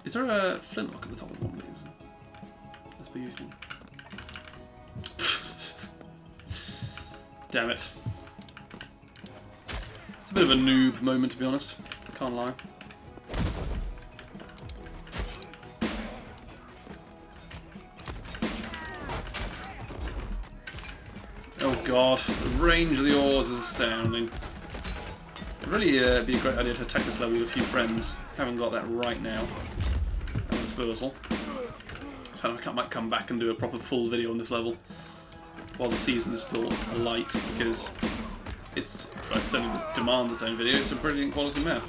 Is there a flintlock at the top of one of these? That's per usual. Damn it. It's a bit of a noob moment, to be honest. Can't lie. Oh god, the range of the oars is astounding. It'd really be a great idea to attack this level with a few friends. Haven't got that right now. At disposal. So I might come back and do a proper full video on this level while the season is still light, because it's certainly does demand its own video. It's a brilliant quality map.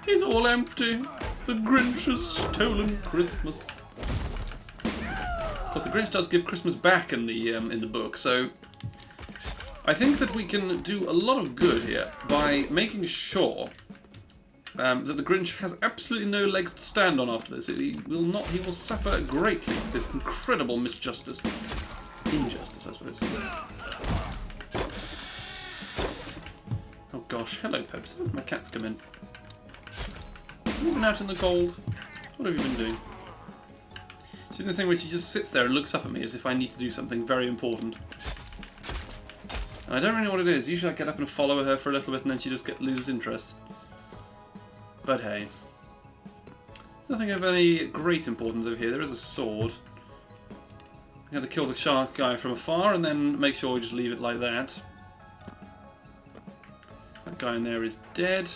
It's all empty. The Grinch has stolen Christmas. Of course, the Grinch does give Christmas back in the book, so I think that we can do a lot of good here by making sure that the Grinch has absolutely no legs to stand on after this. He will suffer greatly for this incredible injustice, I suppose. Oh gosh, hello Peps. My cat's come in. Have you been out in the cold? What have you been doing? See the thing where she just sits there and looks up at me as if I need to do something very important. And I don't really know what it is. Usually I get up and follow her for a little bit and then she just loses interest. But hey. There's nothing of any great importance over here. There is a sword. I have to kill the shark guy from afar and then make sure we just leave it like that. That guy in there is dead.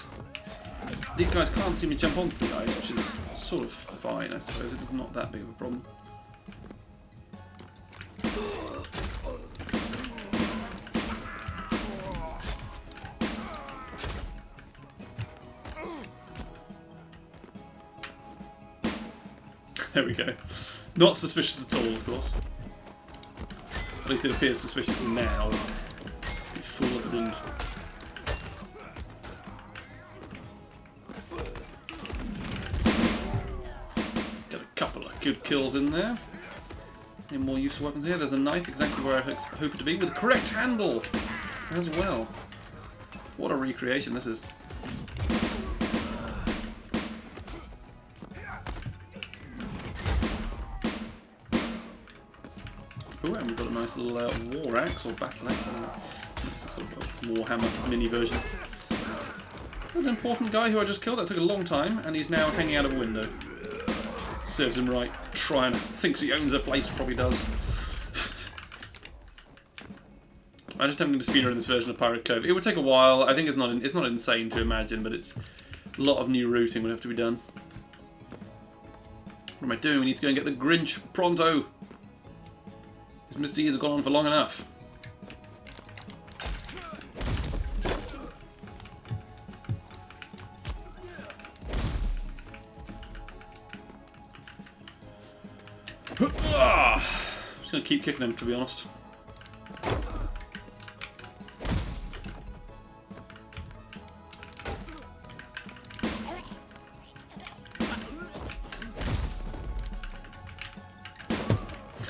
These guys can't seem to jump onto the ice, which is sort of fine, I suppose. It is not that big of a problem. There we go. Not suspicious at all, of course. At least it appears suspicious now. Be full of the wind. Got a couple of good kills in there. Any more useful weapons here? There's a knife exactly where I hope it to be, with the correct handle as well. What a recreation this is. Oh, and we've got a nice little war axe or battle axe. It's a sort of a Warhammer mini version. An important guy who I just killed. That took a long time, and he's now hanging out of a window. Serves him right. Thinks he owns a place, probably does. I'm just attempting to speedrun this version of Pirate Cove. It would take a while. I think it's not insane to imagine, but it's a lot of new routing would have to be done. What am I doing? We need to go and get the Grinch pronto. This misdeeds have gone on for long enough. I'm just going to keep kicking him, to be honest.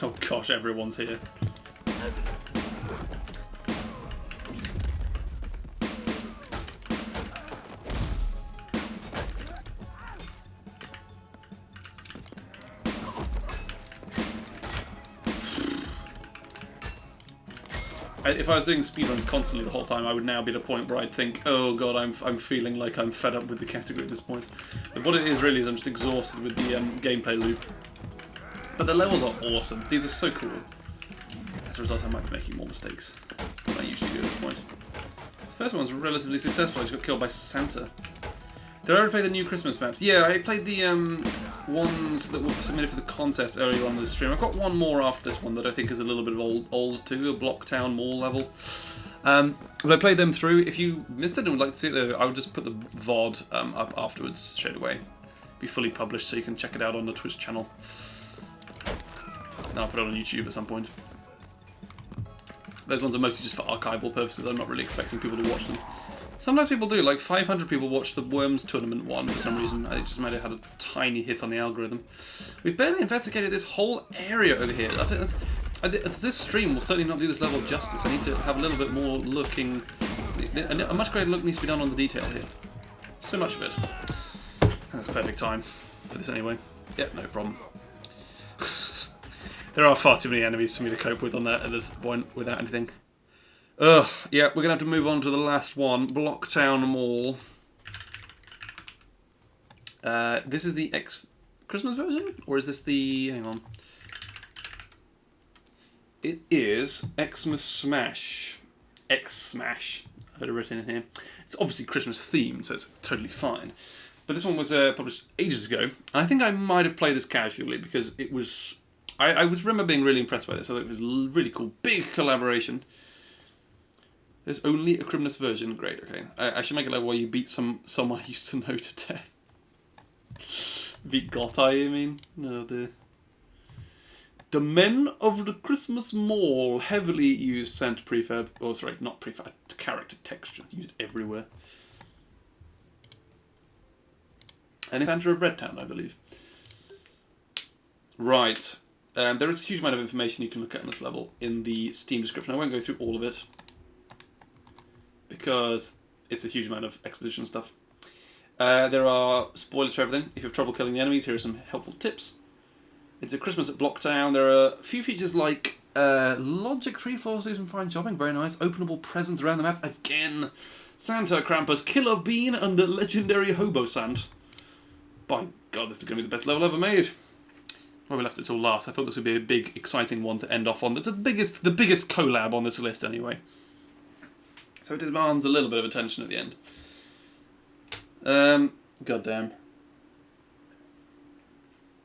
Oh gosh, everyone's here. If I was doing speedruns constantly the whole time, I would now be at a point where I'd think, oh god, I'm feeling like I'm fed up with the category at this point. But what it is really is I'm just exhausted with the gameplay loop. But the levels are awesome. These are so cool. As a result, I might be making more mistakes than I usually do at this point. The first one was relatively successful. I just got killed by Santa. Did I ever play the new Christmas maps? Yeah, I played the ones that were submitted for the contest earlier on in the stream. I've got one more after this one that I think is a little bit of old too, a Blocktown Mall level. But I played them through. If you missed it and would like to see it, though, I would just put the VOD up afterwards straight away. Be fully published so you can check it out on the Twitch channel. Then I'll put it on YouTube at some point. Those ones are mostly just for archival purposes. I'm not really expecting people to watch them. Sometimes people do, like 500 people watched the Worms Tournament one for some reason. It just might have had a tiny hit on the algorithm. We've barely investigated this whole area over here. I think this stream will certainly not do this level justice. I need to have a little bit more looking. A much greater look needs to be done on the detail here. So much of it. And that's perfect time for this anyway. Yep, no problem. There are far too many enemies for me to cope with on that at this point without anything. Ugh, yeah, we're going to have to move on to the last one, Blocktown Mall. This is the Christmas version? Or is this the... hang on. It is Xmas Smash. X-Smash. I heard it written in here. It's obviously Christmas themed, so it's totally fine. But this one was published ages ago. And I think I might have played this casually because it was... I remember being really impressed by this. I thought it was really cool. Big collaboration. There's only a Christmas version. Great, okay. I should make a level where you beat someone I used to know to death. Beat Gotai, I mean? No, the men of the Christmas Mall heavily used Santa prefab. Oh, sorry, not prefab. Character texture used everywhere. And Santa of Redtown, I believe. Right. There is a huge amount of information you can look at on this level in the Steam description. I won't go through all of it, because it's a huge amount of exposition stuff. There are spoilers for everything. If you have trouble killing the enemies, here are some helpful tips. It's a Christmas at Blocktown. There are a few features like Logic 3 floors do some fine shopping, very nice. Openable presents around the map. Again, Santa, Krampus, Killer Bean, and the legendary Hobo Sand. By God, this is going to be the best level ever made. Well, we left it till last. I thought this would be a big, exciting one to end off on. That's the biggest collab on this list anyway. So it demands a little bit of attention at the end. Goddamn.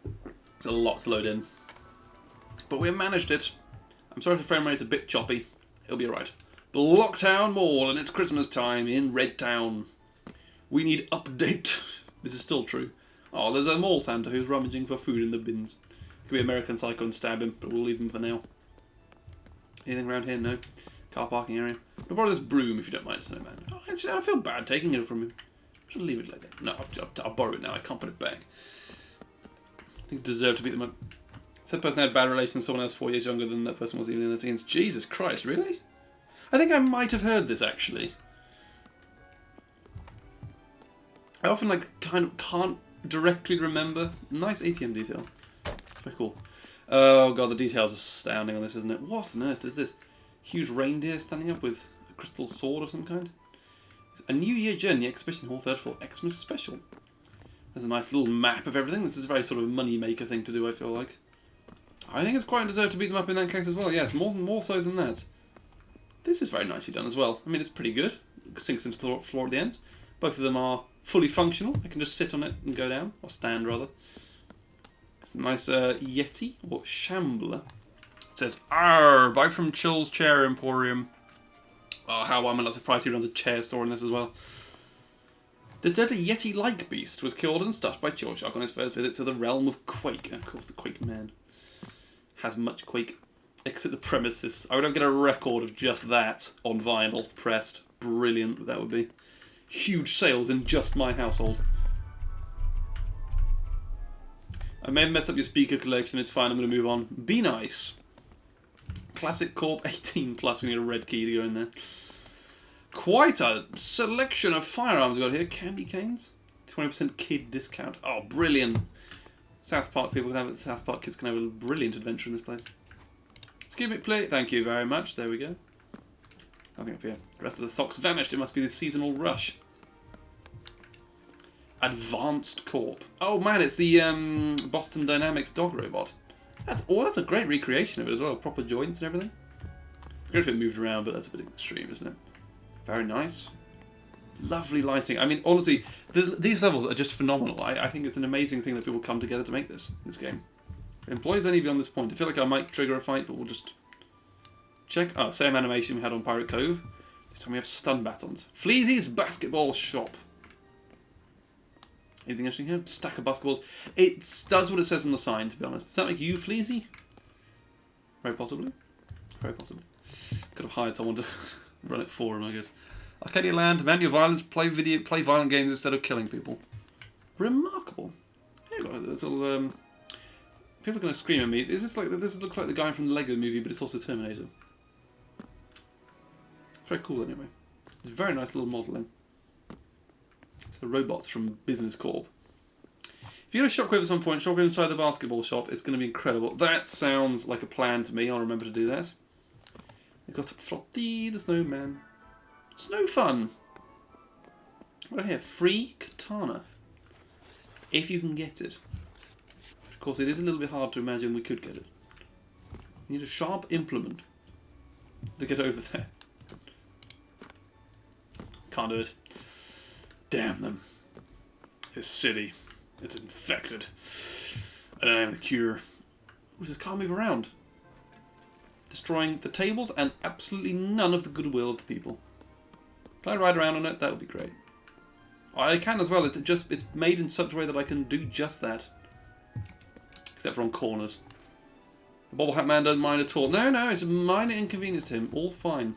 There's a lot to load in. But we managed it. I'm sorry if the frame rate's a bit choppy. It'll be alright. Blocktown Mall, and it's Christmas time in Redtown. We need update. This is still true. Oh, there's a mall Santa who's rummaging for food in the bins. Could be American Psycho and stab him, but we'll leave him for now. Anything around here? No. Car parking area. I'll borrow this broom if you don't mind, Snowman. Oh, actually, I feel bad taking it from him. I should leave it like that. No, I'll borrow it now. I can't put it back. I think I deserve to beat them up. Said person had bad relations with someone else 4 years younger than that person was even in their teens. Jesus Christ, really? I think I might have heard this, actually. I often, kind of can't directly remember. Nice ATM detail. Very cool. Oh god, the detail's astounding on this, isn't it? What on earth is this? Huge reindeer standing up with a crystal sword of some kind. A New Year Journey Exhibition Hall 3rd floor Xmas Special. There's a nice little map of everything. This is a very sort of money maker thing to do, I feel like. I think it's quite deserved to beat them up in that case as well. Yes, more so than that. This is very nicely done as well. I mean, it's pretty good. It sinks into the floor at the end. Both of them are fully functional. I can just sit on it and go down, or stand rather. It's a nice Yeti, or Shambler. It says, "Arr, buy from Chill's Chair Emporium." Oh, how am I not surprised he runs a chair store in this as well. This deadly Yeti-like beast was killed and stuffed by Chillshark on his first visit to the realm of Quake. Of course, the Quake man has much Quake. Exit the premises. I would get a record of just that on vinyl, pressed. Brilliant, that would be. Huge sales in just my household. I may have messed up your speaker collection, it's fine, I'm going to move on. Be nice. Classic Corp 18 plus, we need a red key to go in there. Quite a selection of firearms we've got here. Candy canes. 20% kid discount. Oh, brilliant. South Park people can have it. South Park kids can have a brilliant adventure in this place. Skip it, play. Thank you very much. There we go. Nothing up here. The rest of the stocks vanished. It must be the seasonal rush. Advanced Corp. Oh man, it's the Boston Dynamics dog robot. That's a great recreation of it as well. Proper joints and everything. Great if it moved around, but that's a bit extreme, isn't it? Very nice. Lovely lighting. I mean, honestly, these levels are just phenomenal. I think it's an amazing thing that people come together to make this game. Employees only beyond this point. I feel like I might trigger a fight, but we'll just check. Oh, same animation we had on Pirate Cove. This time we have stun batons. Fleazy's Basketball Shop. Anything interesting here? Stack of basketballs. It does what it says on the sign, to be honest. Does that make you Fleazy? Very possibly. Very possibly. Could have hired someone to run it for him, I guess. Arcadia Land, demand your violence, play violent games instead of killing people. Remarkable. Here we got a little, people are going to scream at me. This looks like the guy from the Lego movie, but it's also Terminator. It's very cool anyway. It's very nice little modelling. It's the robots from Business Corp. If you get a shockwave at some point, shockwave inside the basketball shop, it's going to be incredible. That sounds like a plan to me. I'll remember to do that. We've got Flotty the Snowman. Snow Fun. Right here, free katana. If you can get it. Of course, it is a little bit hard to imagine we could get it. You need a sharp implement to get over there. Can't do it. Damn them. This city. It's infected. I don't have the cure. Does this car move around? Destroying the tables and absolutely none of the goodwill of the people. Can I ride around on it? That would be great. I can as well. It's made in such a way that I can do just that. Except for on corners. The Bobble Hat Man doesn't mind at all. No, it's a minor inconvenience to him. All fine.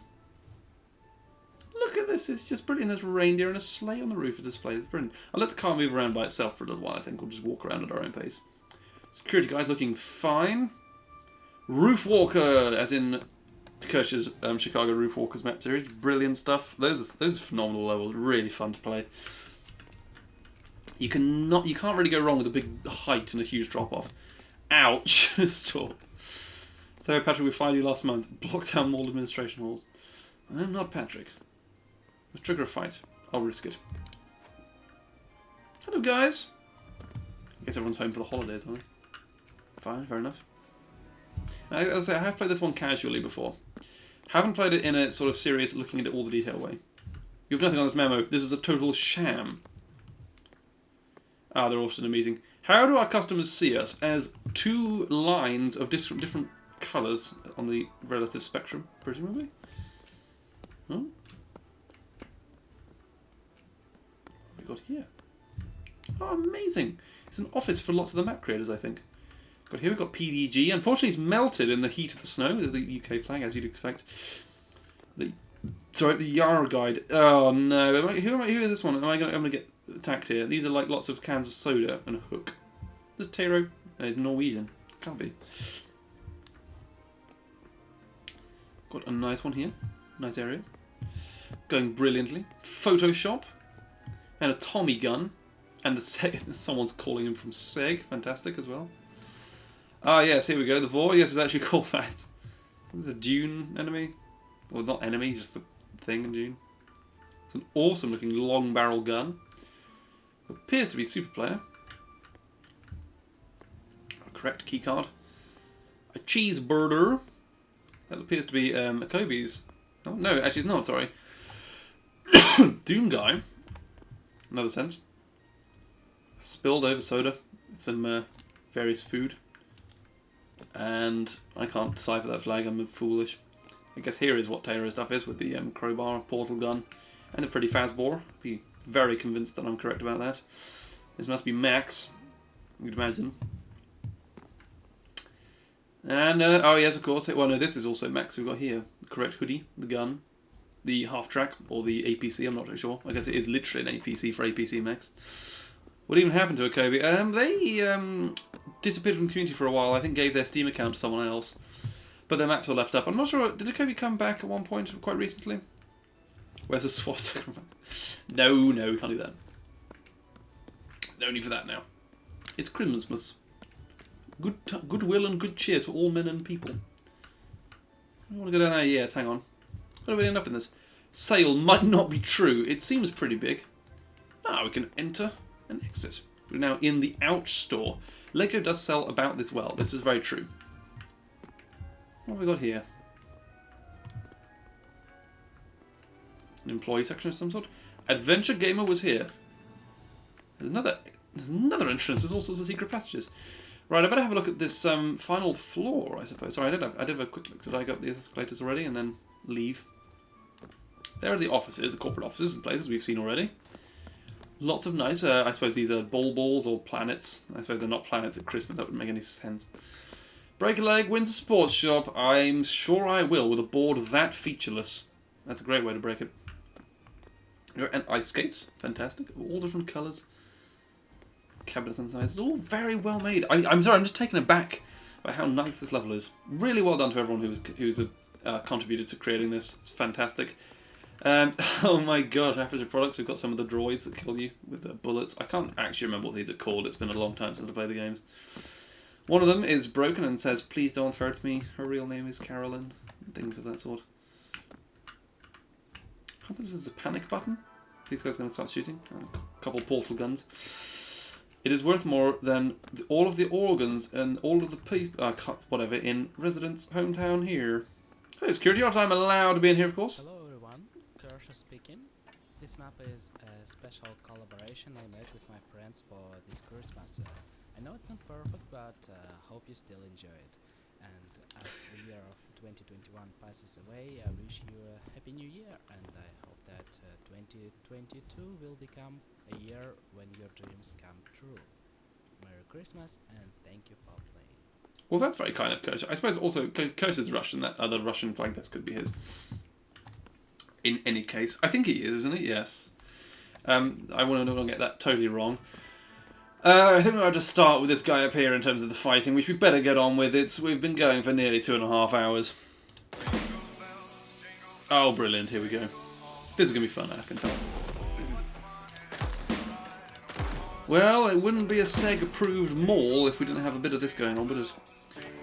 Look at this. It's just brilliant. There's a reindeer and a sleigh on the roof of the display. It's brilliant. I'll let the car move around by itself for a little while, I think. We'll just walk around at our own pace. Security guys looking fine. Roof Walker, as in Kirsch's Chicago Roof Walkers map series. Brilliant stuff. Those are phenomenal levels. Really fun to play. You can't really go wrong with a big height and a huge drop off. Ouch! Stop. So Patrick, we fired you last month. Blocked down mall administration halls. I'm not Patrick. Let's trigger a fight. I'll risk it. Hello guys. I guess everyone's home for the holidays, aren't they? Fine, fair enough. As I say, I have played this one casually before. Haven't played it in a sort of serious, looking at it all the detail way. You have nothing on this memo. This is a total sham. Ah, they're also amazing. How do our customers see us? As two lines of different colours on the relative spectrum, presumably? Huh? What have we got here? Oh, amazing! It's an office for lots of the map creators, I think. But here we've got PDG. Unfortunately, it's melted in the heat of the snow. The UK flag, as you'd expect. The Yara guide. Oh no! Who is this one? I'm gonna get attacked here. These are like lots of cans of soda and a hook. This Taro. No, he's Norwegian. Can't be. Got a nice one here. Nice area. Going brilliantly. Photoshop. And a Tommy gun. And the someone's calling him from Seg. Fantastic as well. Ah, yes, here we go. The Vor, yes, it's actually called that. The Dune enemy. Well, not enemy, just the thing in Dune. It's an awesome looking long barrel gun. It appears to be super player. Correct keycard. A cheeseburger. That appears to be a Kobe's. Oh, no, actually it's not, sorry. Doom guy. Another sense. Spilled over soda. Some various food. And I can't decipher that flag, I'm foolish. I guess here is what Taylor stuff is with the crowbar, portal gun, and a pretty fast bore. Be very convinced that I'm correct about that. This must be Max, you'd imagine. And, oh yes, of course, well no, this is also Max we've got here. The correct hoodie, the gun, the half-track, or the APC, I'm not really sure. I guess it is literally an APC for APC Max. What even happened to Akobe? They disappeared from the community for a while, I think gave their Steam account to someone else. But their maps were left up. I'm not sure, did Akobe come back at one point quite recently? Where's the swastika? No, we can't do that. No need for that now. It's Christmas. Goodwill and good cheer to all men and people. I want to go down there yet, hang on. How do we end up in this? Sale might not be true. It seems pretty big. Ah, we can enter and exit. We're now in the Ouch store. Lego does sell about this well. This is very true. What have we got here? An employee section of some sort? Adventure Gamer was here. There's another entrance. There's all sorts of secret passages. Right, I better have a look at this final floor, I suppose. Sorry, I did have a quick look. Did I go up the escalators already and then leave? There are the offices, the corporate offices and places we've seen already. Lots of nice, I suppose these are balls or planets. I suppose they're not planets at Christmas, that wouldn't make any sense. Break a leg, wins a sports shop. I'm sure I will with a board that featureless. That's a great way to break it. And ice skates, fantastic. All different colours. Cabinets on the sides. It's all very well made. I'm sorry, I'm just taken aback by how nice this level is. Really well done to everyone who's contributed to creating this. It's fantastic. Oh my gosh, after products, we've got some of the droids that kill you with the bullets. I can't actually remember what these are called. It's been a long time since I played the games. One of them is broken and says, "Please don't hurt me. Her real name is Carolyn." And things of that sort. I don't know if there's a panic button. These guys are going to start shooting. A couple portal guns. It is worth more than all of the organs and all of the people, whatever, in residents' hometown here. Hey, security officer, I'm allowed to be in here, of course. Hello everyone, Kershaw speaking. This map is a special collaboration I made with my friends for this Christmas. I know it's not perfect, but hope you still enjoy it. And as the year of 2021 passes away, I wish you a happy new year, and I hope that 2022 will become a year when your dreams come true. Merry Christmas, and thank you for playing. Well, that's very kind of Kershaw. I suppose also Kershaw's Russian. That other Russian flag, that could be his. In any case, I think he is, isn't he? Yes. I want to not get that totally wrong. I think I'll just start with this guy up here in terms of the fighting, which we better get on with. We've been going for nearly 2.5 hours. Oh, brilliant! Here we go. This is gonna be fun, I can tell. Well, it wouldn't be a SEG-approved mall if we didn't have a bit of this going on, would it?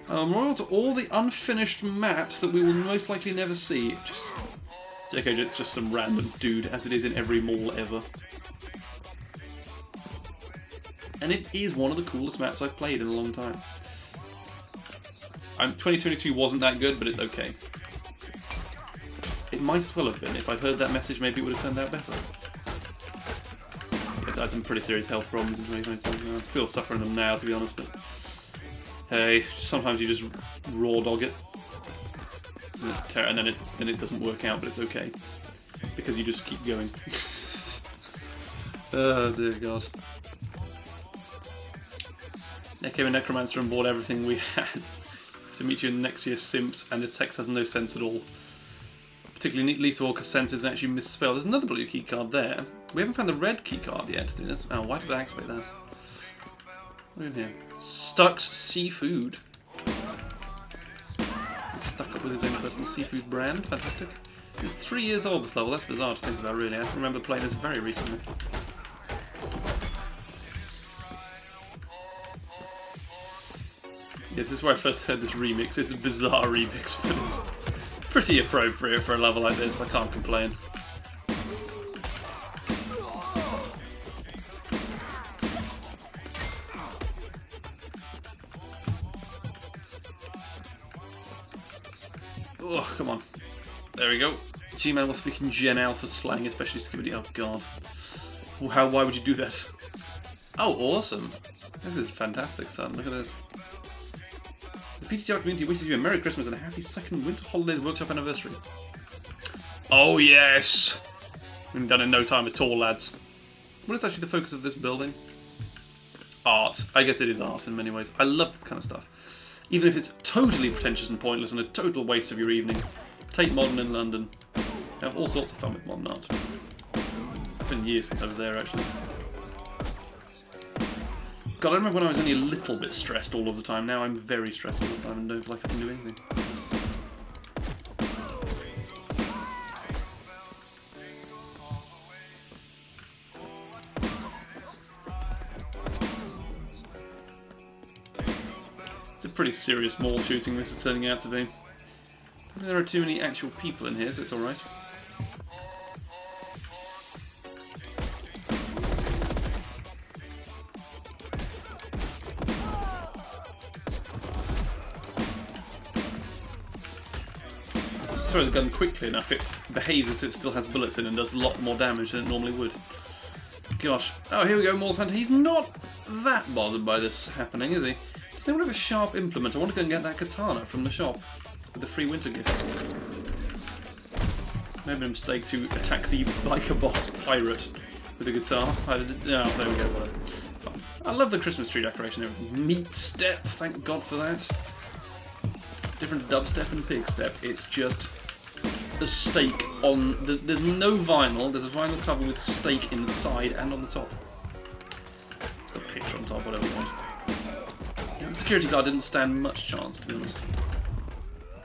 Memorial to all the unfinished maps that we will most likely never see. It's just some random dude, as it is in every mall ever. And it is one of the coolest maps I've played in a long time. 2022 wasn't that good, but it's okay. It might as well have been. If I'd heard that message, maybe it would have turned out better. Yes, I had some pretty serious health problems in 2022. I'm still suffering them now, to be honest, but hey, sometimes you just raw dog it. And then it doesn't work out, but it's okay. Because you just keep going. Oh dear God. There came a necromancer and bought everything we had to meet you in next year's Simps, and this text has no sense at all. Particularly least of all because sense is actually misspelled. There's another blue key card there. We haven't found the red key card yet to do this. Oh, why did I activate that? What's in here? Stuck's Seafood. He's stuck up with his own personal seafood brand. Fantastic. It was 3 years old, this level. That's bizarre to think about, really. I remember playing this very recently. Yeah, this is where I first heard this remix. It's a bizarre remix, but it's pretty appropriate for a level like this. I can't complain. Oh, come on. There we go. Gmail was speaking Gen Alpha slang, especially Skibidi. Oh, God. Why would you do that? Oh, awesome. This is fantastic, son. Look at this. PTTR community wishes you a Merry Christmas and a happy second Winter Holidays Workshop anniversary. Oh yes! We've done in no time at all, lads. What is actually the focus of this building? Art. I guess it is art in many ways. I love this kind of stuff. Even if it's totally pretentious and pointless and a total waste of your evening. Tate Modern in London. Have all sorts of fun with modern art. It's been years since I was there, actually. God, I remember when I was only a little bit stressed all of the time. Now I'm very stressed all the time and don't feel like I can do anything. It's a pretty serious mall shooting this is turning out to be. There are too many actual people in here, so it's alright. Just throw the gun quickly enough, it behaves as if it still has bullets in and does a lot more damage than it normally would. Gosh. Oh, here we go, Morse Hunter. He's not that bothered by this happening, is he? Does anyone have a sharp implement? I want to go and get that katana from the shop with the free winter gifts. Maybe a mistake to attack the biker boss pirate with a guitar. Oh, there we go. Whatever. I love the Christmas tree decoration. Meat step, thank God for that. Different dubstep and pig step. It's just a steak on. There's no vinyl. There's a vinyl cover with steak inside and on the top. Just a picture on top, whatever you want. The security guard didn't stand much chance, to be honest.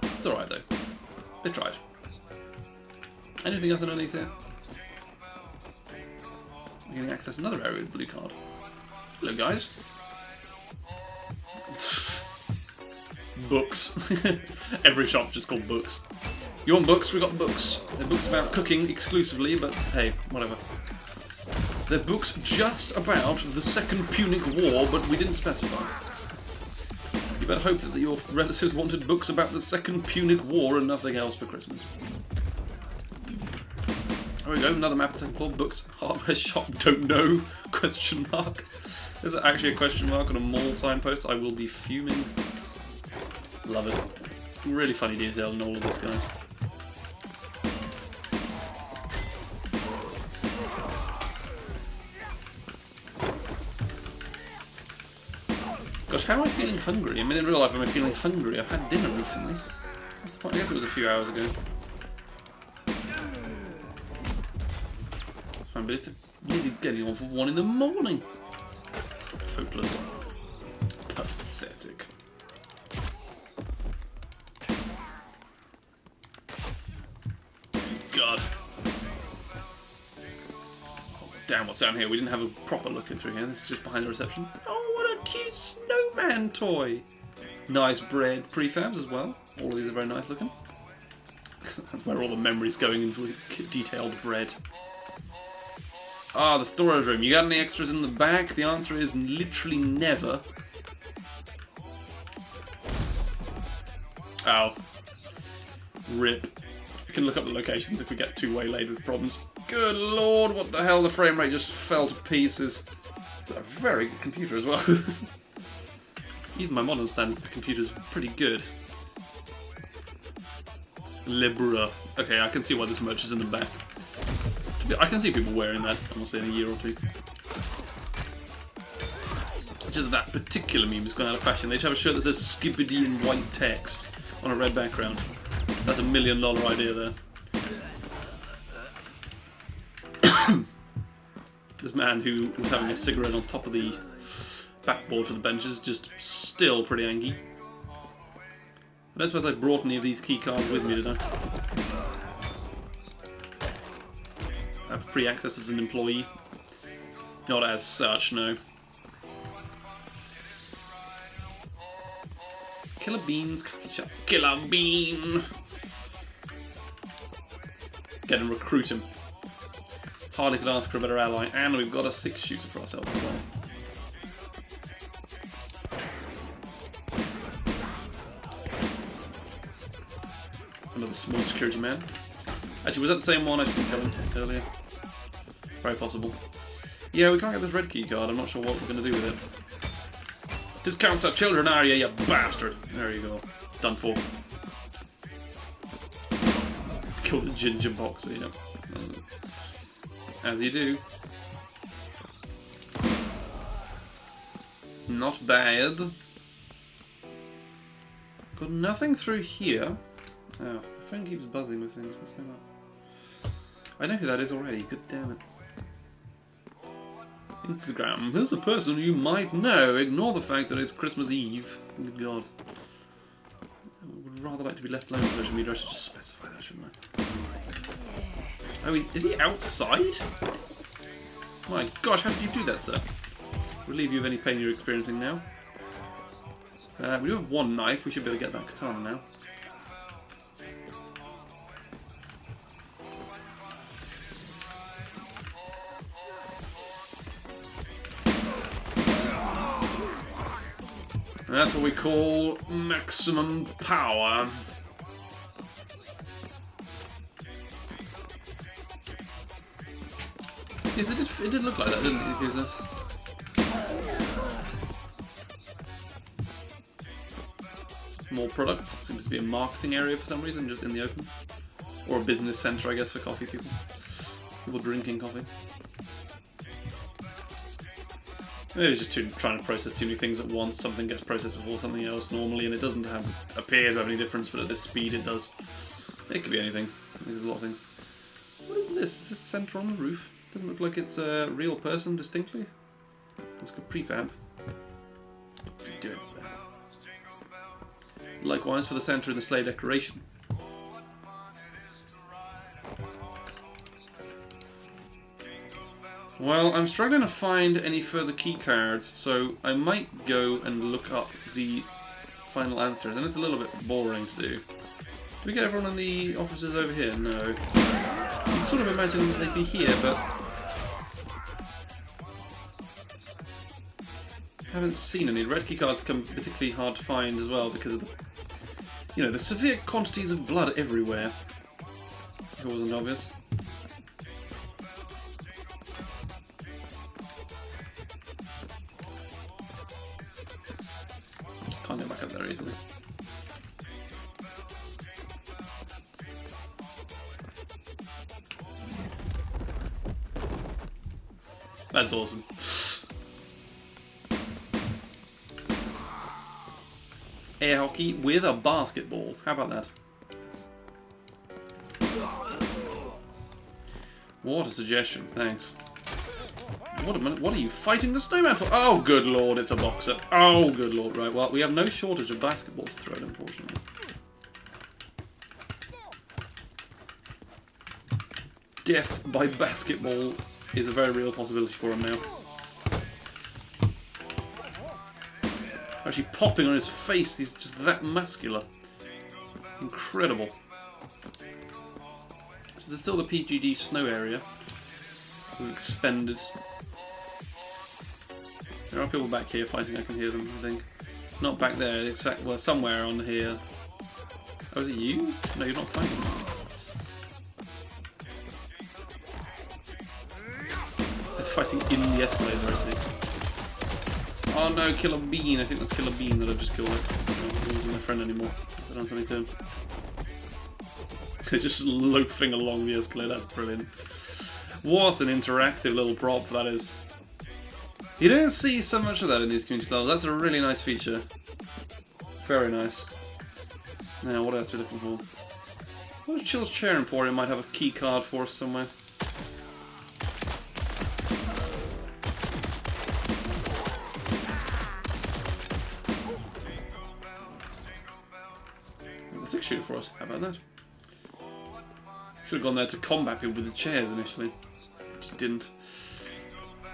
It's alright though. They tried. Anything else underneath here? We're getting access to another area with a blue card. Hello guys. Books. Every shop's just called books. You want books? We got books. They're books about cooking exclusively, but hey, whatever. They're books just about the Second Punic War, but we didn't specify. You better hope that your relatives wanted books about the Second Punic War and nothing else for Christmas. There we go, another map at second floor. Books, hardware shop, don't know, question mark. There's actually a question mark on a mall signpost. I will be fuming. Love it. Really funny detail in all of this, guys. Gosh, how am I feeling hungry? I mean, in real life, am I feeling hungry? I've had dinner recently. What's the point? I guess it was a few hours ago. It's fine, but it's nearly getting on for 1 in the morning. Hopeless. Pathetic. God. Oh, damn, what's down here? We didn't have a proper look in through here. This is just behind the reception. Oh, what a cute snowman toy. Nice bread prefabs as well. All of these are very nice looking. That's where all the memories going into detailed bread. Ah, the storage room. You got any extras in the back? The answer is literally never. Ow. Rip. We can look up the locations if we get too waylaid with problems. Good lord, what the hell? The frame rate just fell to pieces. It's a very good computer as well. Even my modern standards, the computer's pretty good. Libra. Okay, I can see why this merch is in the back. I can see people wearing that, I must say, in a year or two. It's just that particular meme has gone out of fashion. They should have a shirt that says Skibbity in white text on a red background. That's $1 million idea there. This man who was having a cigarette on top of the backboard for the bench is just still pretty angry. I don't suppose I brought any of these key cards with me, did I? I have free access as an employee. Not as such, no. Killer Bean's coffee shop. Killer Bean! Get and recruit him. Hardly could ask for a better ally, and we've got a 6-shooter for ourselves as well. Another small security man. Actually, was that the same one I just didn't kill him earlier? Very possible. Yeah, we can't get this red key card. I'm not sure what we're going to do with it. Discounts to children, are you bastard? There you go. Done for. Kill the ginger boxer, you know. As you do. Not bad. Got nothing through here. Oh, my phone keeps buzzing with things. What's going on? I know who that is already. Good damn it. Instagram. There's a person you might know. Ignore the fact that it's Christmas Eve. Good God. I would rather like to be left alone on social media. I should just specify that, shouldn't I? Oh, is he outside? My gosh, how did you do that, sir? Relieve you of any pain you're experiencing now. We do have one knife. We should be able to get that katana now. And that's what we call maximum power. Yes, it did look like that, didn't it? Because, more products. Seems to be a marketing area for some reason, just in the open. Or a business centre, I guess, for coffee people. People drinking coffee. Maybe it's just trying to process too many things at once. Something gets processed before something else normally, and it doesn't appear to have any difference, but at this speed it does. It could be anything. There's a lot of things. What is this? Is this centre on the roof? Doesn't look like it's a real person distinctly. Looks like prefab. What's he doing there? Likewise for the centre and the sleigh decoration. Well, I'm struggling to find any further key cards, so I might go and look up the final answers, and it's a little bit boring to do. Do we get everyone in the offices over here? No. You sort of imagine that they'd be here, but haven't seen any. Red key cards become particularly hard to find as well because of the, the severe quantities of blood everywhere. If it wasn't obvious. Can't get back up there easily. That's awesome. Air hockey with a basketball. How about that? What a suggestion. Thanks. What a minute. What are you fighting the snowman for? Oh, good lord, it's a boxer. Oh, good lord. Right, well, we have no shortage of basketballs to throw, unfortunately. Death by basketball is a very real possibility for him now. Actually popping on his face, he's just that muscular. Incredible. So there's still the PGD snow area. We've expended. There are people back here fighting, I can hear them, I think. Not back there, it's well, somewhere on here. Oh, is it you? No, you're not fighting. They're fighting in the escalator, I see. Oh no, Killer Bean. I think that's Killer Bean that I've just killed. He wasn't my friend anymore. I've done something to him. They're just loafing along the escalator. That's brilliant. What an interactive little prop that is. You don't see so much of that in these community levels. That's a really nice feature. Very nice. Now, what else are we looking for? What if Chill's Chair Emporium might have a key card for us somewhere? Six shooter for us. How about that? Should have gone there to combat people with the chairs initially. Just didn't.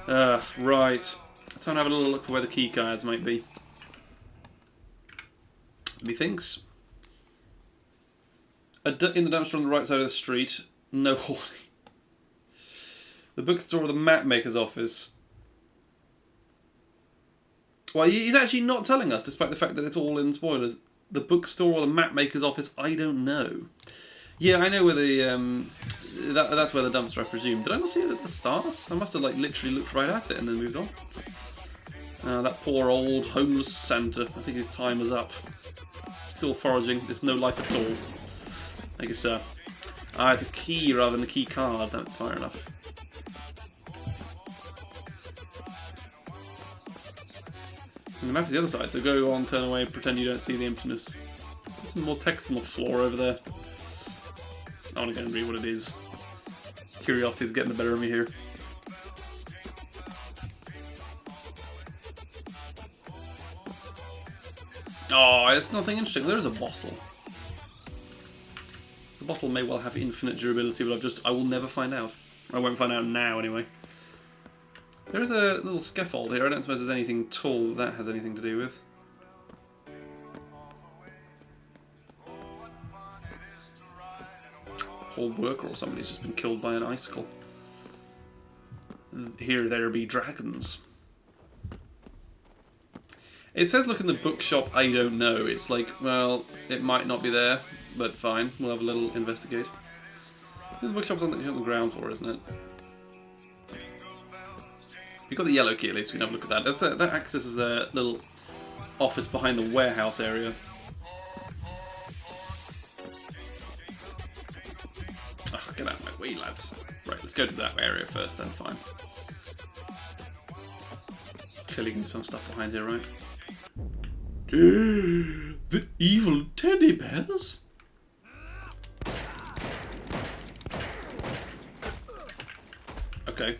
Right. Let's try and have a little look for where the key cards might be. Methinks. In the dumpster on the right side of the street. No hoarding. The bookstore or the map maker's office. Well, he's actually not telling us, despite the fact that it's all in spoilers. The bookstore or the map maker's office, I don't know. Yeah, I know where the that's where the dumpster, I presume. Did I not see it at the start? I must have like literally looked right at it and then moved on. That poor old homeless Santa. I think his time is up. Still foraging. There's no life at all. I guess so. It's a key rather than a key card. That's fair enough. And the map is the other side, so go on, turn away, pretend you don't see the emptiness. There's some more text on the floor over there. I want to go and read what it is. Curiosity is getting the better of me here. Oh, it's nothing interesting. There's a bottle. The bottle may well have infinite durability, but I will never find out. I won't find out now, anyway. There is a little scaffold here. I don't suppose there's anything tall that has anything to do with. A whole worker or somebody's just been killed by an icicle. Here there be dragons. It says look in the bookshop, I don't know. It's like, well, it might not be there, but fine. We'll have a little investigate. The bookshop's on the ground floor, isn't it? We've got the yellow key at least, we can have a look at that. That acts as a little office behind the warehouse area. Oh, get out of my way, lads. Right, let's go to that area first then, fine. Clearly can do some stuff behind here, right? The evil teddy bears? Okay.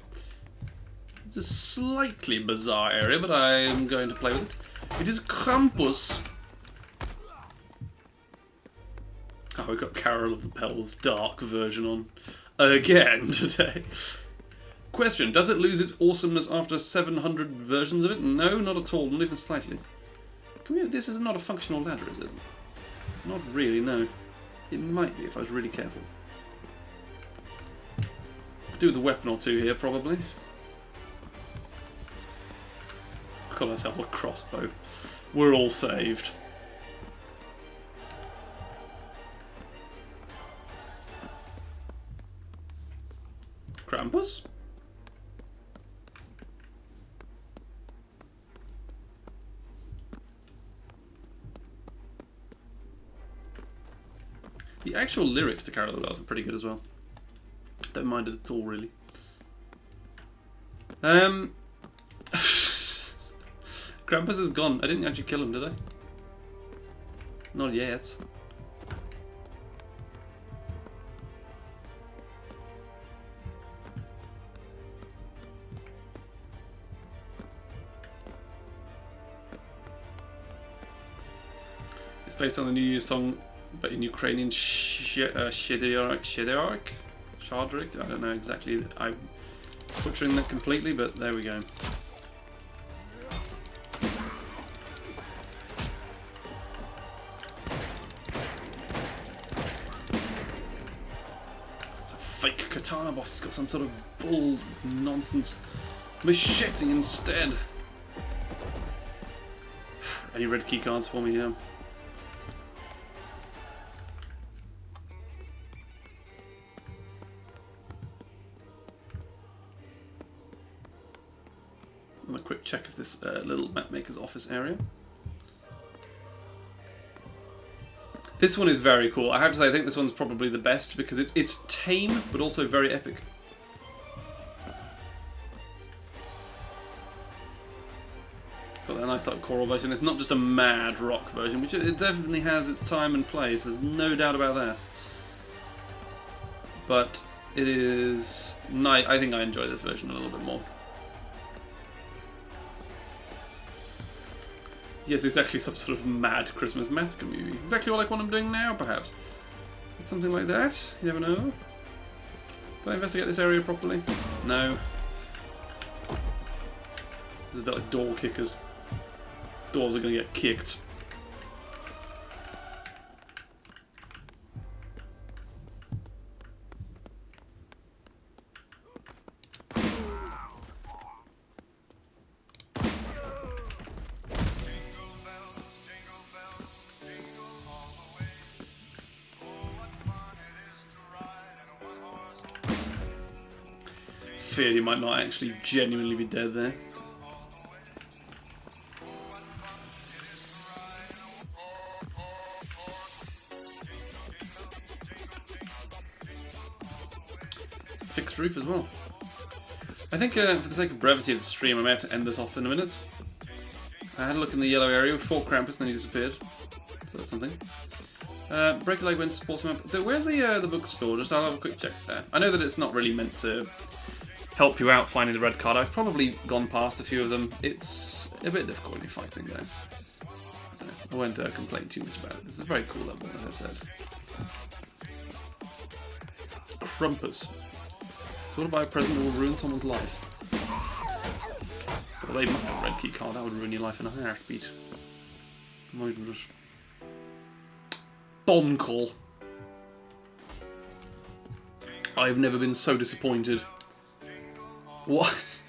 It's a slightly bizarre area, but I am going to play with it. It is Krampus. Oh, we've got Carol of the Bells Dark version on again today. Question, does it lose its awesomeness after 700 versions of it? No, not at all, not even slightly. This is not a functional ladder, is it? Not really, no. It might be if I was really careful. Could do with a weapon or two here, probably. Got ourselves a crossbow. We're all saved. Krampus? The actual lyrics to Carol of the Bells are pretty good as well. Don't mind it at all, really. Krampus is gone. I didn't actually kill him, did I? Not yet. It's based on the New Year's song, but in Ukrainian, Shedyarik. I don't know exactly. I'm butchering that completely, but there we go. Fake katana boss has got some sort of bull nonsense machete instead. Any red key cards for me here? A quick check of this little mapmaker's office area. This one is very cool. I have to say, I think this one's probably the best because it's tame but also very epic. Got that nice like choral version. It's not just a mad rock version, which it definitely has its time and place. There's no doubt about that. But it is nice. I think I enjoy this version a little bit more. Yes, it's actually some sort of mad Christmas massacre movie. Exactly like what I'm doing now, perhaps. It's something like that. You never know. Did I investigate this area properly? No. This is a bit like door kickers. Doors are going to get kicked. Feared he might not actually genuinely be dead there. roof as well. I think for the sake of brevity of the stream, I may have to end this off in a minute. I had a look in the yellow area with 4 Krampus and then he disappeared. So that's something. Break a leg when sports map. Where's the bookstore? Just I'll have a quick check there. I know that it's not really meant to help you out finding the red card. I've probably gone past a few of them. It's a bit difficult when you're fighting though. I won't complain too much about it. This is a very cool level, as I've said. Crumpus. Sort by a present that will ruin someone's life. Well, they must have a red key card. That would ruin your life in a heartbeat. My goodness. Bonkle. I've never been so disappointed. What?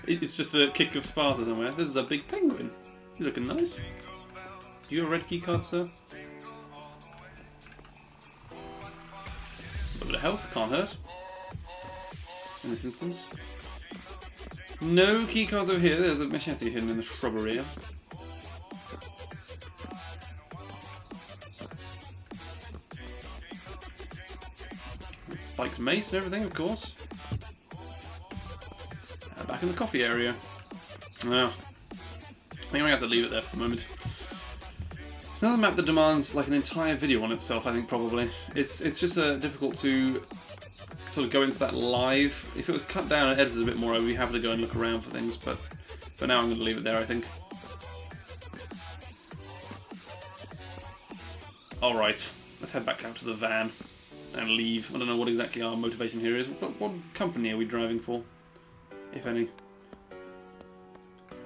It's just a kick of Sparta somewhere. This is a big penguin. He's looking nice. Do you have a red key card, sir? A bit of health, can't hurt. In this instance. No key cards over here. There's a machete hidden in the shrubbery. Spiked mace and everything, of course. Back in the coffee area. Well, I think I'm going to have to leave it there for the moment. It's another map that demands like an entire video on itself, I think, probably. It's just difficult to sort of go into that live. If it was cut down and edited a bit more, I'd be happy to go and look around for things, but for now I'm going to leave it there, I think. Alright, let's head back out to the van and leave. I don't know what exactly our motivation here is. What company are we driving for, if any?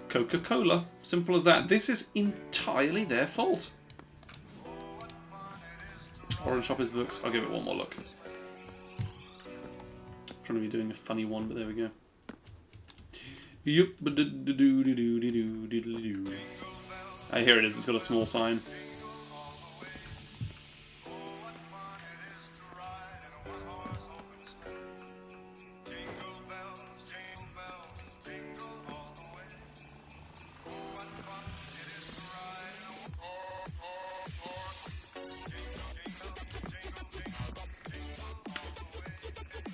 Coca-Cola. Simple as that. This is entirely their fault. Orange Shopper's books. I'll give it one more look. Trying to be doing a funny one, but there we go. Yup. Here it is. It's got a small sign.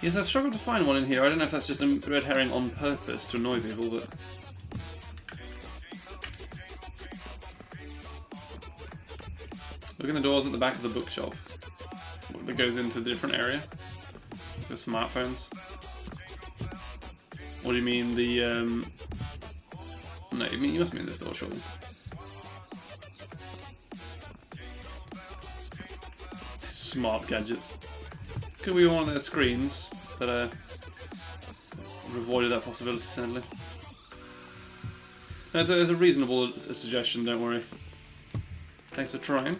Yes, I've struggled to find one in here. I don't know if that's just a red herring on purpose to annoy people, but... Look in the doors at the back of the bookshop. That goes into the different area. The smartphones. What do you mean, the... No, you must mean this door, surely. Smart gadgets. Could be one of their screens, but we've avoided that possibility, sadly. There's a reasonable suggestion, don't worry. Thanks for trying.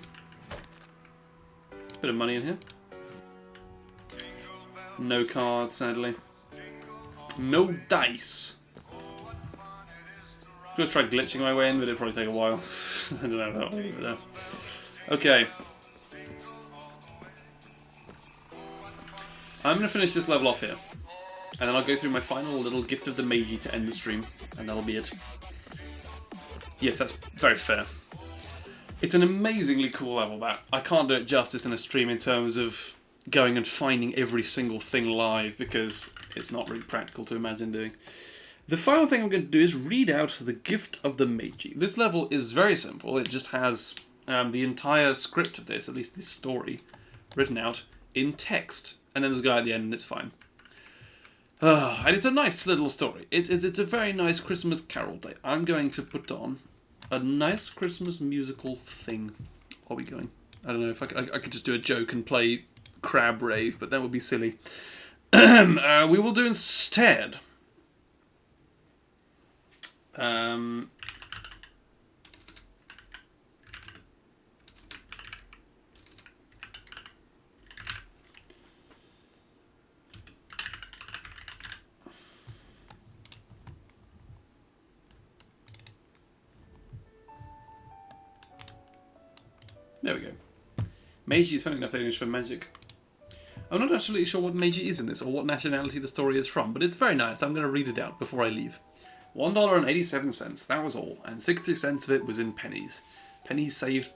Bit of money in here. No cards, sadly. No dice. I'm going to try glitching my way in, but it'll probably take a while. I don't know if that'll leave it there. Okay. I'm going to finish this level off here, and then I'll go through my final little gift of the Meiji to end the stream, and that'll be it. Yes, that's very fair. It's an amazingly cool level, that. I can't do it justice in a stream in terms of going and finding every single thing live, because it's not really practical to imagine doing. The final thing I'm going to do is read out the gift of the Meiji. This level is very simple. It just has the entire script of this, at least this story, written out in text. And then there's a guy at the end, and it's fine. And it's a nice little story. It's a very nice Christmas carol day. I'm going to put on a nice Christmas musical thing. Are we going? I don't know if I could just do a joke and play Crab Rave, but that would be silly. We will do instead. There we go. Meiji is funny enough English for magic. I'm not absolutely sure what Meiji is in this, or what nationality the story is from, but it's very nice. I'm going to read it out before I leave. $1.87, that was all, and 60 cents of it was in pennies. Pennies saved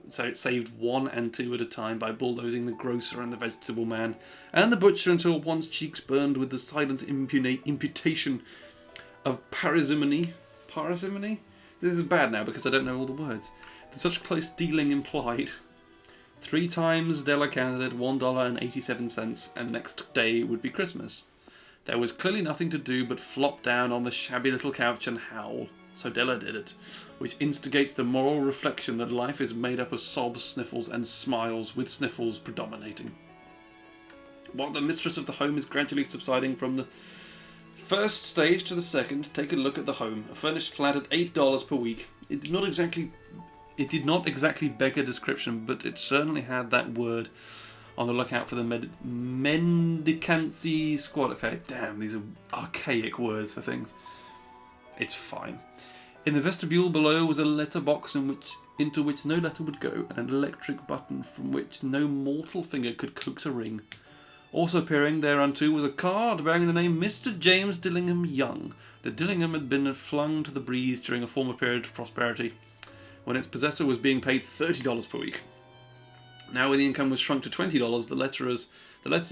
saved 1 and 2 at a time by bulldozing the grocer and the vegetable man and the butcher until one's cheeks burned with the silent imputation of parsimony. Parsimony? This is bad now because I don't know all the words. That such close dealing implied. 3 times Della counted at $1.87, and next day would be Christmas. There was clearly nothing to do but flop down on the shabby little couch and howl. So Della did it, which instigates the moral reflection that life is made up of sobs, sniffles, and smiles, with sniffles predominating. While the mistress of the home is gradually subsiding from the first stage to the second, take a look at the home. A furnished flat at $8 per week. It did not exactly beg a description, but it certainly had that word. On the lookout for the mendicancy squad. Okay, damn, these are archaic words for things. It's fine. In the vestibule below was a letterbox into which no letter would go, and an electric button from which no mortal finger could coax a ring. Also appearing thereunto was a card bearing the name Mr. James Dillingham Young. The Dillingham had been flung to the breeze during a former period of prosperity, when its possessor was being paid $30 per week. Now when the income was shrunk to $20, the letters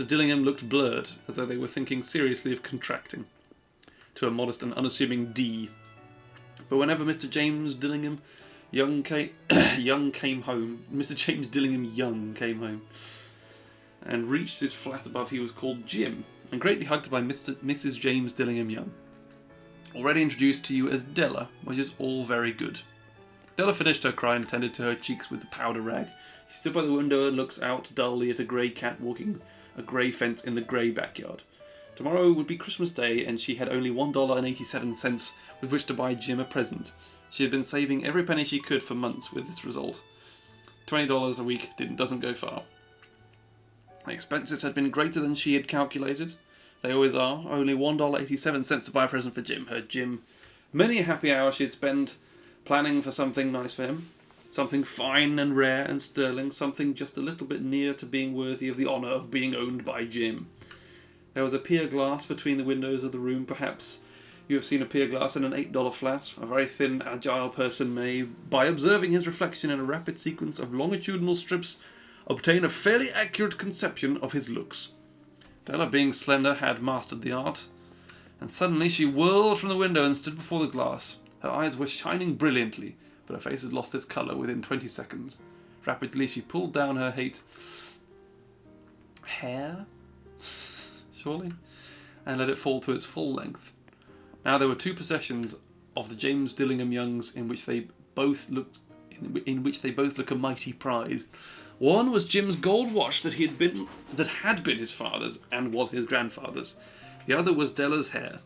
of Dillingham looked blurred, as though they were thinking seriously of contracting to a modest and unassuming D. But whenever Mr. James Dillingham Young came home, Mr. James Dillingham Young came home and reached his flat above, he was called Jim, and greatly hugged by Mrs. James Dillingham Young. Already introduced to you as Della, which is all very good. Della finished her cry and tended to her cheeks with the powder rag. She stood by the window and looked out dully at a grey cat walking a grey fence in the grey backyard. Tomorrow would be Christmas Day, and she had only $1.87 with which to buy Jim a present. She had been saving every penny she could for months with this result. $20 a week doesn't go far. The expenses had been greater than she had calculated. They always are. Only $1.87 to buy a present for Jim. Her Jim. Many a happy hour she had spent planning for something nice for him. Something fine and rare and sterling. Something just a little bit near to being worthy of the honour of being owned by Jim. There was a pier glass between the windows of the room. Perhaps you have seen a pier glass in an $8 flat. A very thin, agile person may, by observing his reflection in a rapid sequence of longitudinal strips, obtain a fairly accurate conception of his looks. Della, being slender, had mastered the art. And suddenly she whirled from the window and stood before the glass. Her eyes were shining brilliantly, but her face had lost its colour within 20 seconds. Rapidly she pulled down her hair, surely, and let it fall to its full length. Now there were 2 possessions of the James Dillingham Youngs in which they both look a mighty pride. One was Jim's gold watch that had been his father's and was his grandfather's. The other was Della's hair.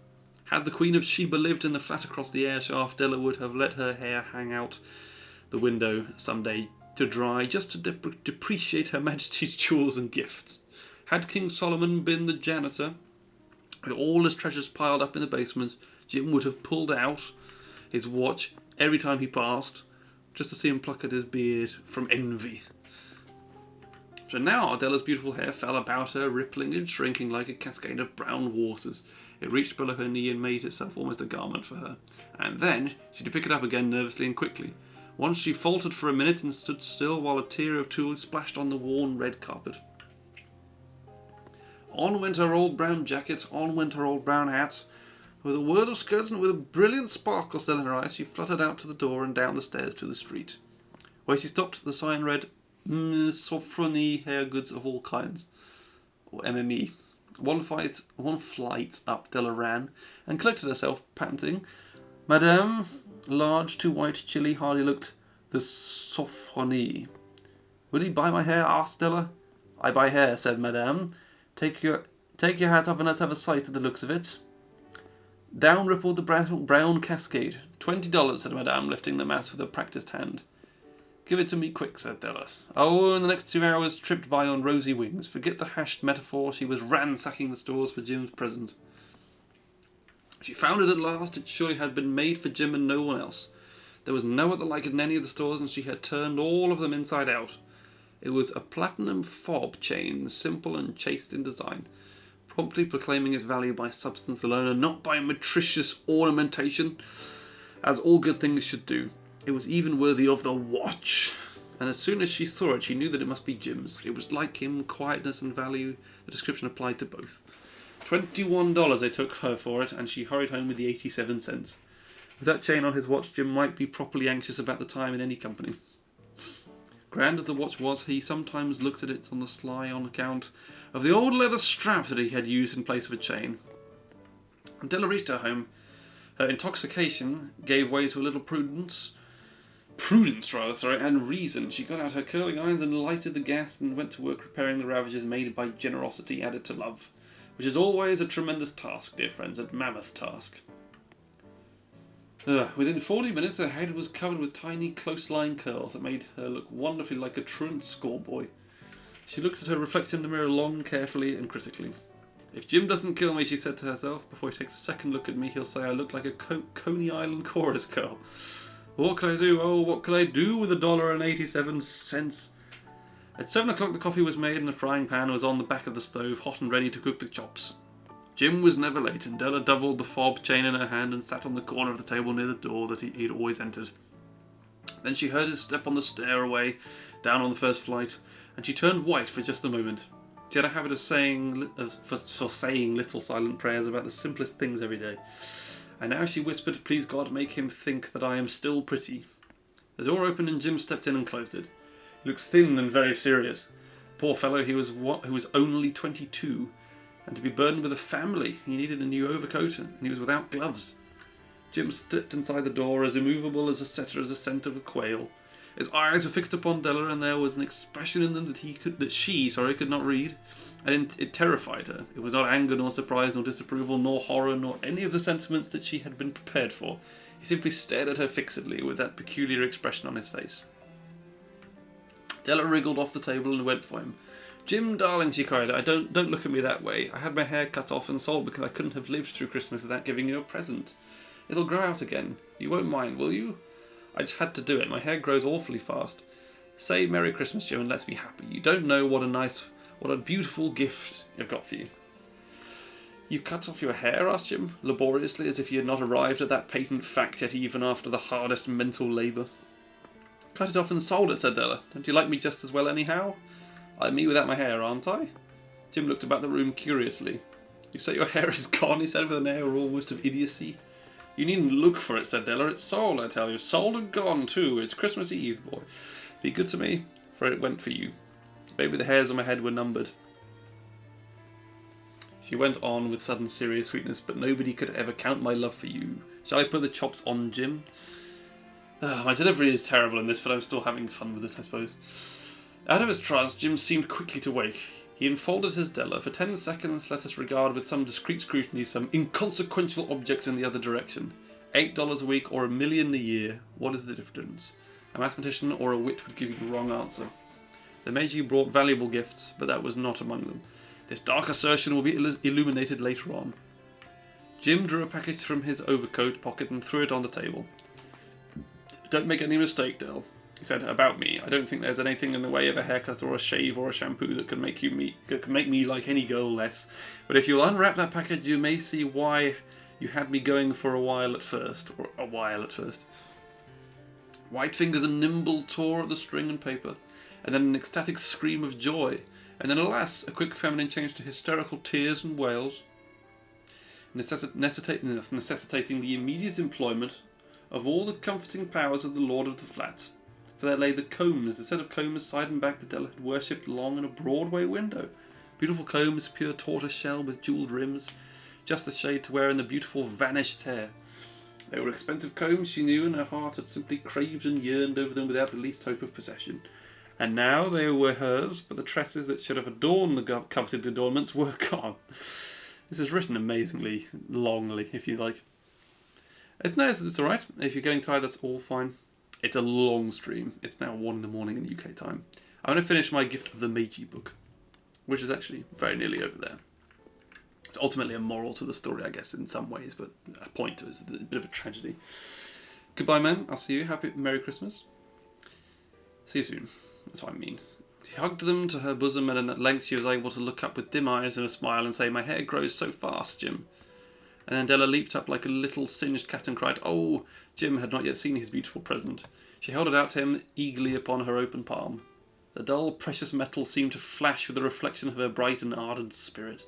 Had the Queen of Sheba lived in the flat across the air shaft, Della would have let her hair hang out the window some day to dry, just to depreciate Her Majesty's jewels and gifts. Had King Solomon been the janitor, with all his treasures piled up in the basement, Jim would have pulled out his watch every time he passed, just to see him pluck at his beard from envy. So now Della's beautiful hair fell about her, rippling and shrinking like a cascade of brown waters. It reached below her knee and made itself almost a garment for her. And then she had to pick it up again nervously and quickly. Once she faltered for a minute and stood still while a tear or two splashed on the worn red carpet. On went her old brown jacket, on went her old brown hat. With a word of skirt and with a brilliant sparkle still in her eyes, she fluttered out to the door and down the stairs to the street. Where she stopped, the sign read, Sophrony Hair Goods of All Kinds, or MME. One flight up Della ran, and collected herself, panting. Madame, large, too white, chilly, hardly looked the Sophrony. Will you buy my hair? Asked Della. I buy hair, said Madame. Take your hat off and let's have a sight of the looks of it. Down rippled the brown cascade. $20, said Madame, lifting the mass with a practised hand. Give it to me quick, said Della. Oh, in the next 2 hours tripped by on rosy wings. Forget the hashed metaphor, she was ransacking the stores for Jim's present. She found it at last. It surely had been made for Jim and no one else. There was no other like it in any of the stores, and she had turned all of them inside out. It was a platinum fob chain, simple and chaste in design, promptly proclaiming its value by substance alone and not by meretricious ornamentation, as all good things should do. It was even worthy of the watch. And as soon as she saw it, she knew that it must be Jim's. It was like him, quietness and value. The description applied to both. $21 they took her for it, and she hurried home with the 87 cents. With that chain on his watch, Jim might be properly anxious about the time in any company. Grand as the watch was, he sometimes looked at it on the sly on account of the old leather strap that he had used in place of a chain. Until Della reached her home, her intoxication gave way to a little prudence, and reason. She got out her curling irons and lighted the gas and went to work repairing the ravages made by generosity added to love, which is always a tremendous task, dear friends, a mammoth task. Within 40 minutes her head was covered with tiny close-lying curls that made her look wonderfully like a truant schoolboy. She looked at her reflection in the mirror long, carefully and critically. If Jim doesn't kill me, she said to herself, before he takes a second look at me he'll say I look like a Coney Island chorus girl. What could I do? Oh, what could I do with $1.87? At 7 o'clock the coffee was made and the frying pan was on the back of the stove, hot and ready to cook the chops. Jim was never late, and Della doubled the fob chain in her hand and sat on the corner of the table near the door that he'd always entered. Then she heard his step on the stairway down on the first flight, and she turned white for just a moment. She had a habit of saying little silent prayers about the simplest things every day. And now she whispered, "Please God, make him think that I am still pretty." The door opened and Jim stepped in and closed it. He looked thin and very serious. Poor fellow, he was only 22, and to be burdened with a family, he needed a new overcoat, and he was without gloves. Jim stepped inside the door, as immovable as a setter as the scent of a quail. His eyes were fixed upon Della, and there was an expression in them that she could not read, and it terrified her. It was not anger, nor surprise, nor disapproval, nor horror, nor any of the sentiments that she had been prepared for. He simply stared at her fixedly, with that peculiar expression on his face. Della wriggled off the table and went for him. "Jim, darling," she cried, don't look at me that way. I had my hair cut off and sold because I couldn't have lived through Christmas without giving you a present. It'll grow out again. You won't mind, will you? I just had to do it. My hair grows awfully fast. Say Merry Christmas, Jim, and let's be happy. You don't know what a beautiful gift I've got for you." "You cut off your hair?" asked Jim, laboriously, as if he had not arrived at that patent fact yet even after the hardest mental labour. "Cut it off and sold it," said Della. "Don't you like me just as well anyhow? I'm me without my hair, aren't I?" Jim looked about the room curiously. "You say your hair is gone?" he said with an air almost of idiocy. "You needn't look for it," said Della. "It's sold, I tell you. Sold and gone, too. It's Christmas Eve, boy. Be good to me, for it went for you. Maybe the hairs on my head were numbered." She went on with sudden serious sweetness, "But nobody could ever count my love for you. Shall I put the chops on, Jim?" My delivery is terrible in this, but I'm still having fun with this, I suppose. Out of his trance, Jim seemed quickly to wake. He enfolded his Della. "For 10 seconds, let us regard with some discreet scrutiny some inconsequential object in the other direction. $8 a week or $1 million a year. What is the difference? A mathematician or a wit would give you the wrong answer. The Meiji brought valuable gifts, but that was not among them. This dark assertion will be illuminated later on." Jim drew a package from his overcoat pocket and threw it on the table. "Don't make any mistake, Dell," he said, "about me. I don't think there's anything in the way of a haircut or a shave or a shampoo that could make me like any girl less. But if you'll unwrap that package, you may see why you had me going for a while at first. White fingers and nimble tore at the string and paper, and then an ecstatic scream of joy, and then, alas, a quick feminine change to hysterical tears and wails, necessitating the immediate employment of all the comforting powers of the lord of the flat. For there lay the combs, the set of combs side and back that Della had worshipped long in a Broadway window. Beautiful combs, pure tortoise shell with jewelled rims, just the shade to wear in the beautiful vanished hair. They were expensive combs, she knew, and her heart had simply craved and yearned over them without the least hope of possession. And now they were hers, but the tresses that should have adorned the coveted adornments were gone. This is written amazingly longly, if you like. It's alright. If you're getting tired, that's all fine. It's a long stream. It's now 1 AM in UK time. I'm going to finish my Gift of the Meiji book, which is actually very nearly over there. It's ultimately a moral to the story, I guess, in some ways, but a point to it is a bit of a tragedy. Goodbye, men. I'll see you. Merry Christmas. See you soon. That's what I mean. She hugged them to her bosom, and at length she was able to look up with dim eyes and a smile and say, "My hair grows so fast, Jim." And then Della leaped up like a little singed cat and cried, "Oh!" Jim had not yet seen his beautiful present. She held it out to him eagerly upon her open palm. The dull, precious metal seemed to flash with the reflection of her bright and ardent spirit.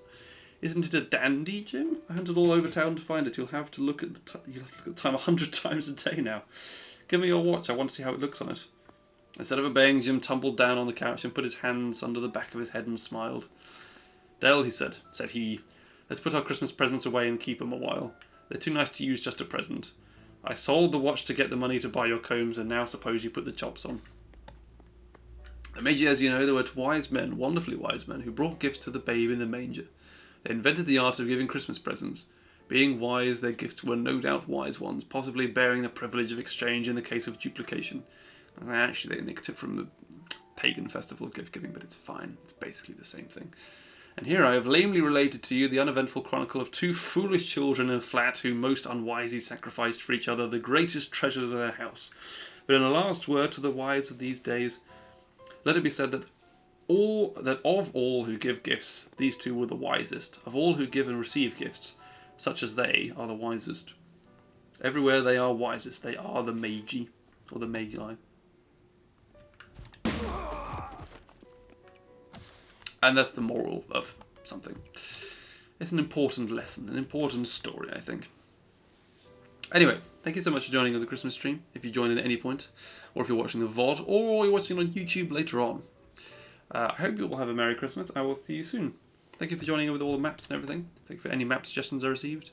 "Isn't it a dandy, Jim? I hunted all over town to find it. You'll have to look at the time 100 times a day now. Give me your watch. I want to see how it looks on it." Instead of obeying, Jim tumbled down on the couch and put his hands under the back of his head and smiled. "Dell," he said he, "let's put our Christmas presents away and keep them a while. They're too nice to use just a present. I sold the watch to get the money to buy your combs, and now suppose you put the chops on." And Meiji, as you know, there were wise men, wonderfully wise men, who brought gifts to the babe in the manger. They invented the art of giving Christmas presents. Being wise, their gifts were no doubt wise ones, possibly bearing the privilege of exchange in the case of duplication. Actually, they nicked it from the pagan festival of gift-giving, but it's fine. It's basically the same thing. And here I have lamely related to you the uneventful chronicle of two foolish children in a flat who most unwisely sacrificed for each other the greatest treasures of their house. But in a last word to the wise of these days, let it be said that of all who give gifts, these two were the wisest. Of all who give and receive gifts, such as they are the wisest. Everywhere they are wisest, they are the Meiji, or the Magi. And that's the moral of something. It's an important lesson, an important story, I think. Anyway, thank you so much for joining on the Christmas stream, if you join at any point, or if you're watching the VOD, or you're watching on YouTube later on. I hope you all have a Merry Christmas. I will see you soon. Thank you for joining in with all the maps and everything. Thank you for any map suggestions I received.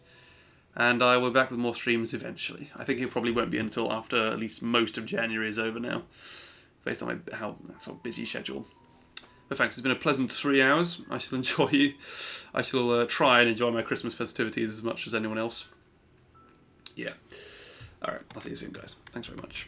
And I will be back with more streams eventually. I think it probably won't be until after at least most of January is over now, based on my how sort of busy schedule. But thanks, it's been a pleasant 3 hours. I shall enjoy you. I shall try and enjoy my Christmas festivities as much as anyone else. Yeah. Alright, I'll see you soon, guys. Thanks very much.